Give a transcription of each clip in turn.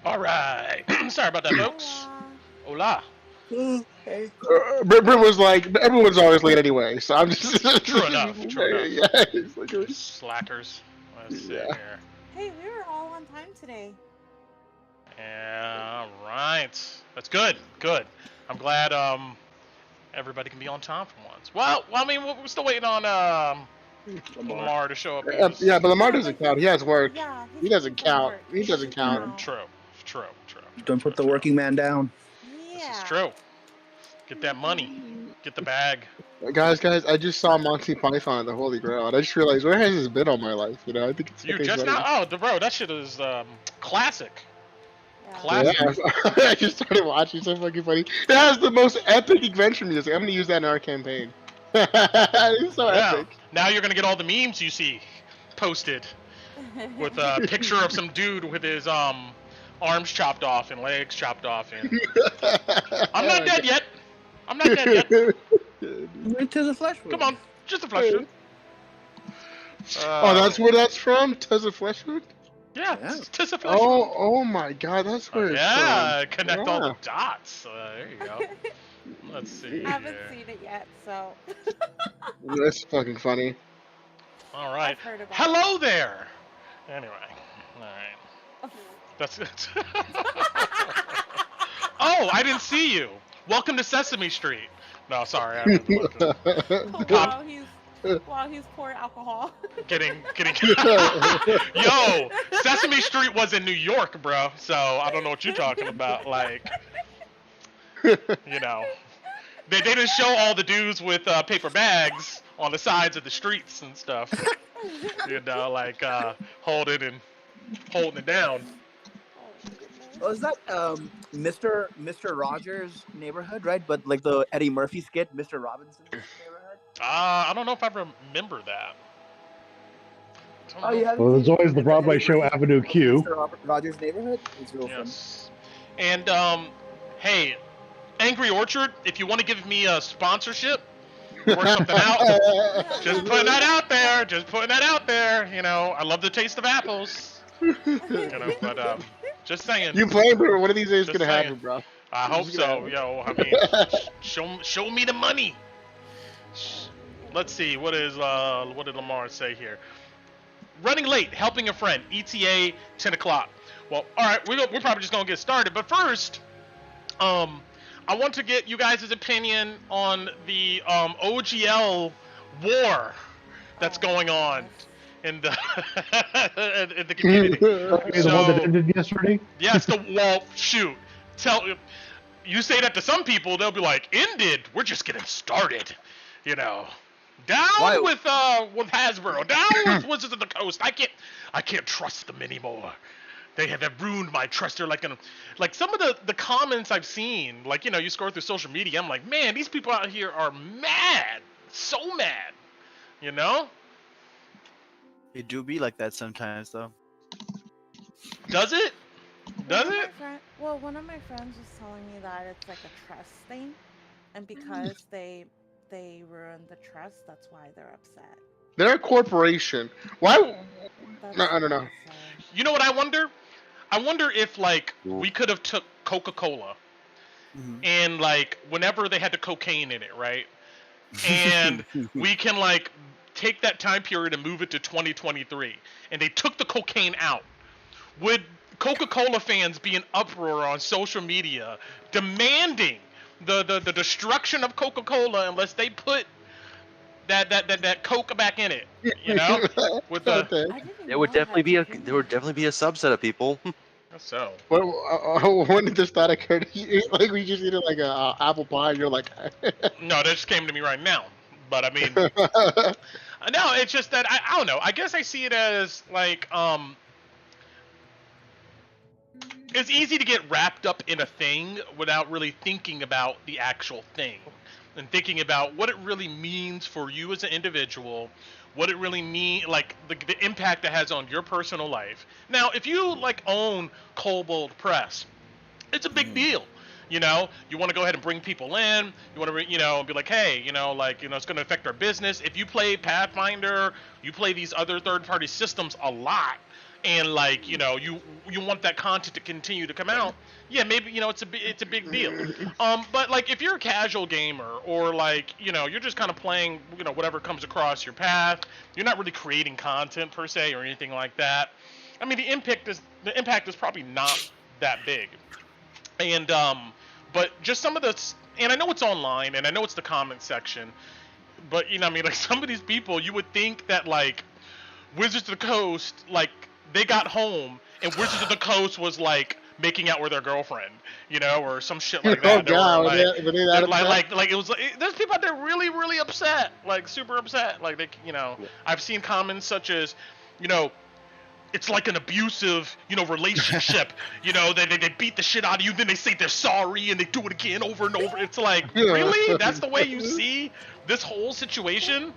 All right. Sorry about that, folks. Hola. Hey. Brit was like, everyone's always late anyway, so I'm just. True enough. True enough. Yeah, it's like, Slackers. Let's see yeah. here. Hey, we were all on time today. Yeah, all right. That's good. Good. I'm glad everybody can be on time for once. Well, I mean, we're still waiting on Lamar to show up. Yeah, but Lamar Yeah, doesn't but count. He has work. Yeah, He he's doesn't looking for count. work. He doesn't count. True. True. True. Don't true, put the true. working man down. This is Yeah. true. Get that money. Get the bag. Guys, I just saw Monty Python and the Holy Grail, and I just realized, where has this been all my life? You know, I think it's You fucking just funny. now? Oh, bro, that shit is classic. Yeah. Classic. Yeah, I just started watching. So fucking funny. It has the most epic adventure music. I'm gonna use that in our campaign. It's so Yeah. epic. Now you're gonna get all the memes you see posted with a picture of some dude with his arms chopped off and legs chopped off. And I'm not dead yet. I'm not dead yet. Wait till the flesh wound. Come on, just a flesh wound. Oh, that's where that's from? Tessa Fleshwood? Yeah, Yeah. just a flesh wound. Oh my god, that's where it's Yeah, from. connect all the Yeah. dots. There you go. Let's see. I haven't here. seen it yet, so That's fucking funny. All right. I've heard about Hello there. Anyway, all right. it. That's it. Oh, I didn't see you. Welcome to Sesame Street. No, sorry. I While he's pouring alcohol. getting. Yo, Sesame Street was in New York, bro. So I don't know what you're talking about. Like, you know, they didn't show all the dudes with paper bags on the sides of the streets and stuff. You know, like holding it down. Oh, is that Mr. Rogers' Neighborhood, right? But like the Eddie Murphy skit, Mr. Robinson's Neighborhood. I don't know if I remember that. Oh, you haven't Well, there's seen always the Broadway Eddie show Murphy Avenue Q. Mr. Rogers' Neighborhood. It's real fun. Yes. And hey, Angry Orchard, if you want to give me a sponsorship, work something out. Just putting that out there. Just putting that out there. You know, I love the taste of apples. You know, but just saying. You playing, bro? One of these days Just gonna saying. happen, bro. I hope Just gonna so. Yo, I mean, show me the money. Let's see. What did Lamar say here? Running late, helping a friend. ETA 10 o'clock. Well, all right. We're probably just gonna get started. But first, I want to get you guys' opinion on the OGL war that's going on in the in the community. Okay, the one that ended yesterday? Yes, shoot. You say that to some people, they'll be like, "Ended? We're just getting started." You know, down Why? with Hasbro, down with Wizards of the Coast. I can't trust them anymore. They have ruined my trust. They're like some of the comments I've seen. Like, you know, you scroll through social media. I'm like, man, these people out here are mad, so mad. You know? It do be like that sometimes, though. Does it? Does it? Well, one of my friends was telling me that it's like a trust thing, and because they ruined the trust, that's why they're upset. They're a corporation. Why? That's No, I don't know. what they said. You know what I wonder? I wonder if like we could have took Coca-Cola and like whenever they had the cocaine in it, right? And we can like take that time period and move it to 2023, and they took the cocaine out. Would Coca-Cola fans be in uproar on social media demanding the destruction of Coca-Cola unless they put that Coke back in it? You know, with the Okay. I didn't There would know definitely how be to do there would that. definitely be a subset of people. so. When did this thought occur to you? Like we just eating like a apple pie, and you're like, No, that just came to me right now. But I mean, no, it's just that I don't know. I guess I see it as like it's easy to get wrapped up in a thing without really thinking about the actual thing and thinking about what it really means for you as an individual, what it really like the impact it has on your personal life. Now, if you like own Kobold Press, it's a big deal. You know, you want to go ahead and bring people in. You want to, be like, hey, it's going to affect our business. If you play Pathfinder, you play these other third-party systems a lot, and like you want that content to continue to come out, yeah, maybe it's a big deal. But like if you're a casual gamer or like you're just kind of playing whatever comes across your path, you're not really creating content per se or anything like that. I mean the impact is probably not that big. And but just some of the, and I know it's online and I know it's the comment section, but I mean like some of these people you would think that like Wizards of the Coast, like they got home and Wizards of the Coast was like making out with their girlfriend, or some shit like that. Oh god, were they that upset? Like it was there's people out there really really upset, like super upset, like they I've seen comments such as it's like an abusive, relationship. They beat the shit out of you, then they say they're sorry, and they do it again over and over. It's like, really? That's the way you see this whole situation?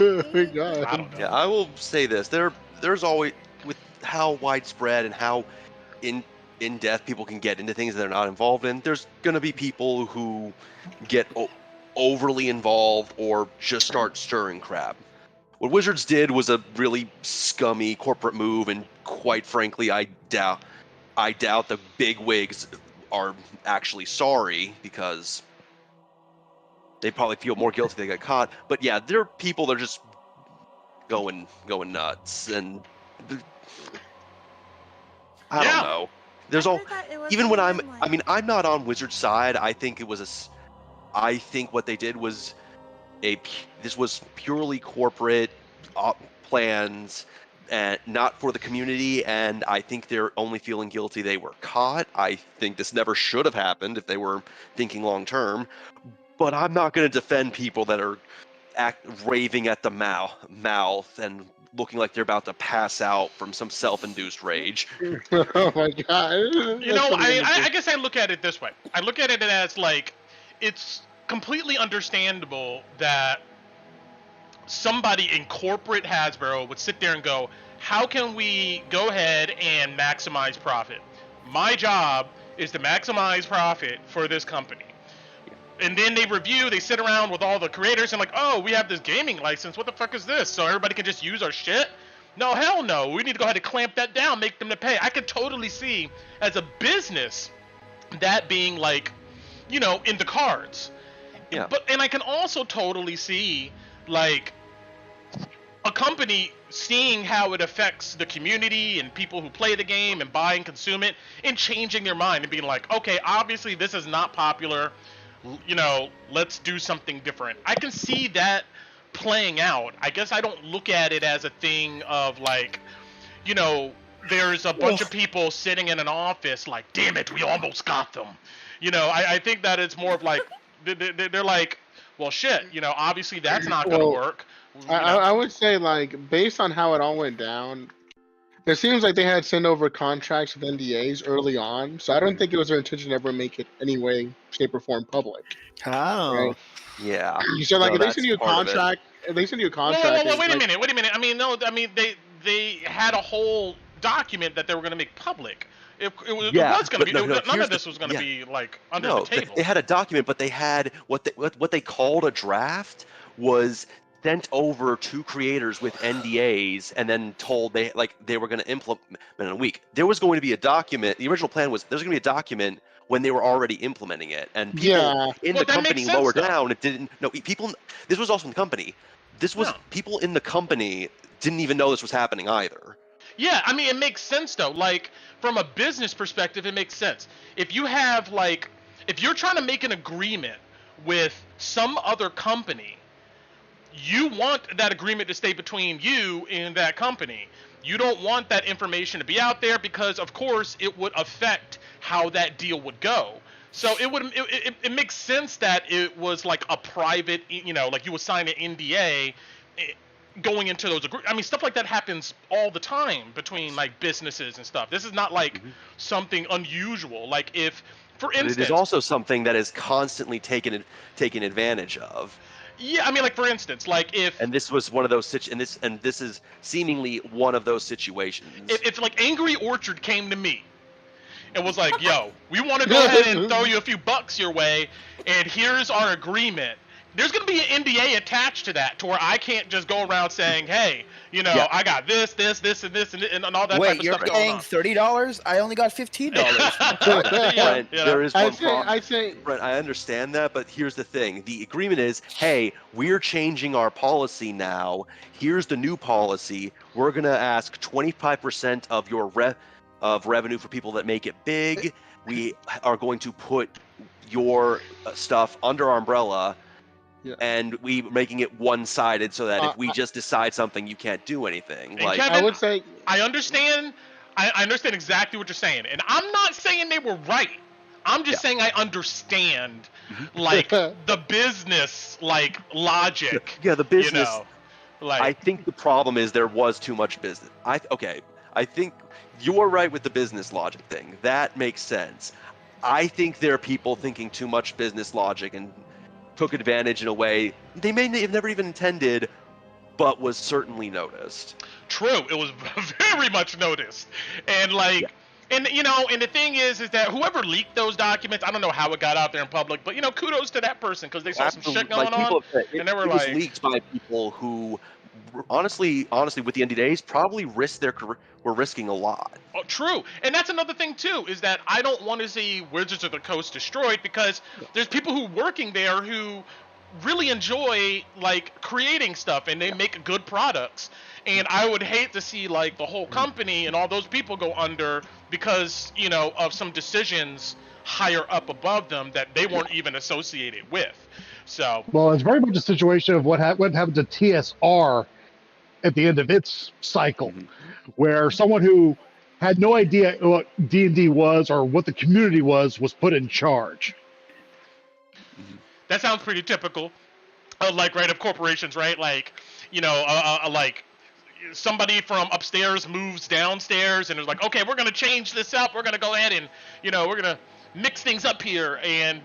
Oh my I god. don't know. Yeah, I will say this: there's always, with how widespread and how in depth people can get into things that they're not involved in, there's gonna be people who get overly involved or just start stirring crap. What Wizards did was a really scummy corporate move, and quite frankly, I doubt the big wigs are actually sorry, because they probably feel more guilty if they got caught. But yeah, there are people that are just going nuts, and I don't know. There's I all, heard that it was even when I'm, like- I mean, I'm not on Wizards' side. I think I think what they did was this was purely corporate plans and not for the community, and I think they're only feeling guilty they were caught. I think this never should have happened if they were thinking long term, but I'm not going to defend people that are raving at the mouth and looking like they're about to pass out from some self-induced rage. Oh my god. I guess I look at it this way. I look at it as like, it's completely understandable that somebody in corporate Hasbro would sit there and go, how can we go ahead and maximize profit? My job is to maximize profit for this company. And then they sit around with all the creators and like, oh, we have this gaming license. What the fuck is this? So everybody can just use our shit? No, hell no. We need to go ahead and clamp that down, make them to pay. I could totally see as a business that being like, in the cards. Yeah. And I can also totally see like a company seeing how it affects the community and people who play the game and buy and consume it and changing their mind and being like, okay, obviously this is not popular. Let's do something different. I can see that playing out. I guess I don't look at it as a thing of like, there's a bunch of people sitting in an office like, damn it, we almost got them. I think that it's more of like, they're like, well, shit, obviously that's not going to work. I would say, like, based on how it all went down, it seems like they had sent over contracts with NDAs early on, so I don't think it was their intention to ever make it any way, shape, or form public. How? Right? Yeah. So, like, No, if they that's send you a part of it. contract, wait Wait and, a minute. I mean, no, they had a whole document that they were going to make public. It was going to be, none of this was going to be like under the table. They had a document, but they had what they called a draft was sent over to creators with NDAs and then told they were going to implement in a week. There was going to be a document. The original plan was there's going to be a document when they were already implementing it, and people in the company lower down it didn't. No, people. This was also in the company. This was people in the company didn't even know this was happening either. Yeah, I mean, it makes sense though. Like from a business perspective, it makes sense. If you have if you're trying to make an agreement with some other company, you want that agreement to stay between you and that company. You don't want that information to be out there because, of course, it would affect how that deal would go. So it makes sense that it was like a private, like you would sign an NDA going into those I mean, stuff like that happens all the time between like businesses and stuff. This is not like something unusual. Like if, for instance, but it is also something that is constantly taken advantage of. Yeah, I mean, like for instance, like if and this was one of those and this is seemingly one of those situations. If like Angry Orchard came to me and was like, "Yo, we want to go ahead and throw you a few bucks your way, and here's our agreement. there's going to be an NDA attached to that, to where I can't just go around saying, hey, you know, I got this, and this, and all that type Wait, of you're stuff going paying on. $30? I only got $15. Brent, there is one problem. I say, Brent, I understand that, but here's the thing. The agreement is, hey, we're changing our policy now. Here's the new policy. We're going to ask 25% of your revenue for people that make it big. We are going to put your stuff under our umbrella, and we making it one-sided so that if we just decide something, you can't do anything. And Like, Kevin, I would say, I understand. I understand exactly what you're saying, and I'm not saying they were right. I'm just saying I understand, like the business, like logic. yeah, the business. You know, like I think the problem is there was too much business. I think you're right with the business logic thing. That makes sense. I think there are people thinking too much business logic and took advantage in a way they may have never even intended, but was certainly noticed. True, it was very much noticed, and like, and you know, and the thing is that whoever leaked those documents, I don't know how it got out there in public, but you know, kudos to that person because they saw some shit going on, and they were it like, was leaked by people who, honestly, with the NDAs, probably were risking a lot. Oh, true, and that's another thing too, is that I don't want to see Wizards of the Coast destroyed because there's people who working there who really enjoy like creating stuff and they make good products, and I would hate to see like the whole company and all those people go under because, you know, of some decisions higher up above them that they weren't even associated with. So well, it's very much a situation of what happened to TSR at the end of its cycle, where someone who had no idea what D&D was or what the community was put in charge. that sounds pretty typical of like, right, of corporations, right? Like, you know, like somebody from upstairs moves downstairs and is like, okay, we're going to change this up. We're going to go ahead and, you know, we're going to mix things up here. And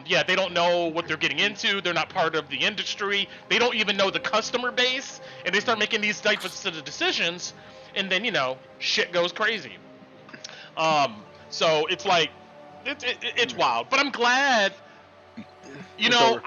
yeah, they don't know what they're getting into. They're not part of the industry. They don't even know the customer base. And they start making these types of decisions. And then, you know, shit goes crazy. So it's like, it's wild. But I'm glad, you know,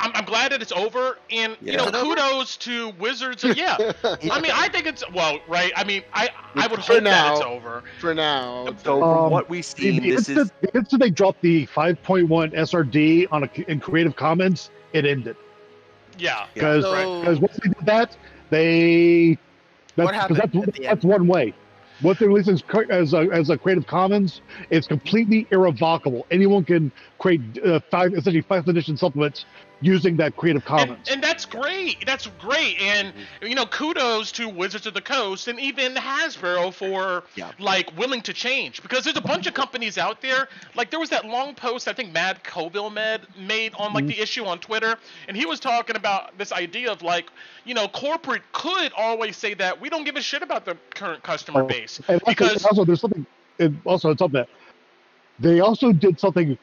I'm glad that it's over, and you know, kudos to Wizards. Yeah, I mean, I think it's right. I mean, I would hope that it's over for now. So from what we've seen, the instant they dropped the 5.1 SRD in Creative Commons, it ended. Yeah, because once they did that, What happened? That's one way. What they release as a Creative Commons, it's completely irrevocable. Anyone can create essentially 5th edition supplements using that Creative Commons. And that's great. That's great. And you know, kudos to Wizards of the Coast and even Hasbro for like willing to change, because there's a bunch of companies out there. Like there was that long post I think Mad Coville made on like the issue on Twitter, and he was talking about this idea of like, you know, corporate could always say that we don't give a shit about the current customer base, and because also there's something. Also, it's something that they also did something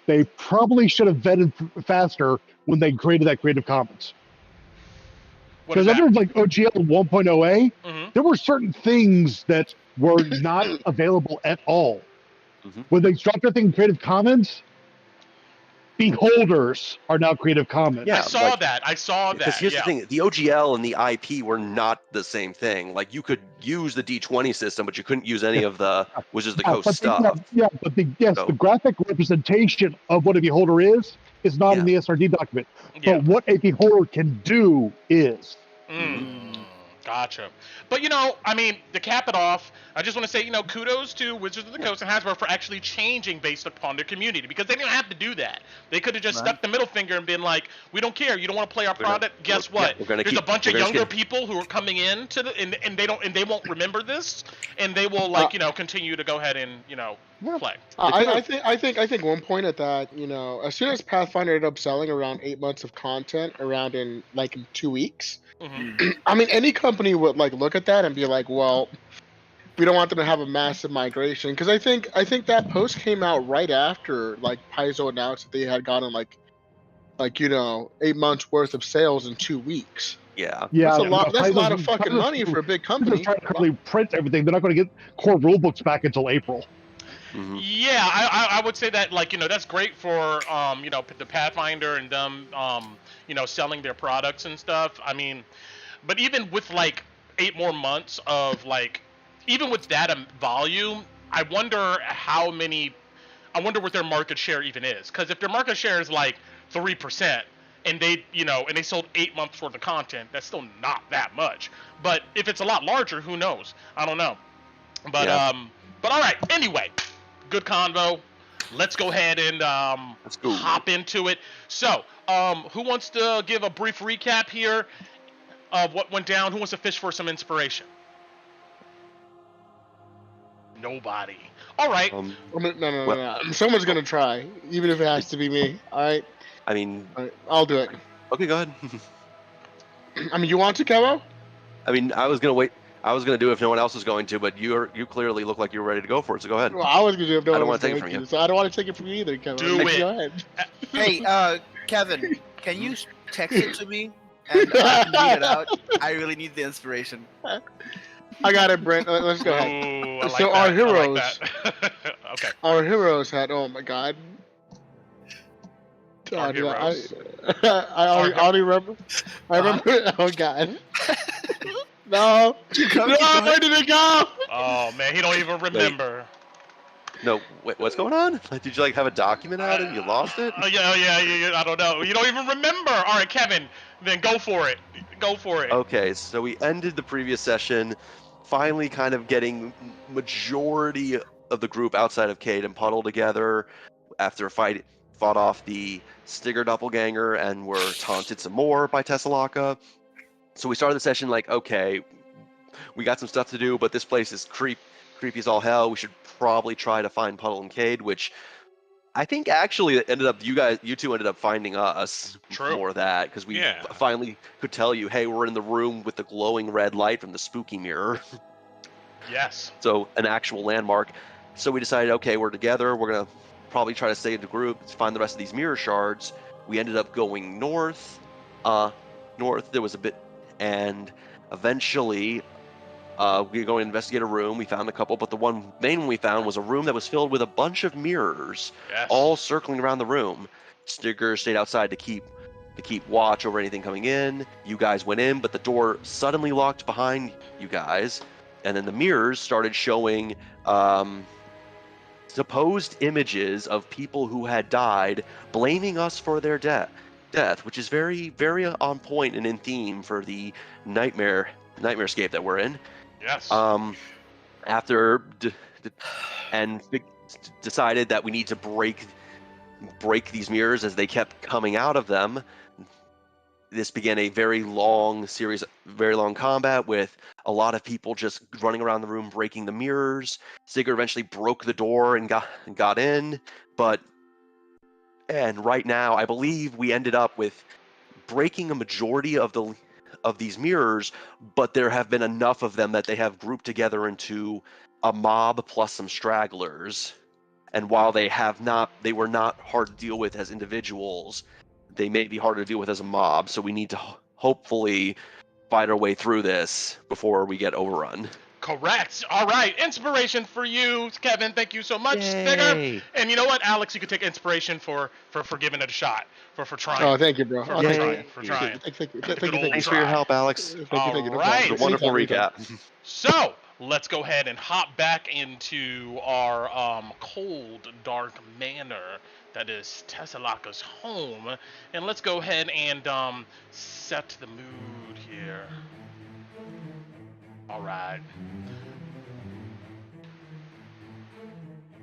they probably should have vetted faster when they created that Creative Commons. Because under like OGL 1.0a, there were certain things that were not available at all. When they dropped everything in Creative Commons, Beholders are now Creative Commons. Yeah, I saw that. Because here's the thing: the OGL and the IP were not the same thing. Like you could use the D20 system, but you couldn't use any of the Wizards of the Coast stuff. But the graphic representation of what a Beholder is not in the SRD document. But what a Beholder can do is. Gotcha. But, you know, I mean, to cap it off, I just want to say, you know, kudos to Wizards of the Coast and Hasbro for actually changing based upon their community, because they didn't have to do that. They could have just stuck the middle finger and been like, we don't care. You don't want to play our product? Guess what? There's a bunch of younger people who are coming in to and they won't remember this, and they will like, you know, continue to go ahead and, you know, play. I think one point at that, you know, as soon as Pathfinder ended up selling around 8 months of content around in 2 weeks, I mean, any company would like look at that and be like, well, we don't want them to have a massive migration, because I think that post came out right after like Paizo announced that they had gotten like 8 months worth of sales in 2 weeks. Yeah, that's a lot. That's a lot of fucking money for a big company. They're trying to print everything. They're not going to get core rule books back until April. Yeah, I would say that, like, that's great for the Pathfinder and them selling their products and stuff. I mean, but even with like 8 more months of like, even with that volume, I wonder what their market share even is. Because if their market share is like 3%, and they sold 8 months worth of content, that's still not that much. But if it's a lot larger, who knows? I don't know. But but all right. Anyway, good convo. Let's go ahead and Let's go. hop into it. So, who wants to give a brief recap here of what went down? Who wants to fish for some inspiration? Nobody. All right. No. Someone's gonna try, even if it has to be me. All right. I mean, All right, I'll do it. okay, go ahead. I mean, you want to, Kevo? I mean, I was gonna wait. I was gonna do it if no one else was going to, but you clearly look like you're ready to go for it. So go ahead. Well, I was gonna do it if no I don't one was wanna take it going from to, you. so I don't want to take it from you either, Kevo. Do it. Go ahead. Hey, Kevin, can you text it to me and I can read it out? I really need the inspiration. I got it, Brent. Let's go ahead. Ooh, I like So that. our I like heroes- that. Okay. Our heroes had. Oh my God. Our heroes. I already remember. I remember. Oh God. No. No. Where did it go? Oh man, he don't even remember. No, wait, what's going on? Did you like have a document out and you lost it? Yeah. I don't know. You don't even remember. All right, Kevin, then go for it. Go for it. Okay, so we ended the previous session, finally kind of getting majority of the group outside of Cade and Puddle together after fought off the Stigger doppelganger and were taunted some more by Tessalaka. So we started the session like, okay, we got some stuff to do, but this place is creepy as all hell. We should probably try to find Puddle and Cade, which I think actually it ended up you two ended up finding us. True. More of that, because we Yeah. finally could tell you, hey, we're in the room with the glowing red light from the spooky mirror. Yes. So an actual landmark. So we decided, okay, we're together. We're gonna probably try to stay in the group to find the rest of these mirror shards. We ended up going north. North there was a bit, and eventually we were going to investigate a room. We found a couple, but the main one we found was a room that was filled with a bunch of mirrors, Yes. all circling around the room. Stigger stayed outside to keep watch over anything coming in. You guys went in, but the door suddenly locked behind you guys, and then the mirrors started showing supposed images of people who had died, blaming us for their death, which is very, very on point and in theme for the nightmarescape that we're in. Yes. After decided that we need to break these mirrors as they kept coming out of them. This began a very long combat with a lot of people just running around the room breaking the mirrors. Sigurd eventually broke the door and got in, and right now I believe we ended up with breaking a majority of these mirrors, but there have been enough of them that they have grouped together into a mob plus some stragglers. And while they were not hard to deal with as individuals, they may be harder to deal with as a mob. So we need to hopefully fight our way through this before we get overrun. Correct. All right. Inspiration for you, Kevin. Thank you so much, Stigger. And you know what, Alex, you could take inspiration for giving it a shot, for trying. Oh, thank you, bro. For Oh, trying. Thank you. Thanks for your help, Alex. Thank you. All right. It was a wonderful recap. So let's go ahead and hop back into our cold, dark manor that is Tessalaka's home, and let's go ahead and set the mood here. All right.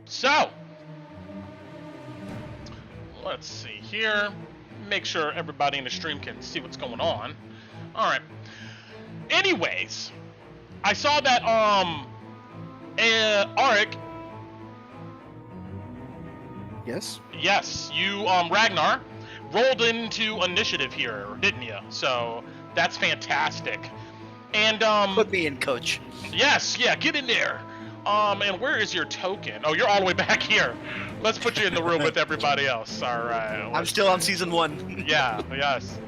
So let's see here. Make sure everybody in the stream can see what's going on. All right. Anyways, I saw that Arik. Yes? Yes, you Ragnar rolled into initiative here, didn't you? So that's fantastic. And Put me in, coach. yes, yeah, get in there. And where is your token? Oh, you're all the way back here. Let's put you in the room with everybody else. All right. I'm still on season 1. Yeah, yes.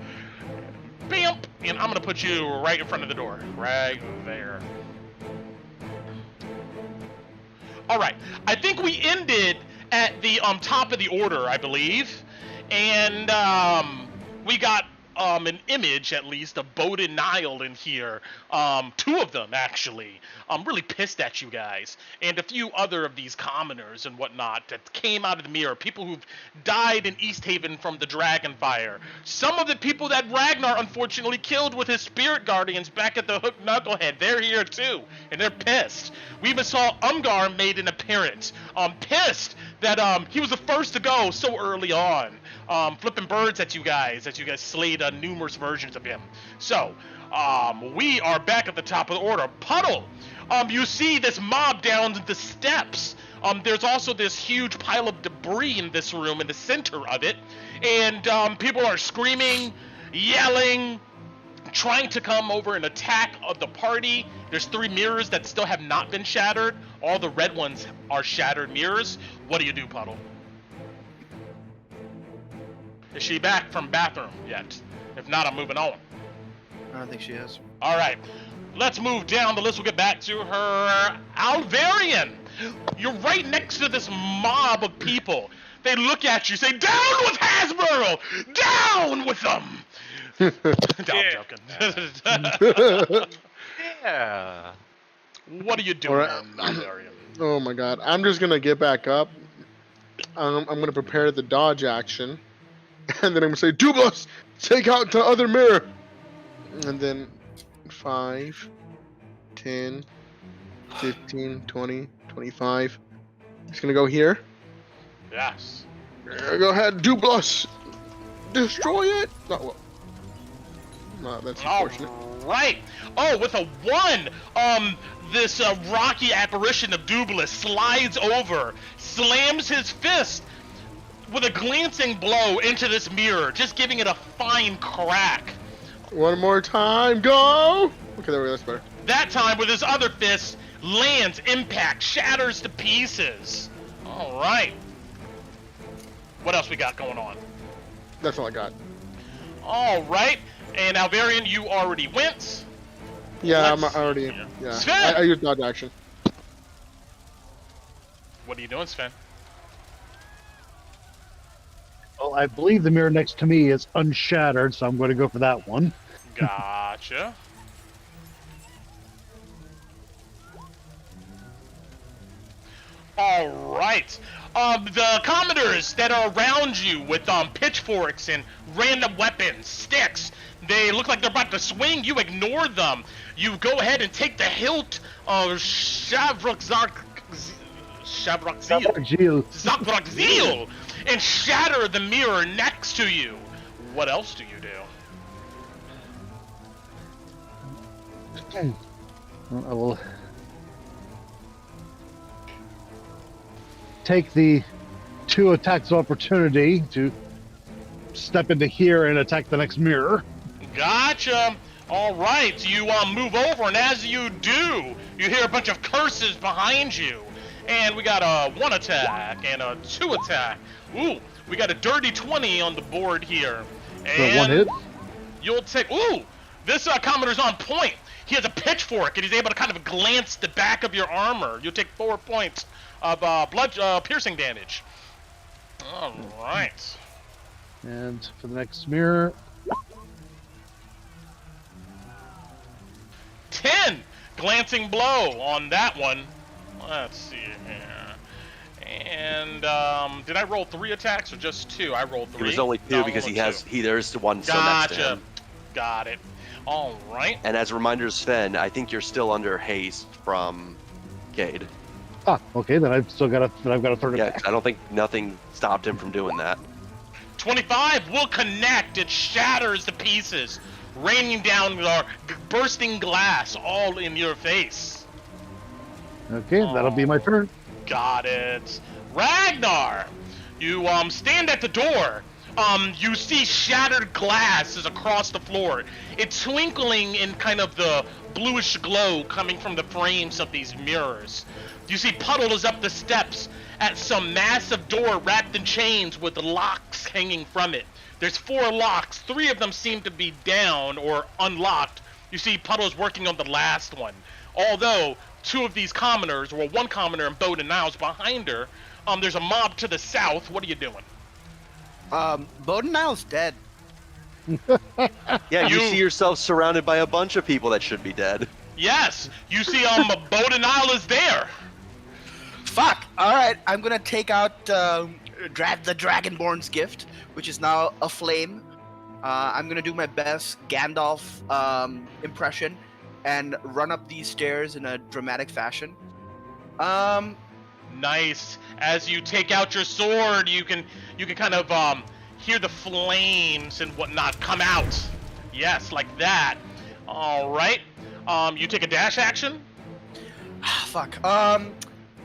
Bam! And I'm gonna put you right in front of the door. Right there. All right. I think we ended at the top of the order, I believe, and we got an image at least of Bowden Nile in here. Two of them actually. I'm really pissed at you guys, and a few other of these commoners and whatnot that came out of the mirror. People who've died in East Haven from the dragon fire. Some of the people that Ragnar unfortunately killed with his spirit guardians back at the Hook Knucklehead. They're here too, and they're pissed. We even saw Umgar made an appearance. Pissed that he was the first to go so early on. Flipping birds at you guys as you guys slayed numerous versions of him. So, we are back at the top of the order. Puddle, you see this mob down the steps. There's also this huge pile of debris in this room in the center of it. And people are screaming, yelling, trying to come over and attack the party. There's 3 mirrors that still have not been shattered. All the red ones are shattered mirrors. What do you do, Puddle? Is she back from bathroom yet? If not, I'm moving on. I don't think she is. All right, let's move down the list. We'll get back to her. Alvarian, you're right next to this mob of people. They look at you, say, "Down with Hasbro! Down with them!" I'm joking. Yeah. What are you doing, Alright. Alvarian? Oh my god. I'm just gonna get back up. I'm gonna prepare the dodge action. And then I'm gonna say, Dublos, take out the other mirror! And then 5, 10, 15, 20, 25. Just gonna go here. Yes. Go ahead, Dublos! Destroy it! Oh, well. No, that's unfortunate. Right. Oh, with a 1, this rocky apparition of Dublis slides over, slams his fist with a glancing blow into this mirror, just giving it a fine crack. One more time, go! Okay, there we go, that's better. That time, with his other fist, lands, impact, shatters to pieces. All right. What else we got going on? That's all I got. All right. And Alvarian, you already went. Yeah, Let's I'm already. see. Yeah, Sven! I used dodge action. What are you doing, Sven? Well, I believe the mirror next to me is unshattered, so I'm going to go for that one. Gotcha. All right. The commodores that are around you with pitchforks and random weapons, sticks, they look like they're about to swing. You ignore them. You go ahead and take the hilt of Shavrakzil and shatter the mirror next to you. What else do you do? Well, I will take the 2 attacks of opportunity to step into here and attack the next mirror. Gotcha. All right, you move over, and as you do, you hear a bunch of curses behind you. And we got a 1 attack and a 2 attack. Ooh, we got a dirty 20 on the board here. And So 1 hit. You'll take. Ooh, this Commodore's on point. He has a pitchfork, and he's able to kind of glance the back of your armor. You'll take 4 points of blood piercing damage. All right. And for the next mirror, 10 glancing blow on that one. Let's see here. And did I roll 3 attacks or just 2? I rolled 3. It was only 2 because there's one still next to Gotcha. him. Got it. All right. And as a reminder, Sven, I think you're still under haste from Cade. okay, then I've got a third Yeah, attack. 'cause I don't think nothing stopped him from doing that. 25 will connect. It shatters to pieces, raining down bursting glass all in your face. Okay, that'll be my turn. Got it. Ragnar, you stand at the door. You see shattered glasses across the floor. It's twinkling in kind of the bluish glow coming from the frames of these mirrors. You see Puddle is up the steps at some massive door wrapped in chains with locks hanging from it. There's 4 locks. 3 of them seem to be down or unlocked. You see Puddle's working on the last one. Although two of these commoners, well, one commoner and Bowden Niles behind her. There's a mob to the south. What are you doing? Bowden Niles dead. Yeah, you You- see yourself surrounded by a bunch of people that should be dead. Yes, you see, Bowden Nile is there. Fuck! Alright, I'm gonna take out the Dragonborn's gift, which is now a flame. I'm gonna do my best Gandalf impression and run up these stairs in a dramatic fashion. Nice. As you take out your sword, you can kind of hear the flames and whatnot come out. Yes, like that. All right. You take a dash action. Fuck.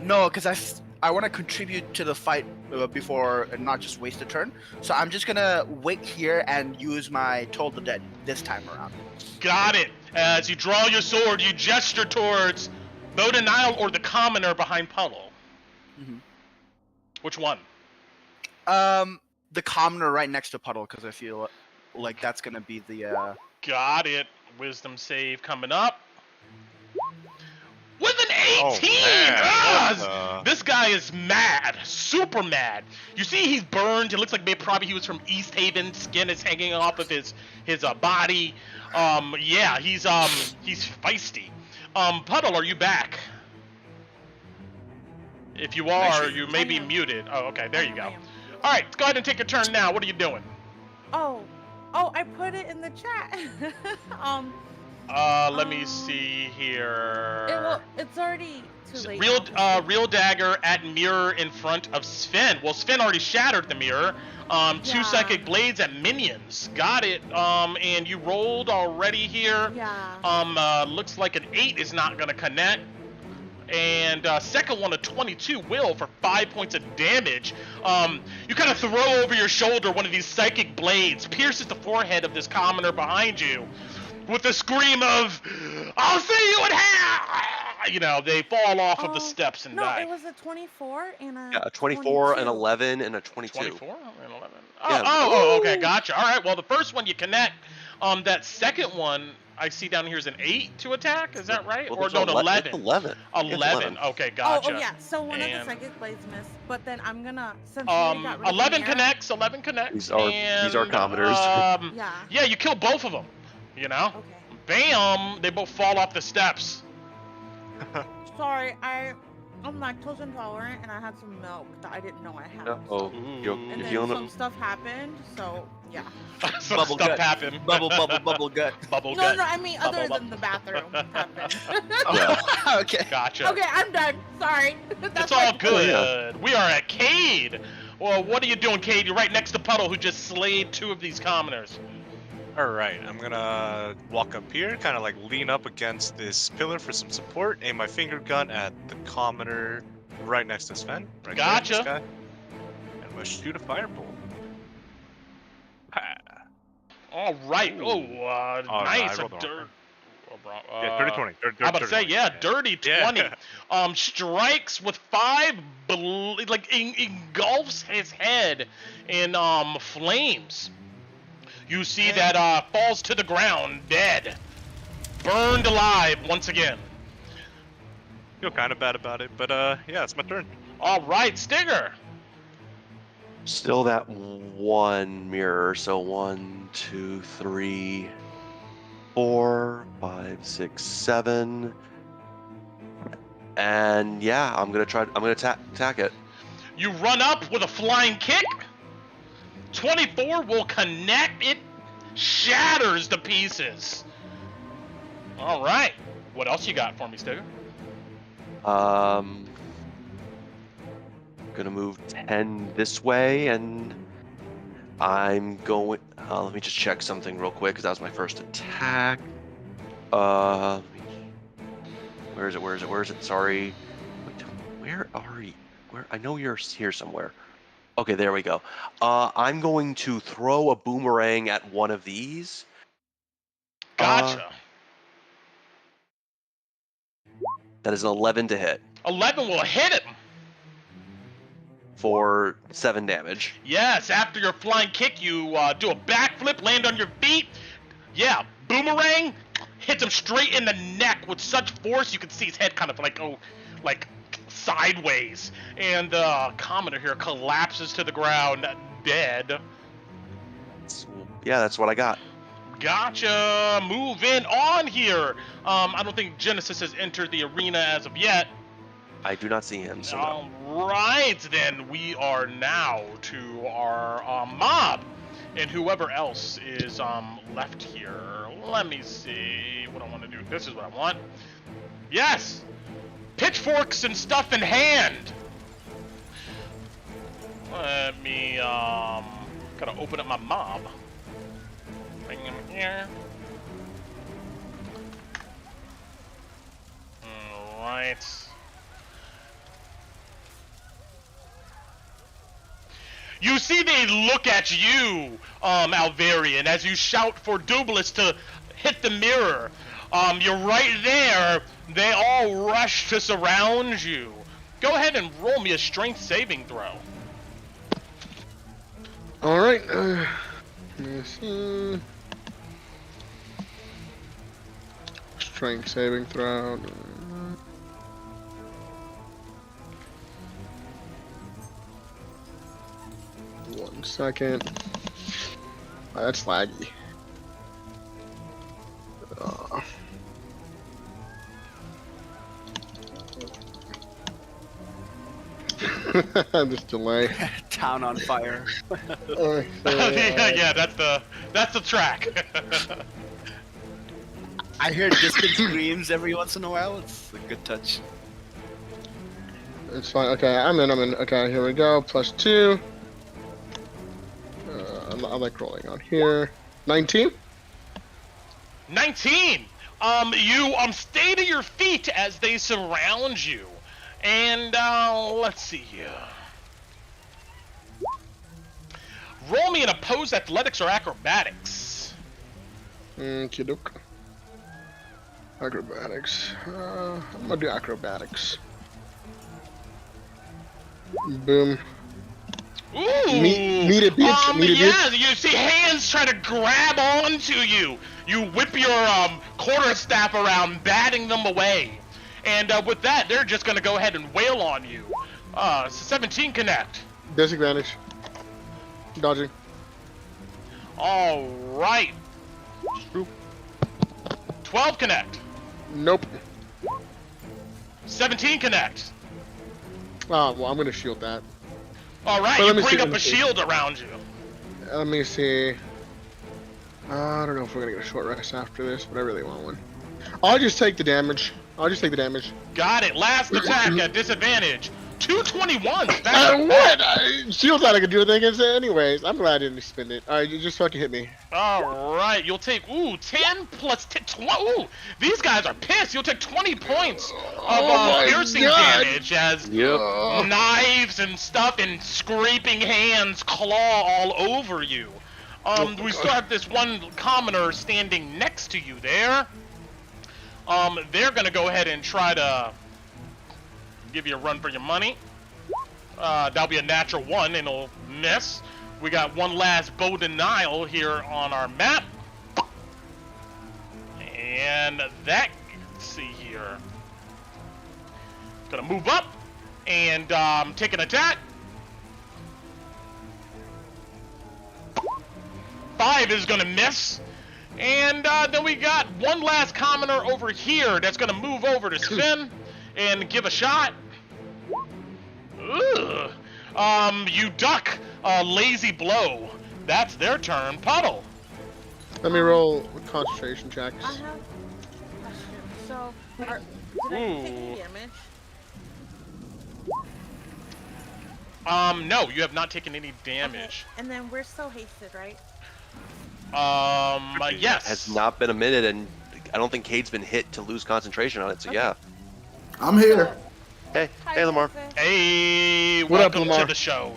No, because I want to contribute to the fight before and not just waste a turn. So I'm just gonna wait here and use my Toll the Dead this time around. Got it. As you draw your sword, you gesture towards Bowden Nile or the commoner behind Puddle. Mhm. Which one? The commoner right next to Puddle, because I feel like that's gonna be the. Got it. Wisdom save coming up. With an 18! Oh, man. Ah, this guy is mad. Super mad. You see he's burned. It looks like probably he was from East Haven. Skin is hanging off of his body. Yeah, he's feisty. Puddle, are you back? If you are, you may be muted. Oh, okay, there you go. All right, go ahead and take your turn now. What are you doing? Oh, I put it in the chat. Let me see here. It's already too late. Real dagger at mirror in front of Sven. Well, Sven already shattered the mirror. Two Yeah. psychic blades at minions. Got it. And you rolled already here. Yeah. Looks like an 8 is not gonna connect. And second one, a 22 will for 5 points of damage. You kind of throw over your shoulder one of these psychic blades, pierces the forehead of this commoner behind you, with a scream of, "I'll see you in hell!" You know, they fall off of the steps and no, die. it was a 24 and a. Yeah, a 24, an 22. 11, and a 22. 24 and 11. Yeah. Oh, okay, gotcha. All right, well, the first one you connect. That second one I see down here is an 8 to attack. Is that right? Well, Or there's no, an 11. It's 11. 11. Okay, gotcha. Oh yeah. So one of And- the psychic blades missed, but then I'm gonna since we got rid of the 11 mirror- connects. 11 connects. These are commoners. Yeah. Yeah, you kill both of them. You know. Okay. Bam! They both fall off the steps. Sorry, I'm lactose intolerant and I had some milk that I didn't know I had. Oh, Ooh. And you then feeling some stuff happened, so yeah. Some Bubble stuff gut. happened. Bubble gut. Bubble No, gut. no, I mean other Bubble, than the bathroom happened. Yeah. Okay. Gotcha. Okay, I'm done. Sorry. That's It's all my- good. We are at Cade. Well, what are you doing, Cade? You're right next to Puddle, who just slayed 2 of these commoners. Alright, I'm gonna walk up here, kind of like lean up against this pillar for some support, aim my finger gun at the commoner right next to Sven. Right there, Gotcha. this guy, and I'm gonna shoot a firebolt. Ha. All right. Ooh. Oh, no, I nice. rolled the wrong Dirt. Yeah, dirty 20. I'm about to say, yeah, dirty 20. Yeah. Strikes with 5, engulfs his head in flames. You see that falls to the ground, dead, burned alive once again. Feel kind of bad about it, but yeah, it's my turn. All right, Stinger. Still that one mirror. So 1, 2, 3, 4, 5, 6, 7. And yeah, I'm gonna attack it. You run up with a flying kick. 24 will connect. It shatters to pieces. All right. What else you got for me, Stinger? Gonna move 10 this way, and I'm going. Let me just check something real quick, because that was my first attack. Where is it? Sorry. Wait, where are you? Where? I know you're here somewhere. Okay, there we go. I'm going to throw a boomerang at one of these. Gotcha. That is an 11 to hit 11 will hit him. for 7 damage. Yes, after your flying kick, you do a backflip, land on your feet. Yeah, boomerang, hits him straight in the neck with such force you can see his head kind of like go like sideways, and commoner here collapses to the ground dead. Yeah, that's what I got. Gotcha. Moving on here. I don't think Genesis has entered the arena as of yet. I do not see him. So no. All right, then we are now to our mob, and whoever else is left here. Let me see what I want to do. This is what I want. Yes, pitchforks and stuff in hand. Let me gotta open up my mob. Bring him here. All right. You see they look at you, Alvarian, as you shout for Dublis to hit the mirror. You're right there. They all rush to surround you. Go ahead and roll me a strength saving throw. All right. Let me see. Strength saving throw. 1 second. Oh, that's laggy. This delay. Town on fire. Yeah, that's the track. I hear distant screams every once in a while. It's a good touch. It's fine. Okay, I'm in. Okay, here we go. +2. I like rolling on here. 19? 19! You stay to your feet as they surround you. And, let's see here. Roll me an opposed athletics or acrobatics. Kiduk. Acrobatics. I'm gonna do acrobatics. Boom. Ooh! Need it, bitch. Yeah, you see hands try to grab onto you. You whip your quarterstaff around, batting them away. And with that, they're just gonna go ahead and wail on you. 17 connect. Disadvantage. Dodging. All right. 12 connect. Nope. 17 connect. Oh, well, I'm gonna shield that. All right, you bring up a shield around you. Let me see. I don't know if we're gonna get a short rest after this, but I really want one. I'll just take the damage. Got it. Last attack at disadvantage. 221. What? Shield's not gonna do anything against it anyways. I'm glad I didn't spend it. Alright, you just fucking hit me. Alright, you'll take, 10 plus 10, ooh, these guys are pissed. You'll take 20 points of piercing damage as knives and stuff and scraping hands claw all over you. We still have this one commoner standing next to you there. They're gonna go ahead and try to give you a run for your money. That'll be a natural 1 and it'll miss. We got one last bow denial here on our map. And that, let's see here. Gonna move up and take an attack. 5 is gonna miss. And then we got one last commoner over here that's gonna move over to Sven and give a shot. Ugh. You duck a lazy blow. That's their turn. Puddle. Let me roll concentration checks. I have a question. So, did I take damage? No, you have not taken any damage. Okay. And then we're still hasted, right? Yes. Has not been a minute, and I don't think Cade's been hit to lose concentration on it. So yeah. I'm here. Hey, Hi, hey, Lamar. Joseph. Hey, What up, welcome Lamar? to the show.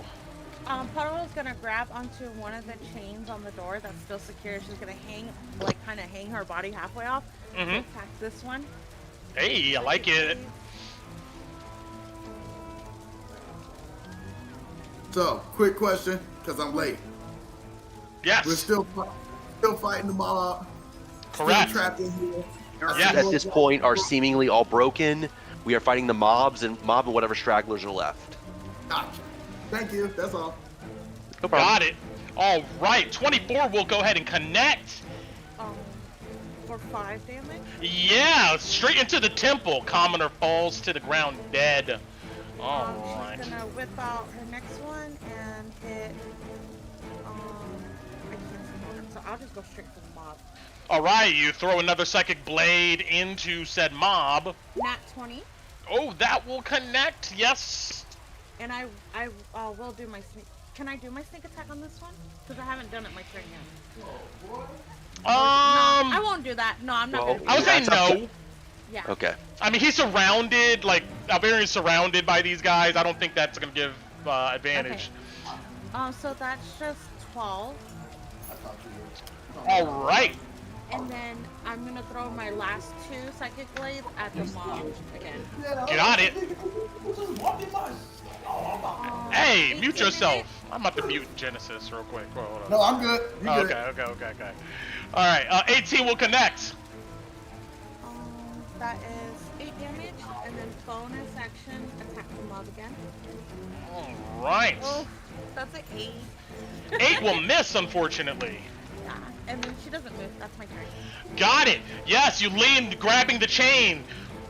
Puddle is gonna grab onto one of the chains on the door that's still secure. She's gonna hang, like, kind of hang her body halfway off. Mm-hmm. To attack this one. Hey, I like it. So, quick question, because I'm late. Yes. We're still fighting the mob. Correct. Still trapped in here. Yes. at this point are seemingly all broken. We are fighting the mobs and whatever stragglers are left. Gotcha. Thank you. That's all. No problem. Got it. All right, 24 will go ahead and connect. For 5 damage. Yeah, straight into the temple. Commoner falls to the ground dead. All right. She's gonna whip out her next one and hit. I can't see it, so I'll just go straight for the mob. All right, you throw another psychic blade into said mob. Nat 20. Oh, that will connect. Yes. And I will do my sneak. Can I do my sneak attack on this one? Because I haven't done it my turn yet. No, I won't do that. No, I'm not Well, gonna do I would say that. no. Yeah. Okay. I mean, he's surrounded. Like Alvarian's surrounded by these guys. I don't think that's gonna give advantage. Okay. So that's just 12. All right. And then I'm gonna throw my last 2 psychic blades at the mob again. Got it. Hey, 18 mute to yourself. hit. I'm about to mute Genesis real quick. Hold on. No, I'm good. You good. Okay. All right, 18 will connect. That is 8 damage, and then bonus action attack the mob again. All right. Oh, that's an 8. 8 will miss, unfortunately. Yeah, and then she doesn't move. That's my turn. Got it. Yes, you lean, grabbing the chain.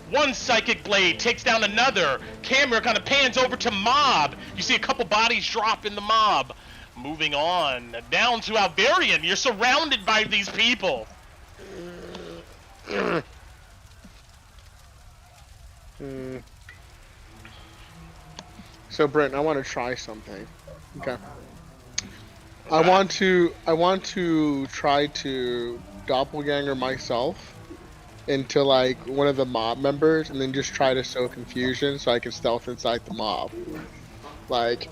One psychic blade takes down another. Camera kind of pans over to mob. You see a couple bodies drop in the mob. Moving on down to Alvarian. You're surrounded by these people. So, Brent, I want to try something. Okay. I want to try to doppelganger myself into like one of the mob members, and then just try to sow confusion so I can stealth inside the mob. Like,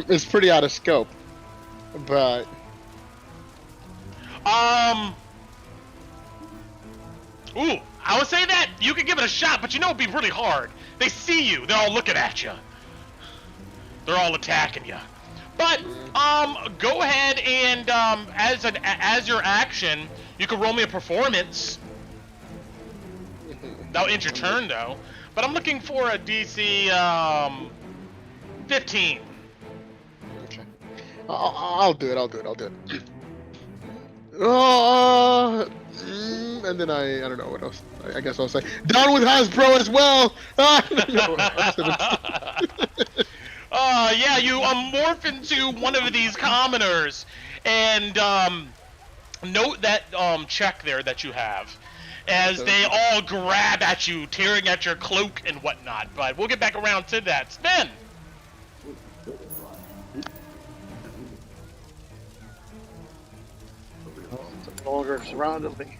it's pretty out of scope, but Ooh, I would say that you could give it a shot, but you know it'd be really hard. They see you. They're all looking at you. They're all attacking you. But go ahead and as your action, you can roll me a performance. That'll end your turn though. But I'm looking for a DC 15. okay. I'll do it. And then I don't know what else. I guess I'll say down with Hasbro as well. Yeah, you morph into one of these commoners, and note that check there that you have, as they all grab at you, tearing at your cloak and whatnot. But we'll get back around to that. Spin. No longer surrounded me.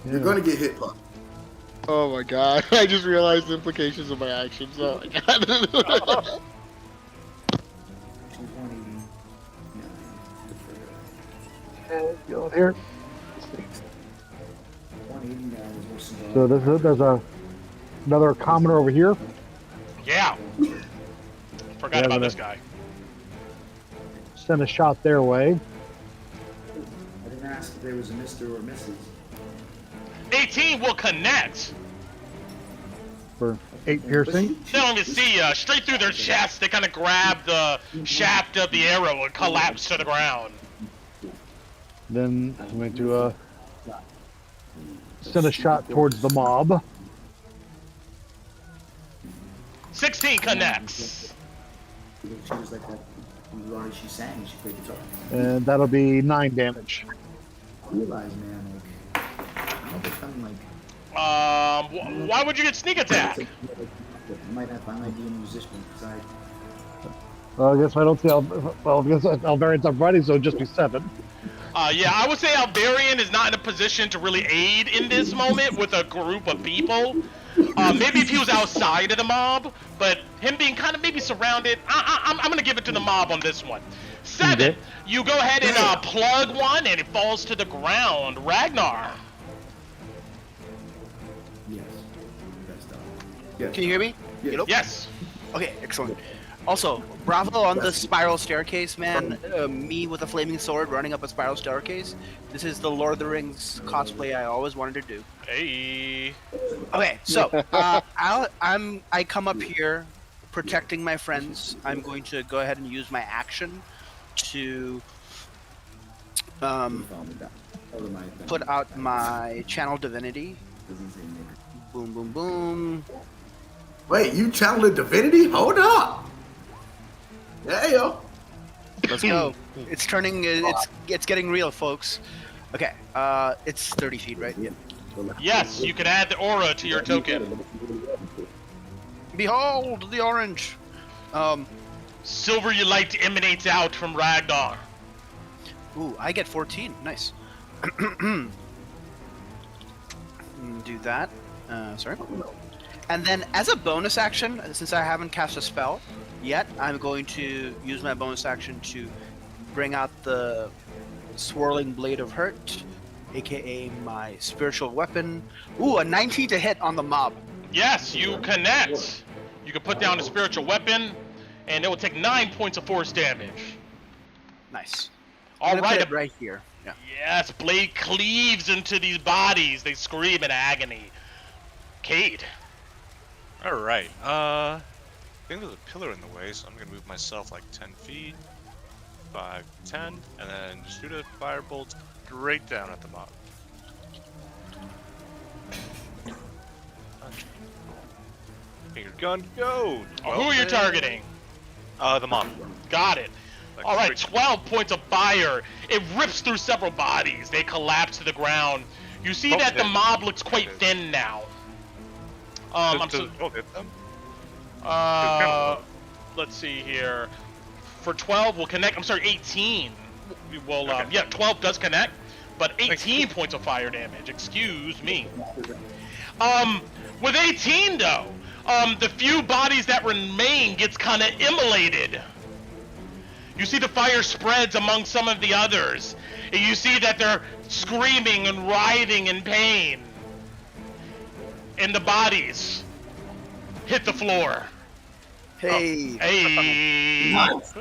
You're gonna get hit, Puck. Oh my god! I just realized the implications of my actions. Oh my god! Go here. So there's another commoner over here. Yeah. Forgot about this guy. Send a shot their way. I didn't ask if there was a Mr. or Mrs. 18 will connect. For 8 piercing. They don't even see you. Straight through their chest, they kind of grab the shaft of the arrow and collapse to the ground. Then I'm going to send a shot towards the mob. 16 connects. She was like that. She sang. She played guitar. And that'll be 9 damage. I realize, man, like I don't think I'm like. Why would you get sneak attack? I might be a musician because I. Well, I guess I don't see. Well, I guess Alvarian's up running, so it'd just be 7. Yeah, I would say Alvarian is not in a position to really aid in this moment with a group of people. Maybe if he was outside of the mob, but him being kind of maybe surrounded, I'm going to give it to the mob on this one. 7, Okay. You go ahead and plug one, and it falls to the ground. Ragnar. Yes. That's done. Yes. Can you hear me? Yes. Hello? Yes. Okay, excellent. Also, bravo on the spiral staircase, man. Me with a flaming sword running up a spiral staircase. This is the Lord of the Rings cosplay I always wanted to do. Hey. Okay, so I come up here protecting my friends. I'm going to go ahead and use my action to put out my channel divinity. Boom, boom, boom. Wait, you channeling divinity? Hold up. There you go. Let's go. It's turning. It's getting real, folks. Okay. It's 30 feet, right? Yeah. Yes, you can add the aura to your token. Behold the orange. Silver you light emanates out from Ragnar. Ooh, I get 14. Nice. Do that. Sorry. And then, as a bonus action, since I haven't cast a spell yet, I'm going to use my bonus action to bring out the Swirling Blade of Hurt, aka my spiritual weapon. Ooh, a 19 to hit on the mob. Yes, you connect. You can put down a spiritual weapon, and it will take 9 points of force damage. Nice. All right, put it right here. Yeah. Yes, blade cleaves into these bodies. They scream in agony. Cade. All right. I think there's a pillar in the way, so I'm gonna move myself like 10 feet, 5, 10, and then shoot a firebolt straight down at the mob. Finger gun, go! Oh, who are you targeting? The mob. Got it. Like All right, straight- 12 points of fire. It rips through several bodies. They collapse to the ground. You see that the mob looks quite thin now. Does it hit them? Let's see here. For 12, we'll connect. I'm sorry, 18. We will. Okay. Yeah, 12 does connect, but 18 points of fire damage. Excuse me. With 18 though, the few bodies that remain gets kind of immolated. You see the fire spreads among some of the others, and you see that they're screaming and writhing in pain. And the bodies hit the floor. Hey. Hey. Nice.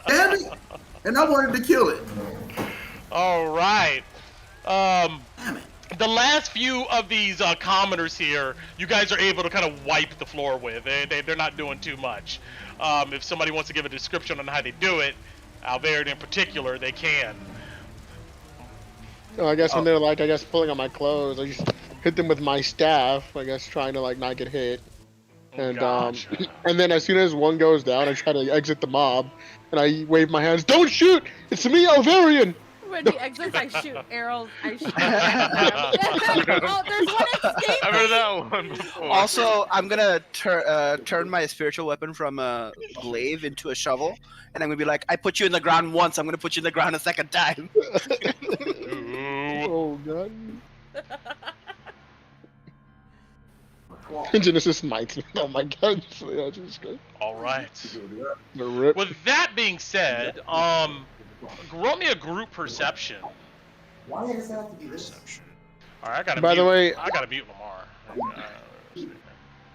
Damn it. And I wanted to kill it. All right. The last few of these commoners here, you guys are able to kind of wipe the floor with. They're not doing too much. If somebody wants to give a description on how they do it, Alverd in particular, they can. So I guess when they're like, pulling on my clothes, I just hit them with my staff. I guess trying to like not get hit. And Gotcha. and then as soon as one goes down, I try to exit the mob, and I wave my hands. Don't shoot! It's me, Alvarian. When he exits, I shoot arrows. I shoot oh, there's one escaping! I've heard that one before. Also, I'm gonna turn my spiritual weapon from a glaive into a shovel, and I'm gonna be like, I put you in the ground once, I'm gonna put you in the ground a second time. Oh god. Genesis Knights. Oh my god. Yeah, Jesus Christ. All right. The rip. With that being said, roll me a group perception. Why does it have to be this? All right, I gotta. By the way- I gotta mute Lamar.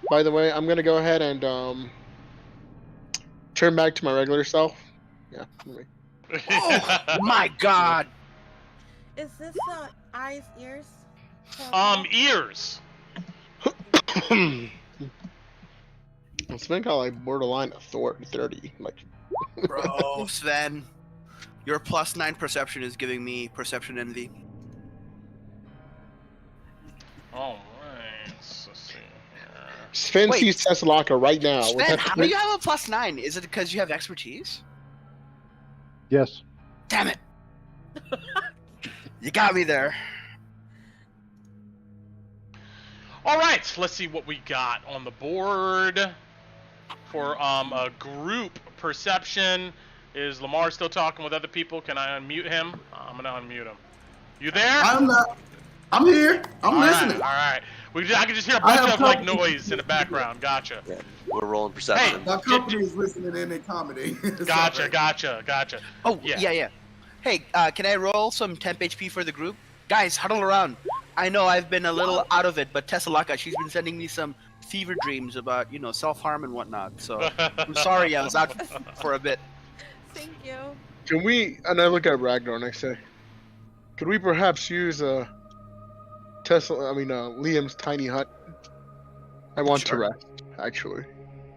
By the way, I'm gonna go ahead and turn back to my regular self. Yeah. Oh my god! Is this eyes, ears? Ears. It's been kind of like borderline authority 30. Like, Bro, Sven, your +9 perception is giving me perception envy. All right. Let's see here. Sven Wait. sees Tessalaka right now. Sven, how do you have a +9? Is it because you have expertise? Yes. Damn it! You got me there. All right, let's see what we got on the board for a group perception. Is Lamar still talking with other people? Can I unmute him? I'm gonna unmute him. You there? I'm not. I'm here. I'm All right, listening. all right. I can just hear a I bunch have of like company. noise in the background. Gotcha. We're rolling perception. My company is listening in and commenting. It's Gotcha. all right. Gotcha. Oh, Yeah. yeah. Hey, can I roll some temp HP for the group? Guys, huddle around. I know I've been a little out of it, but Tessalaka, she's been sending me some fever dreams about self-harm and whatnot. So I'm sorry I was out for a bit. Thank you. Can we? And I look at Ragnar and I say, could we perhaps use Liam's tiny hut? I want to rest, actually,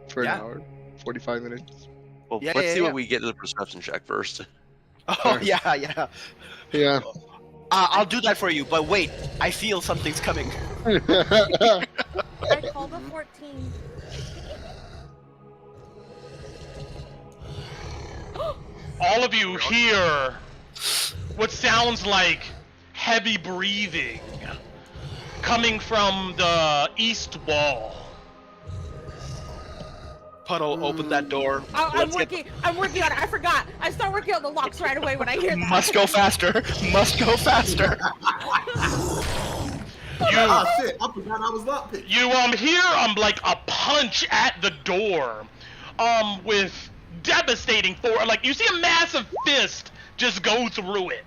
for an hour, 45 minutes. Well, let's see what we get to the perception check first. Oh yeah. Yeah. I'll do that for you, but wait, I feel something's coming. I called a 14. All of you hear what sounds like heavy breathing coming from the east wall. Puddle, open that door. I'm working on it. I forgot. I start working on the locks right away when I hear that. Must go faster. Must go faster. Oh shit! I forgot I was locked. You hear like a punch at the door, with devastating force. Like you see a massive fist just go through it,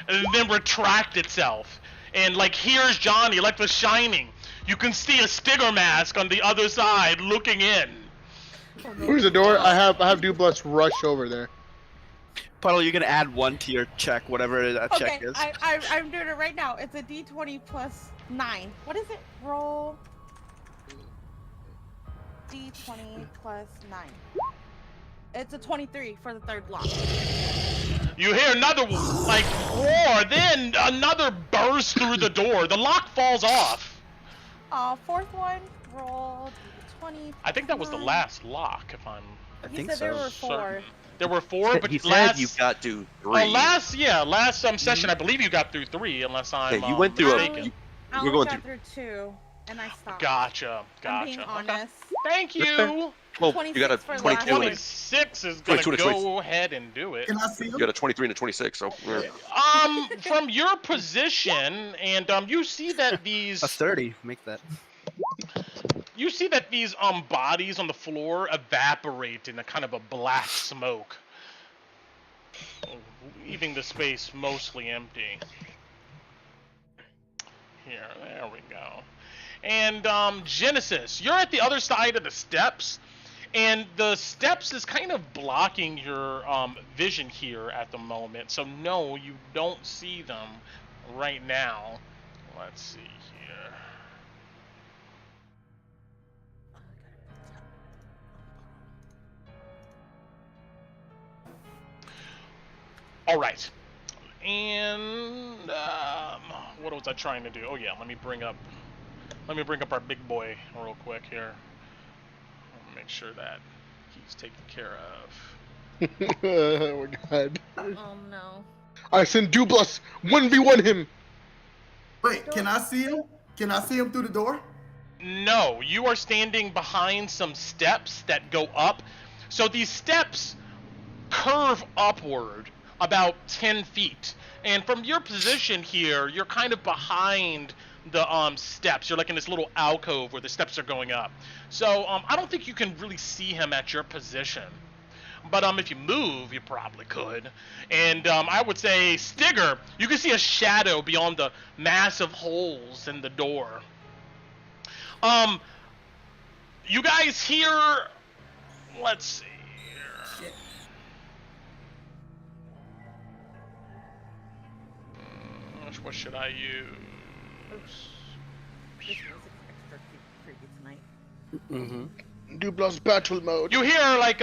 and then retract itself. And like here's Johnny, like The Shining. You can see a Stigger mask on the other side looking in. Where's the door? I have Dublus rush over there. Puddle, you're gonna add 1 to your check, whatever that check is. I'm doing it right now. It's a D20 plus 9. What is it? Roll D20 plus 9. It's a 23 for the third lock. You hear another like roar, then another burst through the door. The lock falls off. Fourth one. Roll D20. I think that was the last lock, if I'm. I think said so. there were 4. There were 4, but he last said you got to 3. last session, I believe you got through 3, unless I'm you went through mistaken. I We're only going got through 2, and I stopped. Gotcha. I'm being Okay. honest. Thank you. Well, 26 you got a for the 22 and a, 26 is gonna 22 and a go ahead and do it. Can I see you him? got a 23 and a 26. So From your position, and you see that these A 30, make that. you see that these bodies on the floor evaporate in a kind of a black smoke, leaving the space mostly empty. There we go. And Genesis, you're at the other side of the steps, and the steps is kind of blocking your vision here at the moment. So no, you don't see them right now. Let's see here. All right. And what was I trying to do? Oh yeah, let me bring up our big boy real quick here. Make sure that he's taken care of. Oh my god. Oh no. I send Dublus 1v1 him. Wait, can I see him? Can I see him through the door? No, you are standing behind some steps that go up. So these steps curve upward about 10 feet. And from your position here, you're kind of behind the steps. You're like in this little alcove where the steps are going up. So I don't think you can really see him at your position. But if you move, you probably could. And I would say, Stigger, you can see a shadow beyond the massive holes in the door. You guys hear... Let's see here. What should I use? This music's extra creepy tonight. Mm-hmm. Dublus battle mode. You hear like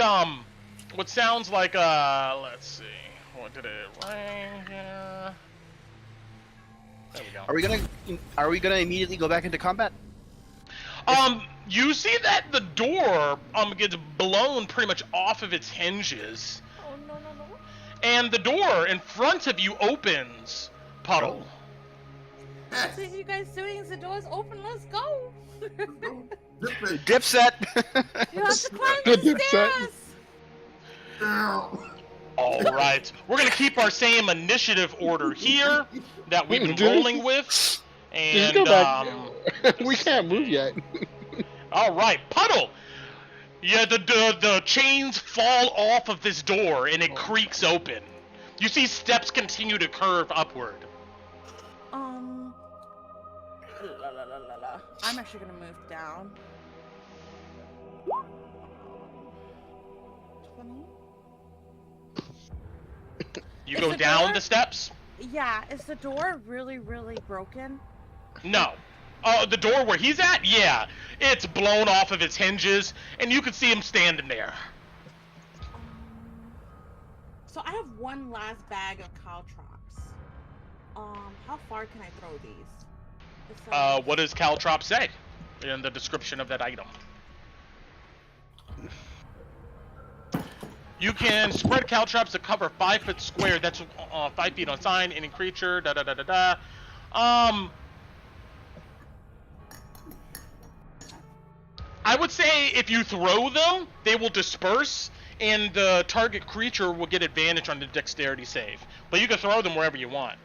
what sounds like let's see, what did it ring here? There we go. Are we gonna immediately go back into combat? You see that the door gets blown pretty much off of its hinges, Oh no. and the door in front of you opens. Puddle. What are you guys doing? The door's open. Let's go. Dipset. You have to climb Good the dipset. stairs. All right, we're gonna keep our same initiative order here that we've been Dude. rolling with, Just and go back. We can't move yet. all right, Puddle. Yeah, the chains fall off of this door and it creaks open. You see steps continue to curve upward. I'm actually gonna move down. You go down the steps? Yeah, is the door really, really broken? No. Oh, the door where he's at? Yeah. It's blown off of its hinges, and you can see him standing there. So I have one last bag of caltrops. How far can I throw these? What does caltrop say in the description of that item? You can spread caltrops to cover 5 foot square. That's 5 feet on sign. Any creature. Da da da da da. I would say if you throw them, they will disperse, and the target creature will get advantage on the dexterity save. But you can throw them wherever you want.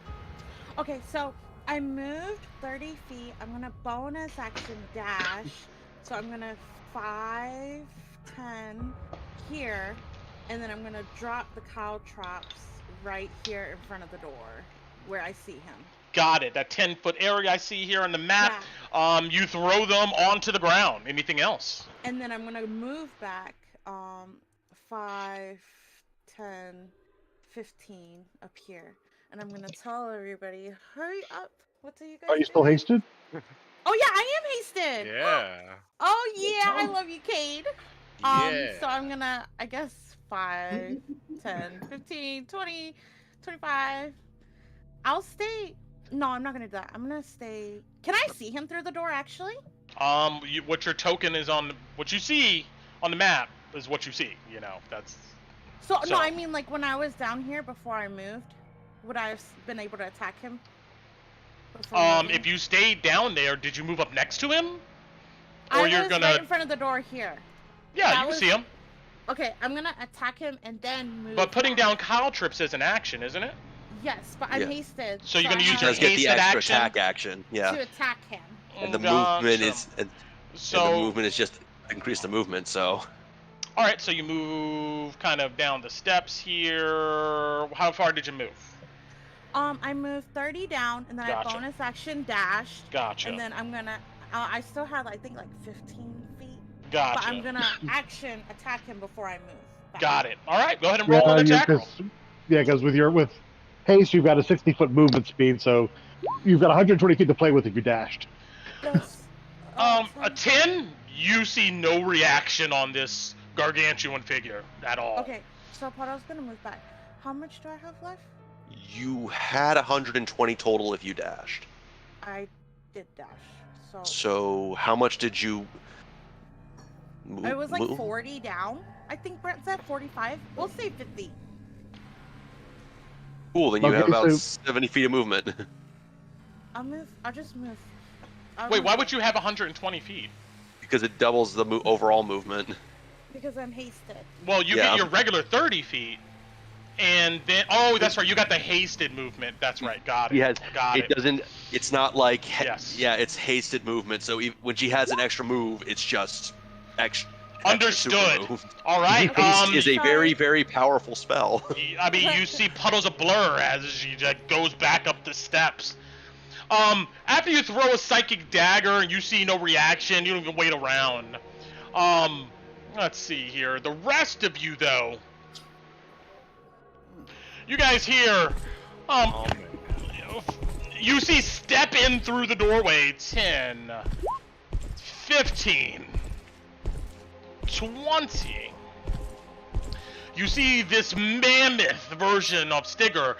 Okay, so I moved 30 feet. I'm gonna bonus action dash. So I'm gonna 5, 10 here, and then I'm gonna drop the caltrops right here in front of the door where I see him. Got it. That 10-foot area I see here on the map. Yeah. You throw them onto the ground. Anything else? And then I'm gonna move back 5, 10, 15 up here. And I'm gonna tell everybody, hurry up. What do you guys Are you still hasted? Oh yeah, I am hasted. Yeah. Oh yeah, I love you, Cade. Yeah. So I'm gonna, I guess 5, 10, 15, 20, 25. I'll stay. No, I'm not gonna do that. I'm gonna stay. Can I see him through the door actually? What your token is on, what you see on the map is what you see. You know, that's. So no, I mean like when I was down here before I moved, would I have been able to attack him? If you stayed down there, did you move up next to him? Or you're gonna right in front of the door here. Yeah, you can see him. Okay, I'm gonna attack him and then move. But putting down caltrops is an action, isn't it? Yes, but I'm hasted. So you're gonna use your get the hasted extra action? attack action. Yeah. To attack him. And the movement is just increase the movement. So. All right, so you move kind of down the steps here. How far did you move? I moved 30 down, and then I bonus action dash. Gotcha. And then I'm gonna. I still have I think like 15 feet. Gotcha. But I'm gonna action attack him before I move. Back. Got it. All right, go ahead and roll an attack roll. Yeah, because with haste, you've got a 60-foot movement speed, so you've got 120 feet to play with if you dashed. A 10, you see no reaction on this gargantuan figure at all. Okay, so Poto's gonna move back. How much do I have left? You had 120 total if you dashed. I did dash. So how much did you move? It was like 40 down. I think Brett said 45. We'll say 50. Cool, then you have about 70 feet of movement. I'll just move. Wait, why would you have 120 feet? Because it doubles the overall movement. Because I'm hasted. Well, you get your regular 30 feet, and then that's right, you got the hasted movement. That's right, got it. Yeah, got it. Doesn't. It's not like yeah, it's hasted movement. So when she has an extra move, it's just extra. Understood. All right. Haste is a very, very powerful spell. I mean, you see puddles of blur as she goes back up the steps. After you throw a psychic dagger and you see no reaction, you don't even wait around. Let's see here. The rest of you, though, you guys hear, you see step in through the doorway. 10, 15. 20. You see this mammoth version of Stigger,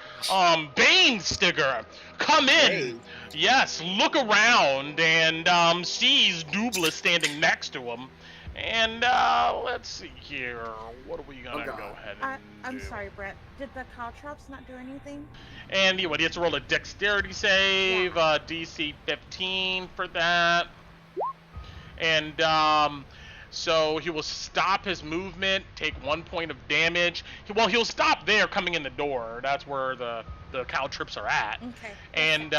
Bane Stigger, come in. Hey. Yes, look around and sees Doubler standing next to him. And let's see here. What are we gonna go ahead and I'm do? sorry, Brett. Did the caltrops not do anything? And you have to roll a dexterity save, DC 15 for that. And so he will stop his movement, take 1 point of damage. He'll stop there coming in the door. That's where the caltrops are at. Okay. And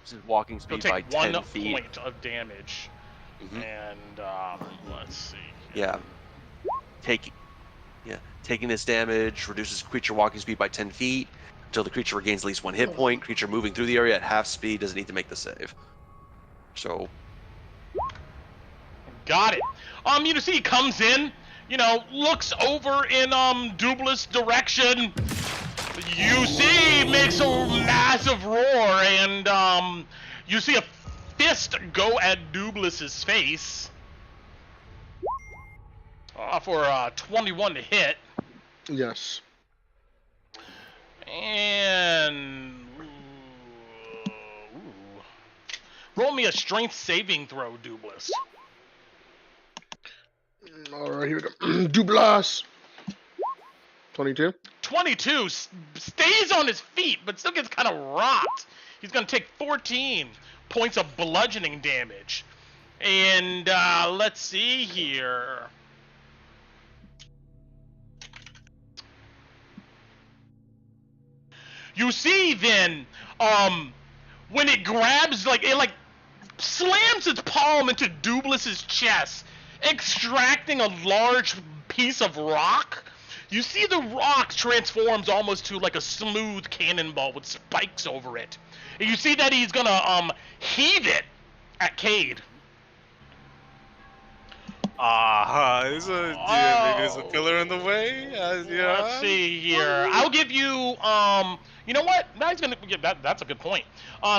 this is walking speed by 10 feet. 1 point of damage. Mm-hmm. And let's see. Yeah. Taking this damage reduces creature walking speed by 10 feet until the creature regains at least 1 hit point. Creature moving through the area at half speed doesn't need to make the save. So. Got it. You see, he comes in, looks over in Dublis' direction. You see, makes a massive roar, and you see a fist go at Dublis' face. For 21 to hit. Yes. And roll me a strength saving throw, Dublis. All right, here we go. Dublas. 22. 22 stays on his feet, but still gets kind of rocked. He's gonna take 14 points of bludgeoning damage. And let's see here. You see then, when it grabs, it slams its palm into Dublis' chest, extracting a large piece of rock. You see the rock transforms almost to like a smooth cannonball with spikes over it. And you see that he's gonna heave it at Cade. There's a pillar in the way. Yeah. Let's see here. I'll give you, you know what? Now he's gonna. Yeah, that's a good point.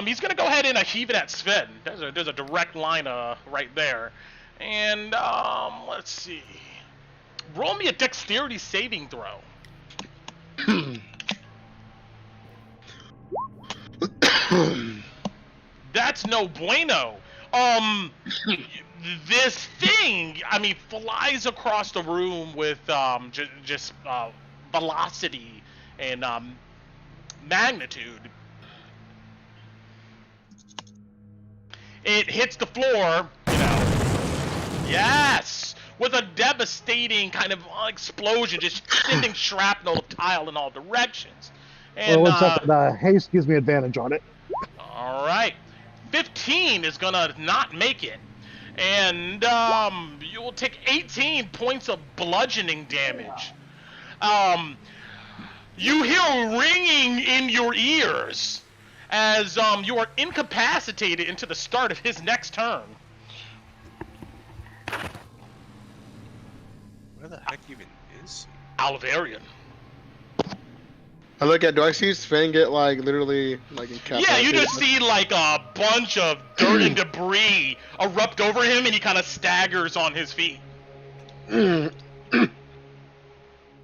He's gonna go ahead and heave it at Sven. There's a direct line right there. And let's see. Roll me a dexterity saving throw. That's no bueno. This thing, flies across the room with just velocity and magnitude. It hits the floor, yes, with a devastating kind of explosion, just sending shrapnel tile in all directions. And well, 1 second. Haste gives me advantage on it. All right, 15 is gonna not make it. And you will take 18 points of bludgeoning damage. You hear ringing in your ears as you are incapacitated into the start of his next turn. Where the heck even is he? Alvarian. I look at. Do I see Sven get literally incapacitated? Yeah, you just see a bunch of dirt and debris erupt over him, and he kind of staggers on his feet.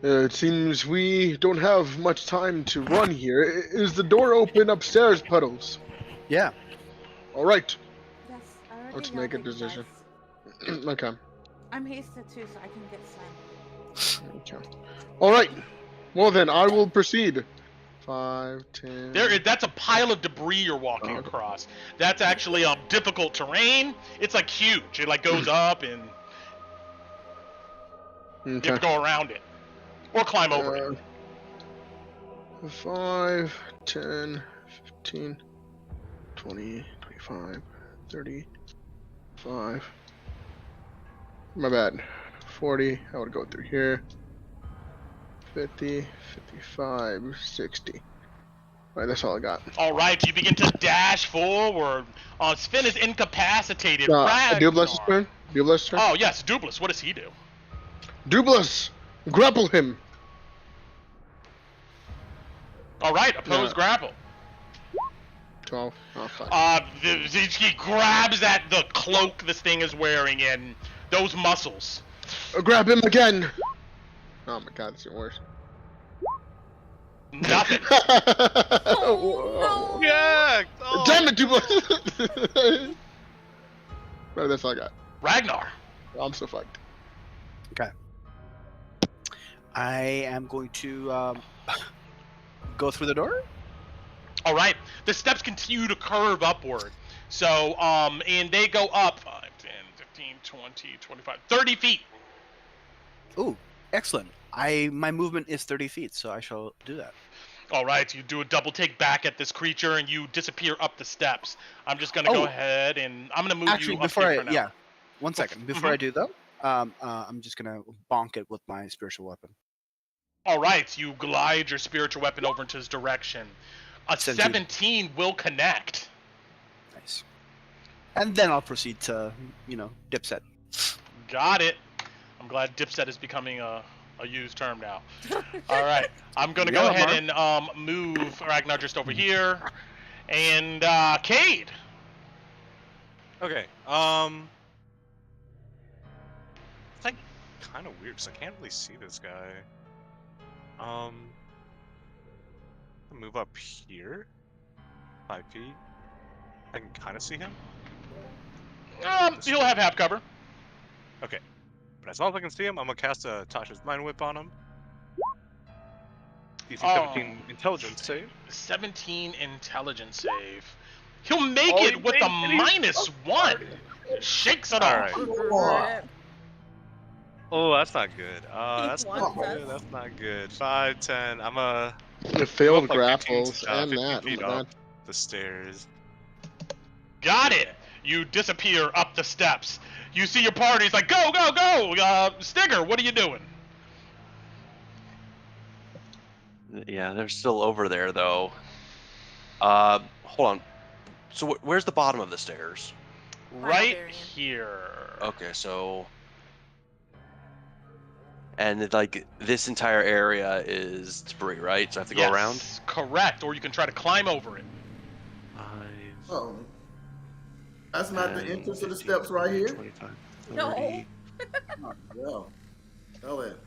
It seems we don't have much time to run here. Is the door open upstairs, Puddles? Yeah. All right. Yes, I already Let's know make a that you decision. guys- Okay. I'm hasted too, so I can get Sven. Okay. All right. Well then, I will proceed. 5, 10. That's a pile of debris you're walking across. That's actually difficult terrain. It's huge. It goes up and you have to go around it or climb over it. 5, 10, 15, 20, 25, 35. My bad. 40. I would go through here. 50, 55, 60. Alright, that's all I got. Alright, you begin to dash forward. Sven is incapacitated. Dublas' turn? Dublas' turn? Oh, yes, Dublis. What does he do? Dublas! Grapple him! Alright, opposed grapple. 12. Oh, fuck. He grabs at the cloak this thing is wearing and those muscles. Grab him again! Oh my god, it's even worse. Nothing. Oh, no. Yeah! Oh. Damn it, Dublas! Right, that's all I got. Ragnar. I'm so fucked. Okay. I am going to go through the door. All right. The steps continue to curve upward. So, and they go up 5, 10, 15, 20, 25, 30 feet. Ooh, excellent. My movement is 30 feet, so I shall do that. All right. You do a double take back at this creature, and you disappear up the steps. I'm just gonna go ahead and I'm gonna move Actually, you up before here for now. yeah, 1 second. Before I do though, I'm just gonna bonk it with my spiritual weapon. All right. You glide your spiritual weapon over into his direction. A 17 will connect. Nice. And then I'll proceed to, dipset. Got it. I'm glad dipset is becoming a used term now. All right, I'm gonna go Yeah, ahead Mark. and move Ragnar just over here, and Cade. Okay. It's like kind of weird because I can't really see this guy. I'll move up here, 5 feet. I can kind of see him. He'll have half cover. Okay, but as long as I can see him, I'm gonna cast a Tasha's Mind Whip on him. DC 17 intelligence save. 17 intelligence save. He'll make Oh, it he with a made it. -1. Shakes it All off. right. Oh, that's not good. That's wants not good. us. That's not good. 5, 10. I'm a The failed up, like, 15, grapples and 15 that. Oh feet my up god. the stairs. Got it. You disappear up the steps. You see your party's like, go, go, go. Stigger, what are you doing? Yeah, they're still over there though. Hold on. So where's the bottom of the stairs? Right Barbarian. here. Okay, so. And like this entire area is debris, right? So I have to go around. Yes, correct. Or you can try to climb over it. 5. Oh, that's not the 10, entrance of the 15, steps right 20, here. 25, 30, No. Well, tell it.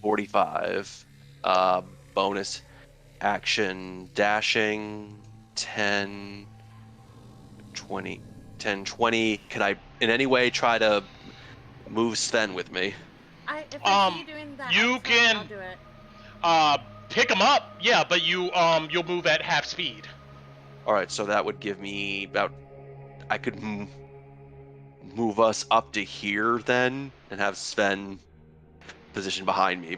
45. Bonus action dashing 10, 20, 10, 20. Can I in any way try to move Sven with me? If I see you doing that, you outside, can- I'll do it. Pick him up. Yeah, but you'll move at half speed. All right, so that would give me about. I could move us up to here then, and have Sven positioned behind me.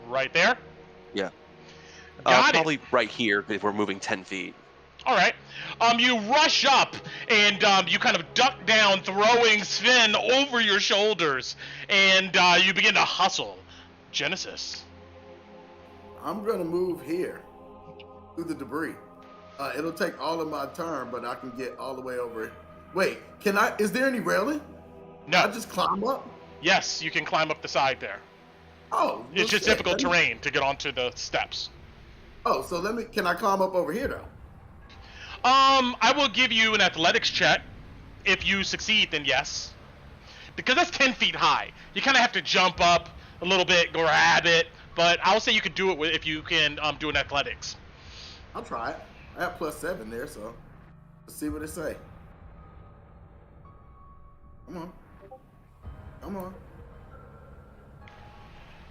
Right there. Yeah. Got it. Probably right here if we're moving 10 feet. All right. You rush up and you kind of duck down, throwing Sven over your shoulders, and you begin to hustle. Genesis. I'm gonna move here through the debris. It'll take all of my turn, but I can get all the way over it. Wait, can I? Is there any railing? No. I just climb up. Yes, you can climb up the side there. Oh, It's just shit. difficult terrain to get onto the steps. Oh, so can I climb up over here though? I will give you an athletics check. If you succeed, then yes. Because that's 10 feet high. You kind of have to jump up a little bit, grab it. But I'll say you could do it if you can do an athletics. I'll try it. I have +7 there, so let's see what it say. Come on. Come on.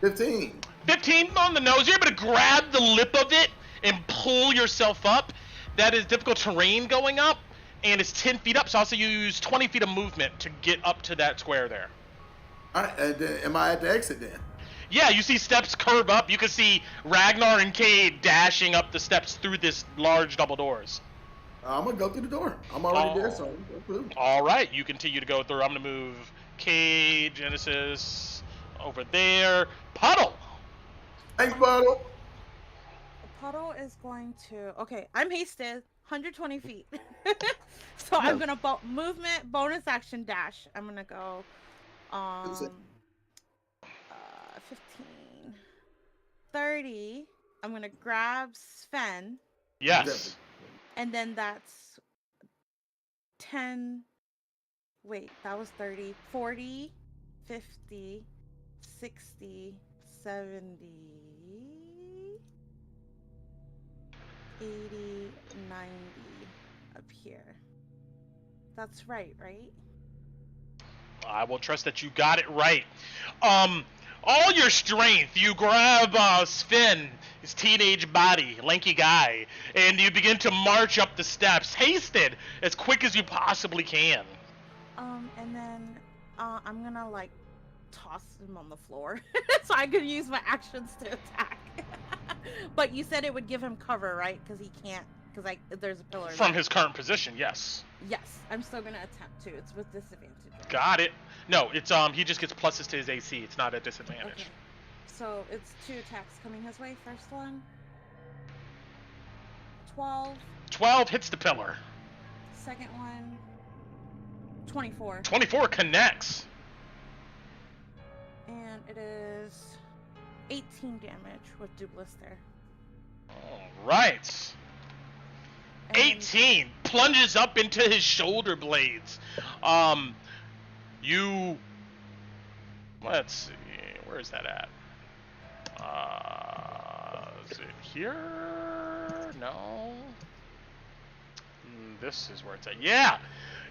15. 15 on the nose. You're able to grab the lip of it and pull yourself up. That is difficult terrain going up, and it's 10 feet up, so I'll say you use 20 feet of movement to get up to that square there. All right, and then, am I at the exit then? Yeah, you see steps curve up. You can see Ragnar and Cade dashing up the steps through this large double doors. I'm gonna go through the door. I'm already there, so I'm gonna go through. All right, you continue to go through. I'm going to move Cade, Genesis, over there. Puddle! Thanks, Bottle. Puddle is going to. Okay, I'm hasted. 120 feet. So I'm gonna movement bonus action dash. I'm gonna go. 15, 30. I'm gonna grab Sven. Yes. And then that's 10. Wait, that was 30, 40, 50, 60, 70, 80, 90 up here. That's right? I will trust that you got it right. All your strength, you grab Sven, his teenage body, lanky guy, and you begin to march up the steps, hasted as quick as you possibly can. And then I'm gonna like toss him on the floor so I could use my actions to attack. But you said it would give him cover, right? Because he can't. Because there's a pillar. From his current position, yes. Yes, I'm still gonna attempt to. It's with disadvantage. Right? Got it. No, it's he just gets pluses to his AC. It's not a disadvantage. Okay. So it's 2 attacks coming his way. First one. 12. 12 hits the pillar. Second one. 24. 24 connects. And it is 18 damage with Dublis there. All right. And then 18 plunges up into his shoulder blades. You. Let's see. Where is that at? Is it here? No. This is where it's at. Yeah.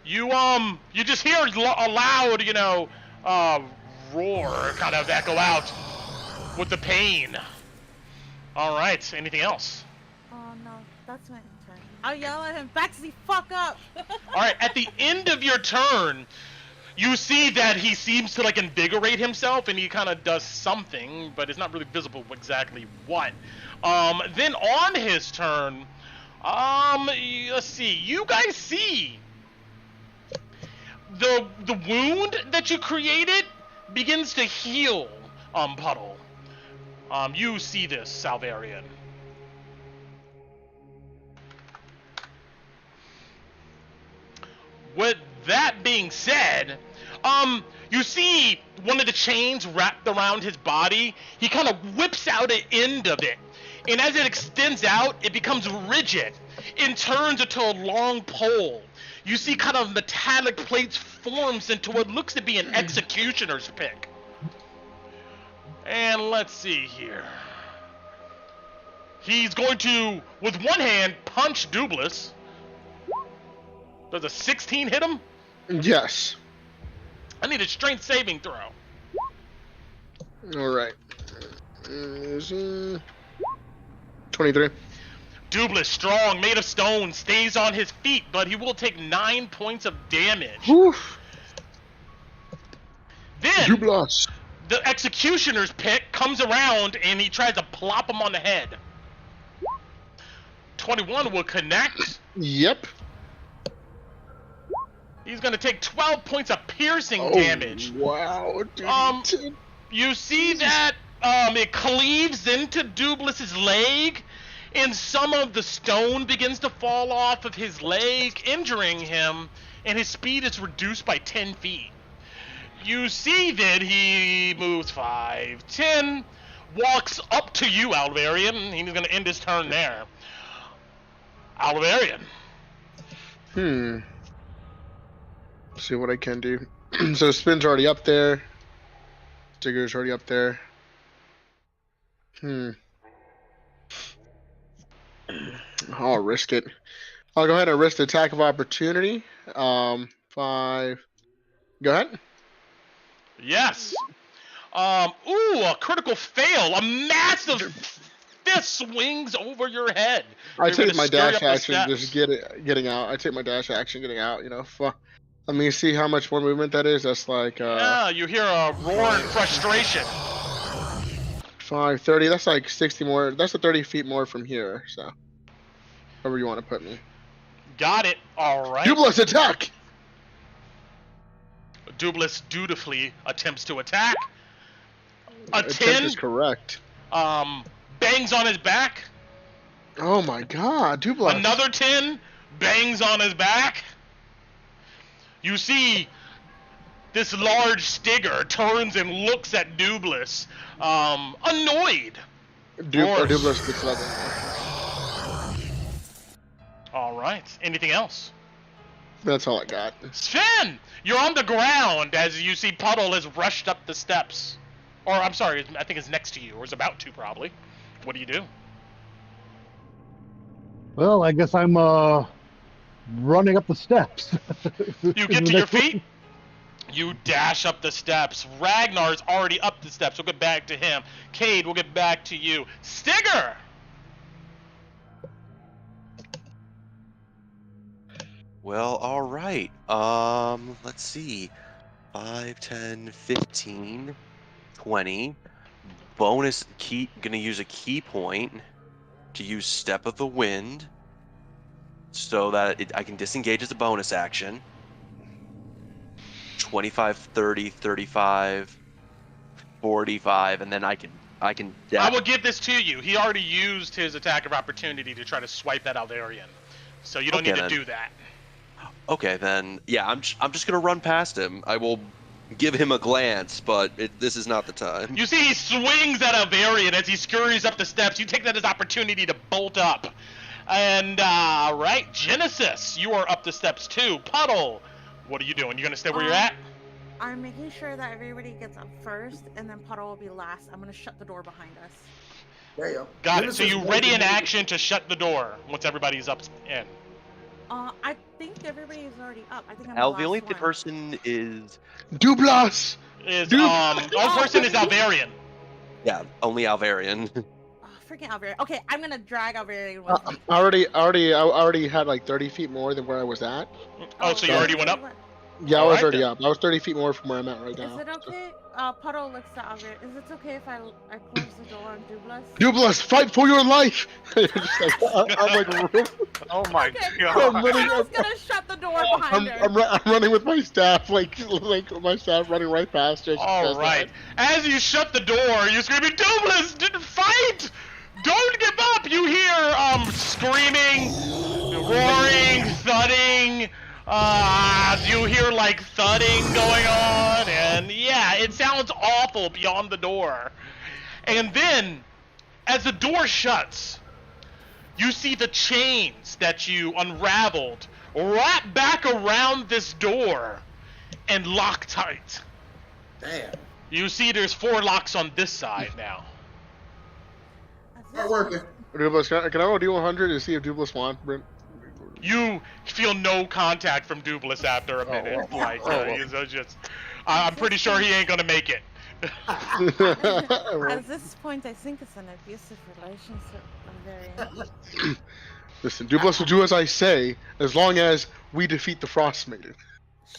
You just hear a loud, roar kind of echo out with the pain. All right. Anything else? Oh no, that's my turn. I'll yell at him, Baxi, fuck up! All right. At the end of your turn, you see that he seems to like invigorate himself, and he kind of does something, but it's not really visible exactly what. Then on his turn, let's see. You guys see the wound that you created begins to heal. Puddle. You see this, Salvarian. With that being said, you see one of the chains wrapped around his body. He kind of whips out an end of it, and as it extends out, it becomes rigid and turns into a long pole. You see kind of metallic plates forms into what looks to be an executioner's pick. And let's see here. He's going to, with one hand, punch Dublis. Does a 16 hit him? Yes. I need a strength saving throw. All right. 23. Dublis, strong, made of stone, stays on his feet, but he will take 9 points of damage. Whew. Then, Dublis. the executioner's pick comes around and he tries to plop him on the head. 21 will connect. Yep. He's going to take 12 points of piercing damage. Wow. Dude. You see that it cleaves into Dublis's leg, and some of the stone begins to fall off of his leg, injuring him, and his speed is reduced by 10 feet. You see that he moves 5, 10, walks up to you, Alvarian, and he's going to end his turn there. Alvarian. See what I can do. So Spin's already up there. Digger's already up there. I'll risk it. I'll go ahead and risk the attack of opportunity. 5. Go ahead. Yes. A critical fail. A massive fist swings over your head. I You're take gonna my scurry dash up the action, steps. just getting out. I take my dash action, getting out. Let me see how much more movement that is. That's like Yeah, you hear a roar in frustration. 5, 30. That's like 60 more. That's a 30 feet more from here. So, wherever you want to put me. Got it. All right. Dublis, attack! Dublis dutifully attempts to attack. A Attempt 10 is correct. bangs on his back. Oh my God, Dublis. Another 10 bangs on his back. You see this large Stigger turns and looks at Dublis, annoyed. Dublis gets 11. All right. Anything else? That's all I got. Sven, you're on the ground as you see Puddle has rushed up the steps. Or, I'm sorry, I think it's next to you, or is about to, probably. What do you do? Well, I guess I'm running up the steps. You get to your feet. You dash up the steps. Ragnar's already up the steps. We'll get back to him. Cade, we'll get back to you. Stigger! Well, all right. Let's see. 5, 10, 15, 20. Bonus key. Gonna use a key point to use Step of the Wind, so that I can disengage as a bonus action. 25, 30, 35, 45, and then I can. I will give this to you. He already used his attack of opportunity to try to swipe at Alvarian, so you don't need to do that. Okay, then yeah, I'm just gonna run past him. I will give him a glance, but this is not the time. You see, he swings at Alvarian as he scurries up the steps. You take that as opportunity to bolt up. And, right, Genesis, you are up the steps too. Puddle, what are you doing? You gonna stay where you're at? I'm making sure that everybody gets up first, and then Puddle will be last. I'm gonna shut the door behind us. There you go. Got it. So you ready in action to shut the door once everybody's up in. I think everybody's already up. I think I'm Al, the the only last one. person is Dublas. Only person is Alvarian. yeah, only Alvarian. Oh, freaking Alvarian. Okay, I'm gonna drag Alvarian with me. I already had like 30 feet more than where I was at. Oh, so you already went up? Yeah, I was Alright already then. up. I was 30 feet more from where I'm at right Is now. it okay? Puddle looks at Alvarian. Is it okay if I close the door on Dublas? Dublas, fight for your life! Just like, I'm like, Oh my Okay, god. I'm running Puddle's gonna shut the door behind her. I'm running with my staff, like my staff running right past her. All right. As you shut the door, you're screaming, Douglas, fight! Don't give up! You hear screaming, roaring, thudding. You hear like thudding going on, and yeah, it sounds awful beyond the door. And then, as the door shuts, you see the chains that you unraveled wrap back around this door and lock tight. Damn. You see there's 4 locks on this side now. Not working. Dublas, can I roll D100 to see if Dublas won, Brent? You feel no contact from Dublas after a minute. I'm pretty sure he ain't gonna make it. At this point, I think it's an abusive relationship. I'm very. Listen, Dublas will do as I say, as long as we defeat the Frost Maiden.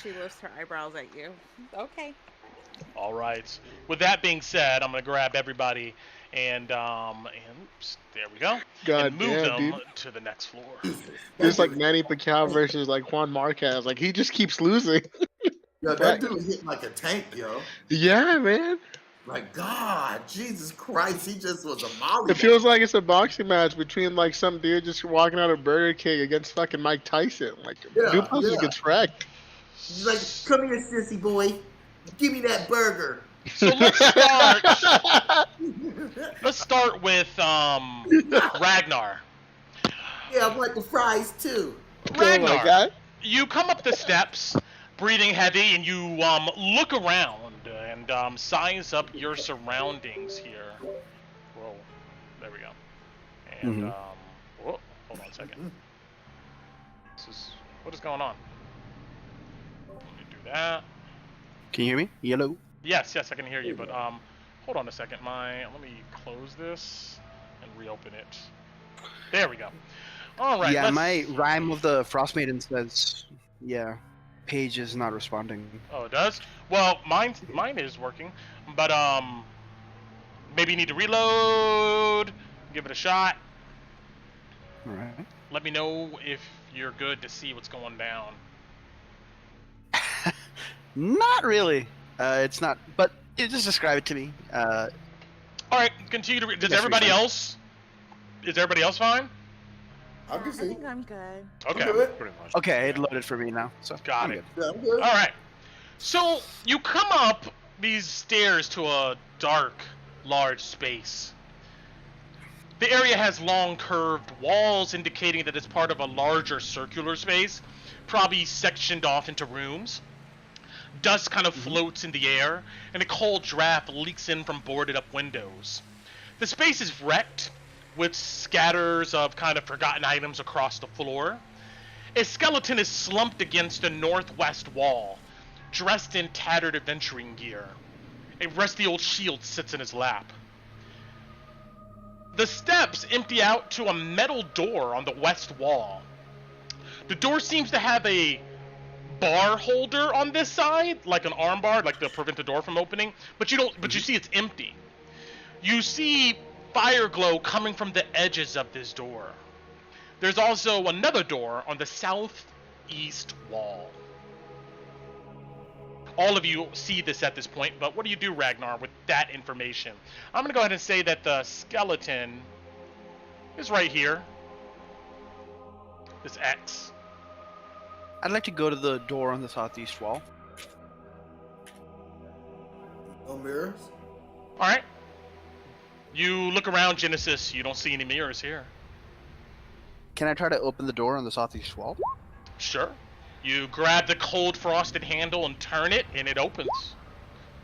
She lifts her eyebrows at you. Okay. All right. With that being said, I'm gonna grab everybody and oops, there we go. God and move damn, them dude. to the next floor. It's like Manny Pacquiao versus like Juan Marquez. Like he just keeps losing. Yo, that dude hit like a tank, yo. Yeah, man. Like, God, Jesus Christ, he just was a molly. It feels like it's a boxing match between like some dude just walking out of Burger King against fucking Mike Tyson. Like, Dublas just gets wrecked. He's like, come here, sissy boy. Give me that burger. So let's start. Let's start with Ragnar. Yeah, I want the fries too. Ragnar, Oh my God. you come up the steps, breathing heavy, and you look around and size up your surroundings here. Whoa, there we go. And whoa, hold on a second. What is going on? Let me do that. Can you hear me? Yellow. Yes, I can hear you, but hold on a second. Let me close this and reopen it. There we go. All right. Yeah, my rhyme of the Frost Maiden says, yeah, Paige is not responding. Oh, it does? Well, mine is working, but maybe you need to reload. Give it a shot. All right. Let me know if you're good to see what's going down. Not really. It's not, but just describe it to me. All right, continue to. Is Yes, everybody we can. else? Is everybody else fine? I can I see. think I'm good. Okay. I'm good. Pretty much. Okay, it loaded for me now. So Got I'm it. good. Yeah, I'm good. All right. So you come up these stairs to a dark, large space. The area has long, curved walls, indicating that it's part of a larger circular space, probably sectioned off into rooms. Dust kind of floats in the air, and a cold draft leaks in from boarded-up windows. The space is wrecked, with scatters of kind of forgotten items across the floor. A skeleton is slumped against the northwest wall, dressed in tattered adventuring gear. A rusty old shield sits in his lap. The steps empty out to a metal door on the west wall. The door seems to have a bar holder on this side, like an arm bar, like to prevent the door from opening, but you see it's empty. You see fire glow coming from the edges of this door. There's also another door on the southeast wall. All of you see this at this point, but what do you do, Ragnar, with that information? I'm gonna go ahead and say that the skeleton is right here. This X. I'd like to go to the door on the southeast wall. No mirrors. All right. You look around, Genesis. You don't see any mirrors here. Can I try to open the door on the southeast wall? Sure. You grab the cold frosted handle and turn it, and it opens.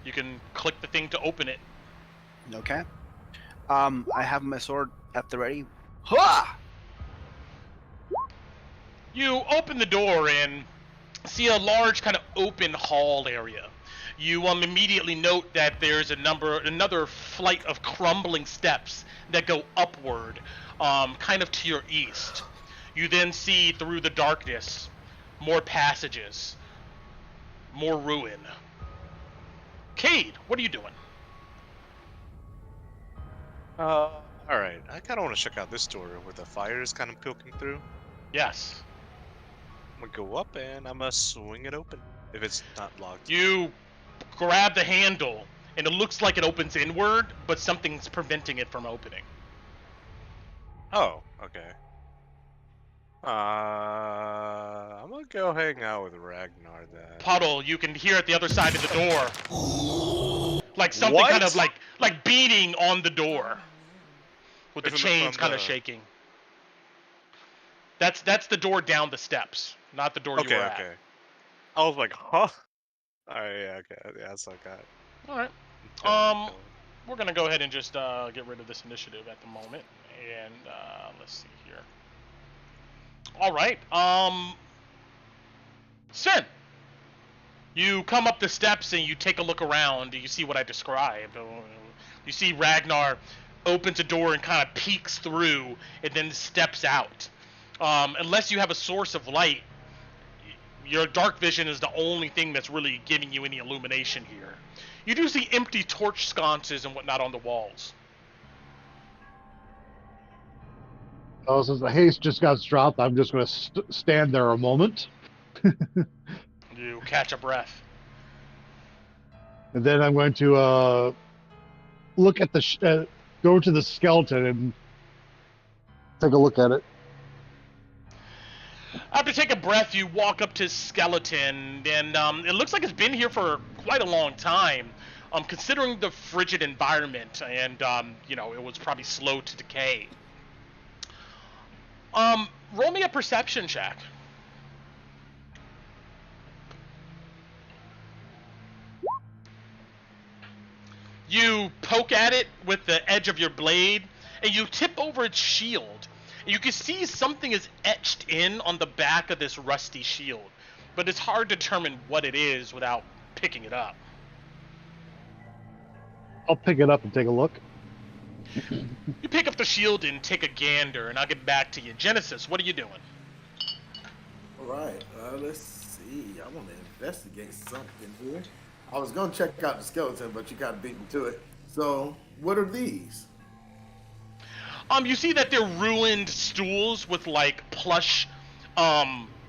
You can click the thing to open it. Okay. I have my sword at the ready. Ha! You open the door and see a large kind of open hall area. You immediately note that there's another flight of crumbling steps that go upward, kind of to your east. You then see through the darkness more passages, more ruin. Cade, what are you doing? All right. I kind of want to check out this door where the fire is kind of poking through. Yes. I'm gonna go up and I'm gonna swing it open if it's not locked. You grab the handle, and it looks like it opens inward, but something's preventing it from opening. Oh, okay. I'm gonna go hang out with Ragnar then. Puddle, you can hear at the other side of the door, like something What? kind of like beating on the door, with the Isn't it chains from kind of the- shaking. That's the door down the steps, not the door you Okay, were okay. at. I was like, huh? Alright, yeah, okay, yeah, that's like that. All right. Kill it. We're gonna go ahead and just get rid of this initiative at the moment, and let's see here. All right. Sin. You come up the steps and you take a look around. You see what I described. You see Ragnar opens a door and kind of peeks through, and then steps out. Unless you have a source of light, your dark vision is the only thing that's really giving you any illumination here. You do see empty torch sconces and whatnot on the walls. Oh, since the haste just got dropped, I'm just going to stand there a moment. You catch a breath. And then I'm going to look at the go to the skeleton and take a look at it. After taking a breath, you walk up to his skeleton, and it looks like it's been here for quite a long time. Considering the frigid environment, and it was probably slow to decay. Roll me a perception check. You poke at it with the edge of your blade, and you tip over its shield. You can see something is etched in on the back of this rusty shield, but it's hard to determine what it is without picking it up. I'll pick it up and take a look. You pick up the shield and take a gander, and I'll get back to you. Genesis, what are you doing? All right, let's see. I want to investigate something here. I was going to check out the skeleton, but you kind of beat me to it. So, what are these? You see that they're ruined stools with like plush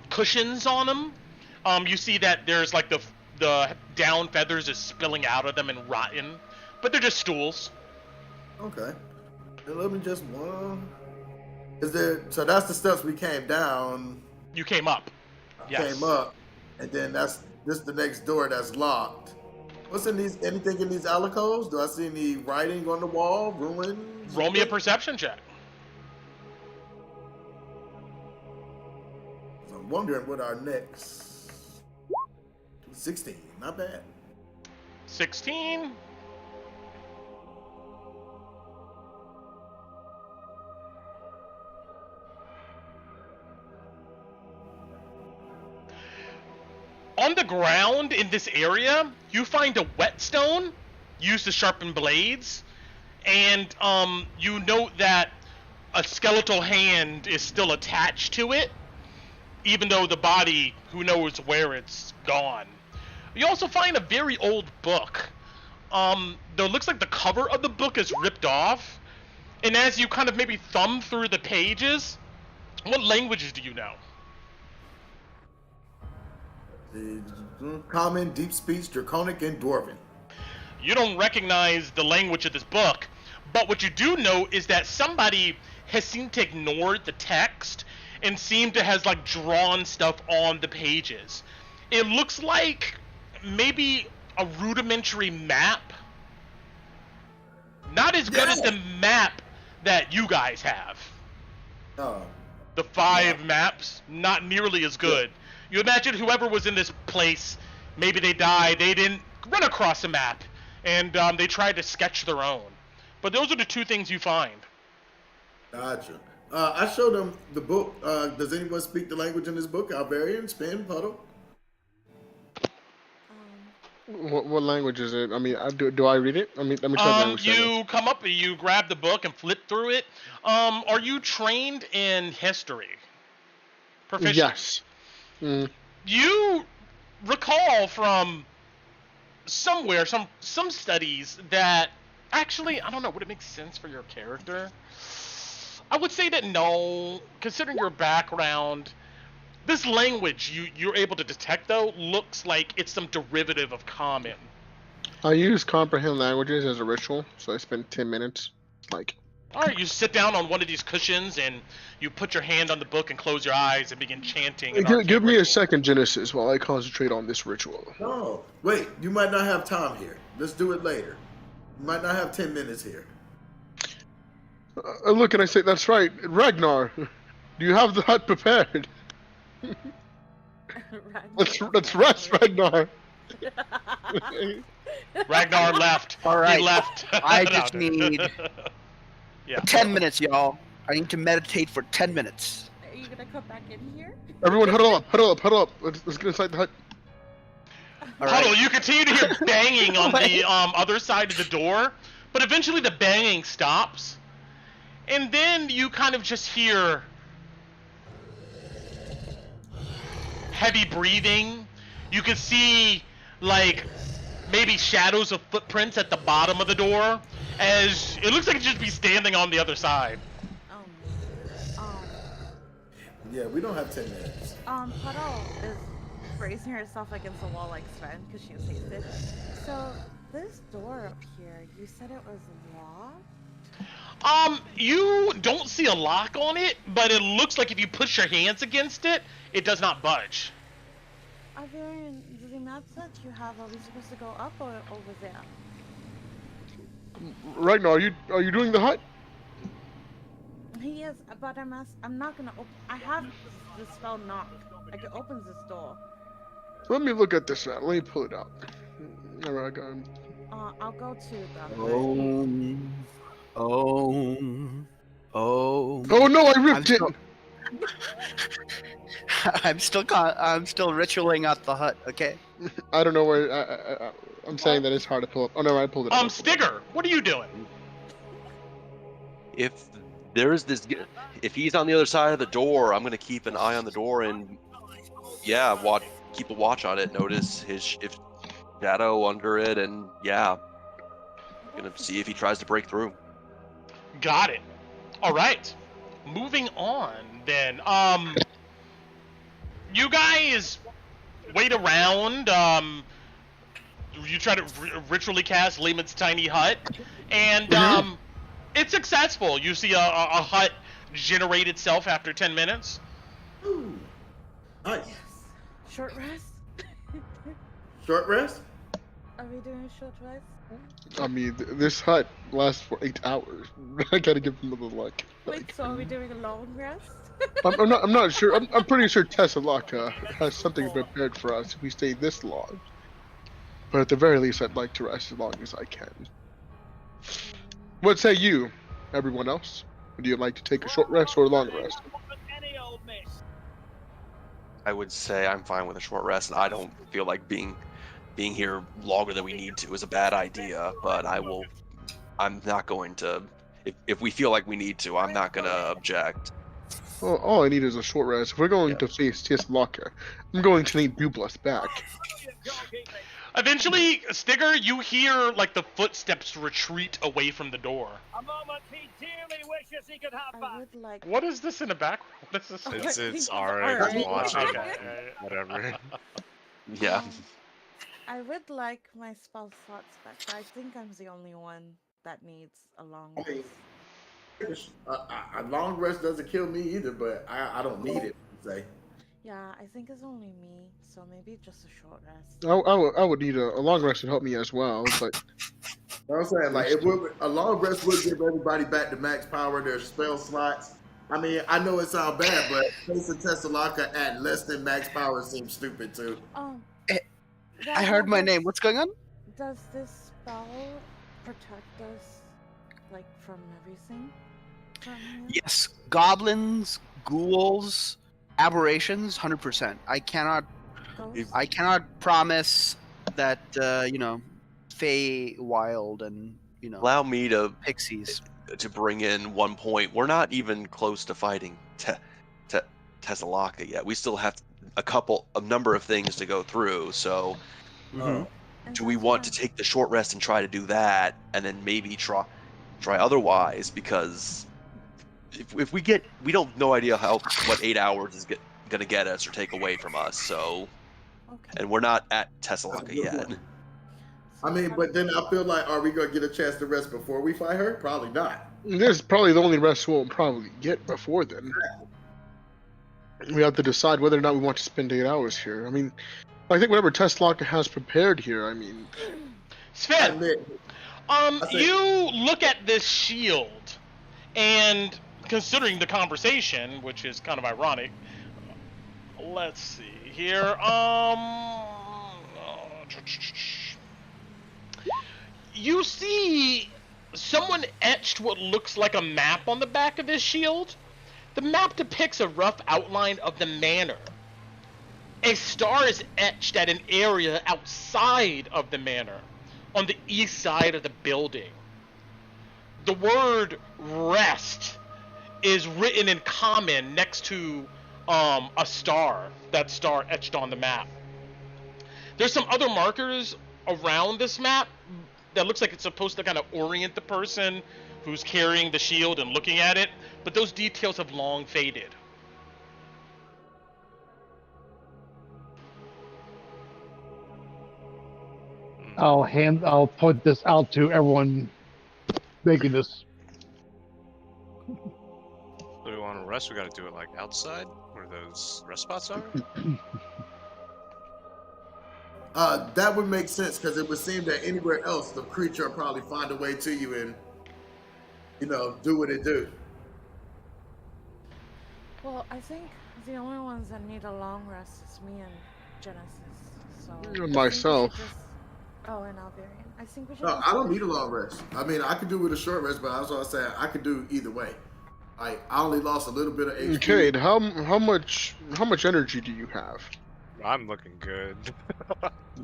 cushions on them. You see that there's like the down feathers is spilling out of them and rotten, but they're just stools. Okay. Then let me just so that's the steps we came down. You came up. Yes. Came up, and then this the next door that's locked. What's in these? Anything in these alcoves? Do I see any writing on the wall? Ruins? Roll me a perception check. I'm wondering what our next 16. Not bad. 16. On the ground in this area, you find a whetstone used to sharpen blades, and you note that a skeletal hand is still attached to it, even though the body, who knows where it's gone. You also find a very old book. Though it looks like the cover of the book is ripped off, and as you kind of maybe thumb through the pages, what languages do you know? Common, deep speech, draconic, and dwarven. You don't recognize the language of this book, but what you do know is that somebody has seemed to ignore the text and seemed to has like drawn stuff on the pages. It looks like maybe a rudimentary map Not as good as the map that you guys have. Oh. The 5 maps, not nearly as good. You imagine whoever was in this place, maybe they died, they didn't run across a map, and they tried to sketch their own. But those are the 2 things you find. Gotcha. I showed them the book. Does anyone speak the language in this book? Albarian, Spin, Puddle? What language is it? I mean, do I read it? I mean, let me try the language. You come up, you grab the book and flip through it. Are you trained in history? Proficient? Yes. You recall from somewhere, some studies that actually, I don't know, would it make sense for your character? I would say that no, considering your background. This language you're able to detect, though, looks like it's some derivative of Common. I use comprehend languages as a ritual, so I spend 10 minutes, like... Alright, you sit down on one of these cushions, and you put your hand on the book and close your eyes and begin chanting. Give me a second, Genesis, while I concentrate on this ritual. No. Wait, you might not have time here. Let's do it later. You might not have 10 minutes here. Look, and I say, that's right, Ragnar, do you have the hut prepared? Let's rest, Ragnar. Ragnar left. All right. He left. I just need 10 minutes, y'all. I need to meditate for 10 minutes. Are you gonna come back in here? Everyone, huddle up. Let's get inside the hut. Huddle, you continue to hear banging on the other side of the door, but eventually the banging stops, and then you kind of just hear heavy breathing. You can see, like, maybe shadows of footprints at the bottom of the door, as it looks like it should be standing on the other side. Yeah, we don't have 10 minutes. Puddle is bracing herself against the wall like Sven, because she sees it. So, this door up here, you said it was locked? You don't see a lock on it, but it looks like if you push your hands against it, it does not budge. The map that you have, are we supposed to go up or over there? Ragnar, are you doing the hut? He is, but I'm not gonna open. I have the spell knock. I can open this door. Let me look at this now. Let me pull it out. Alright, go ahead. I'll go to the. Oh no! I ripped it. I'm still ritualing out the hut. Okay. I don't know where. I'm saying that it's hard to pull up. Oh no, I pulled it up. Stigger, what are you doing? If there's this, if he's on the other side of the door, I'm gonna keep an eye on the door and keep a watch on it. Notice his shadow under it, and gonna see if he tries to break through. Got it. All right. Moving on then. You guys wait around. You try to ritually cast Lehman's tiny hut, and it's successful. You see a hut generate itself after 10 minutes. Ooh. Nice. Short rest? Short rest? Are we doing a short rest? I mean, this hut lasts for 8 hours. I gotta give them a little luck. Wait, so are we doing a long rest? I'm not sure. I'm pretty sure Tessalaka has something prepared for us if we stay this long. But at the very least, I'd like to rest as long as I can. What say you, everyone else? Would you like to take a short rest or a long rest? I would say I'm fine with a short rest. I don't feel like being here longer than we need to is a bad idea, but I'm not going to, if we feel like we need to, I'm not gonna object. Well, all I need is a short rest. If we're going to face Tessalaka, I'm going to need Bublas back. Eventually, Stigger, you hear like the footsteps retreat away from the door. A moment he dearly wishes he could have back. What is this in the background? What is this? It's RX watching. Okay. Whatever. Yeah. I would like my spell slots back, but I think I'm the only one that needs a long rest. A long rest doesn't kill me either, but I don't need it, say. Yeah, I think it's only me, so maybe just a short rest. I would need a long rest to help me as well, but I'm saying, like, a long rest would give everybody back to max power, their spell slots. I mean, I know it sounds bad, but facing Tessalaka at less than max power seems stupid too. I heard my name. What's going on? Does this spell protect us, like, from everything? Yes, goblins, ghouls, aberrations, 100%. I cannot promise that Fey Wild and allow me to pixies bring in 1 point. We're not even close to fighting Tessalaka yet. We still have a number of things to go through. So, do we want to take the short rest and try to do that, and then maybe try otherwise? Because if we don't no idea what 8 hours is gonna get us or take away from us. So, and we're not at Tessalaka yet. I mean, but then I feel like, are we gonna get a chance to rest before we fight her? Probably not. This is probably the only rest we'll probably get before then. We have to decide whether or not we want to spend 8 hours here. I mean, I think whatever Tessalaka has prepared here, I mean... Sven, you look at this shield, and considering the conversation, which is kind of ironic, let's see here, you see someone etched what looks like a map on the back of this shield. The map depicts a rough outline of the manor. A star is etched at an area outside of the manor, on the east side of the building. The word rest is written in common next to a star, that star etched on the map. There's some other markers around this map that looks like it's supposed to kind of orient the person who's carrying the shield and looking at it, but those details have long faded. I'll point this out to everyone making this. Do we want to rest? We got to do it like outside, where those rest spots are. That would make sense because it would seem that anywhere else, the creature will probably find a way to you and, do what it do. Well, I think the only ones that need a long rest is me and Genesis. So And myself. and Alvarian. I think we should. No, I don't need a long rest. I mean, I could do with a short rest, but that's what I said. I could do either way. I only lost a little bit of HP. Okay, how much energy do you have? I'm looking good.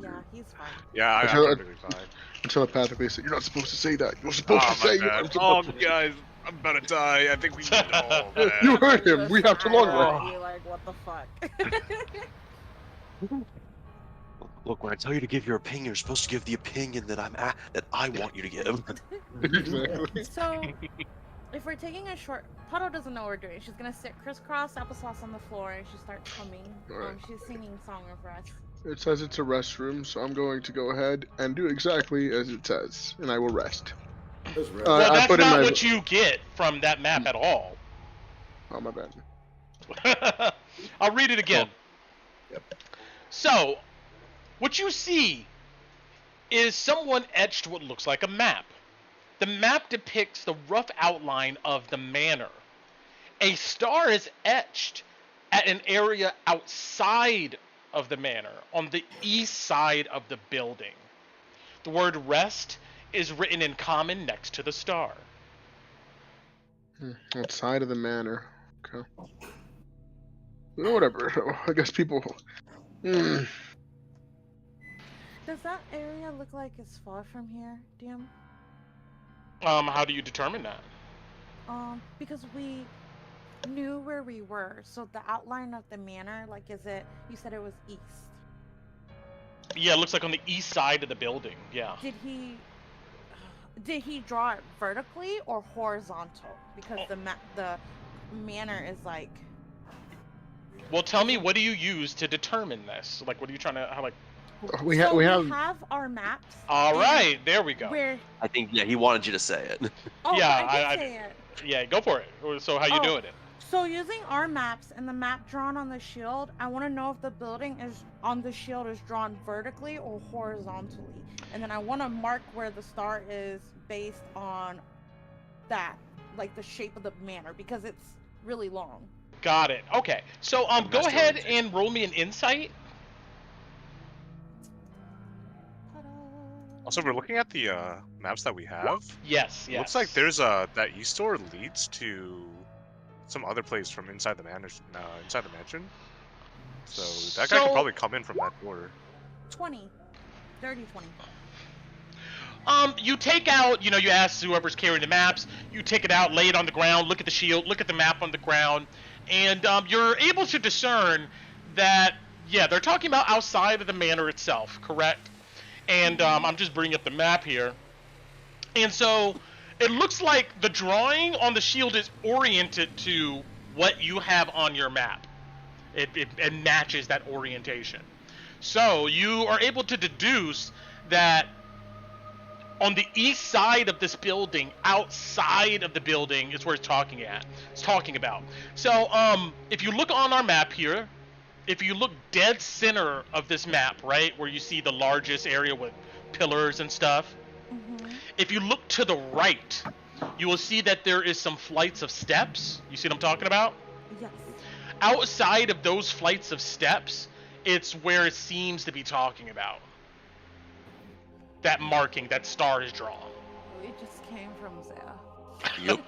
Yeah, he's fine. Yeah, I'm perfectly fine. Telepathically, so you're not supposed to say that. You're supposed to say that. Oh, guys, I'm about to die. I think we need all that. You heard him. We have to long rest. Like, what the fuck? Look, when I tell you to give your opinion, you're supposed to give the opinion that I want you to give. Exactly. So, if we're taking a short, Puddle doesn't know what we're doing. She's gonna sit crisscross applesauce on the floor, and she starts humming. Right. She's singing "Song of Rest." It says it's a restroom, so I'm going to go ahead and do exactly as it says, and I will rest. Well, that's not what you get from that map at all. Oh, my bad. I'll read it again. Oh. Yep. So, what you see is someone etched what looks like a map. The map depicts the rough outline of the manor. A star is etched at an area outside of the manor, on the east side of the building. The word rest is written in common next to the star. Outside of the manor. Okay. Whatever. I guess people... Does that area look like it's far from here, DM? How do you determine that? Because we knew where we were. So the outline of the manor, like, you said it was east. Yeah, it looks like on the east side of the building. Yeah. Did he draw it vertically or horizontal? Because the manor is like. Well, tell me, what do you use to determine this? Like, what are you trying to We have our maps. All right, there we go. I think he wanted you to say it. Oh, yeah, I did say it. Yeah, go for it. So how you doing it? So using our maps and the map drawn on the shield, I want to know if the building is on the shield is drawn vertically or horizontally, and then I want to mark where the star is based on that, like the shape of the manor, because it's really long. Got it. Okay. So go ahead and roll me an insight. Also, we're looking at the maps that we have. Yes. Looks like there's that east door leads to some other place from inside the mansion. So that guy could probably come in from that door. 20. Dirty 20. You take out, you ask whoever's carrying the maps, you take it out, lay it on the ground, look at the shield, look at the map on the ground, and you're able to discern that, they're talking about outside of the manor itself, correct? And I'm just bringing up the map here. And so it looks like the drawing on the shield is oriented to what you have on your map. It matches that orientation. So you are able to deduce that on the east side of this building, outside of the building, is where it's talking about. So if you look on our map here, if you look dead center of this map, right, where you see the largest area with pillars and stuff, if you look to the right, you will see that there is some flights of steps. You see what I'm talking about? Yes. Outside of those flights of steps, it's where it seems to be talking about. That marking, that star is drawn. We just came from there. Yep.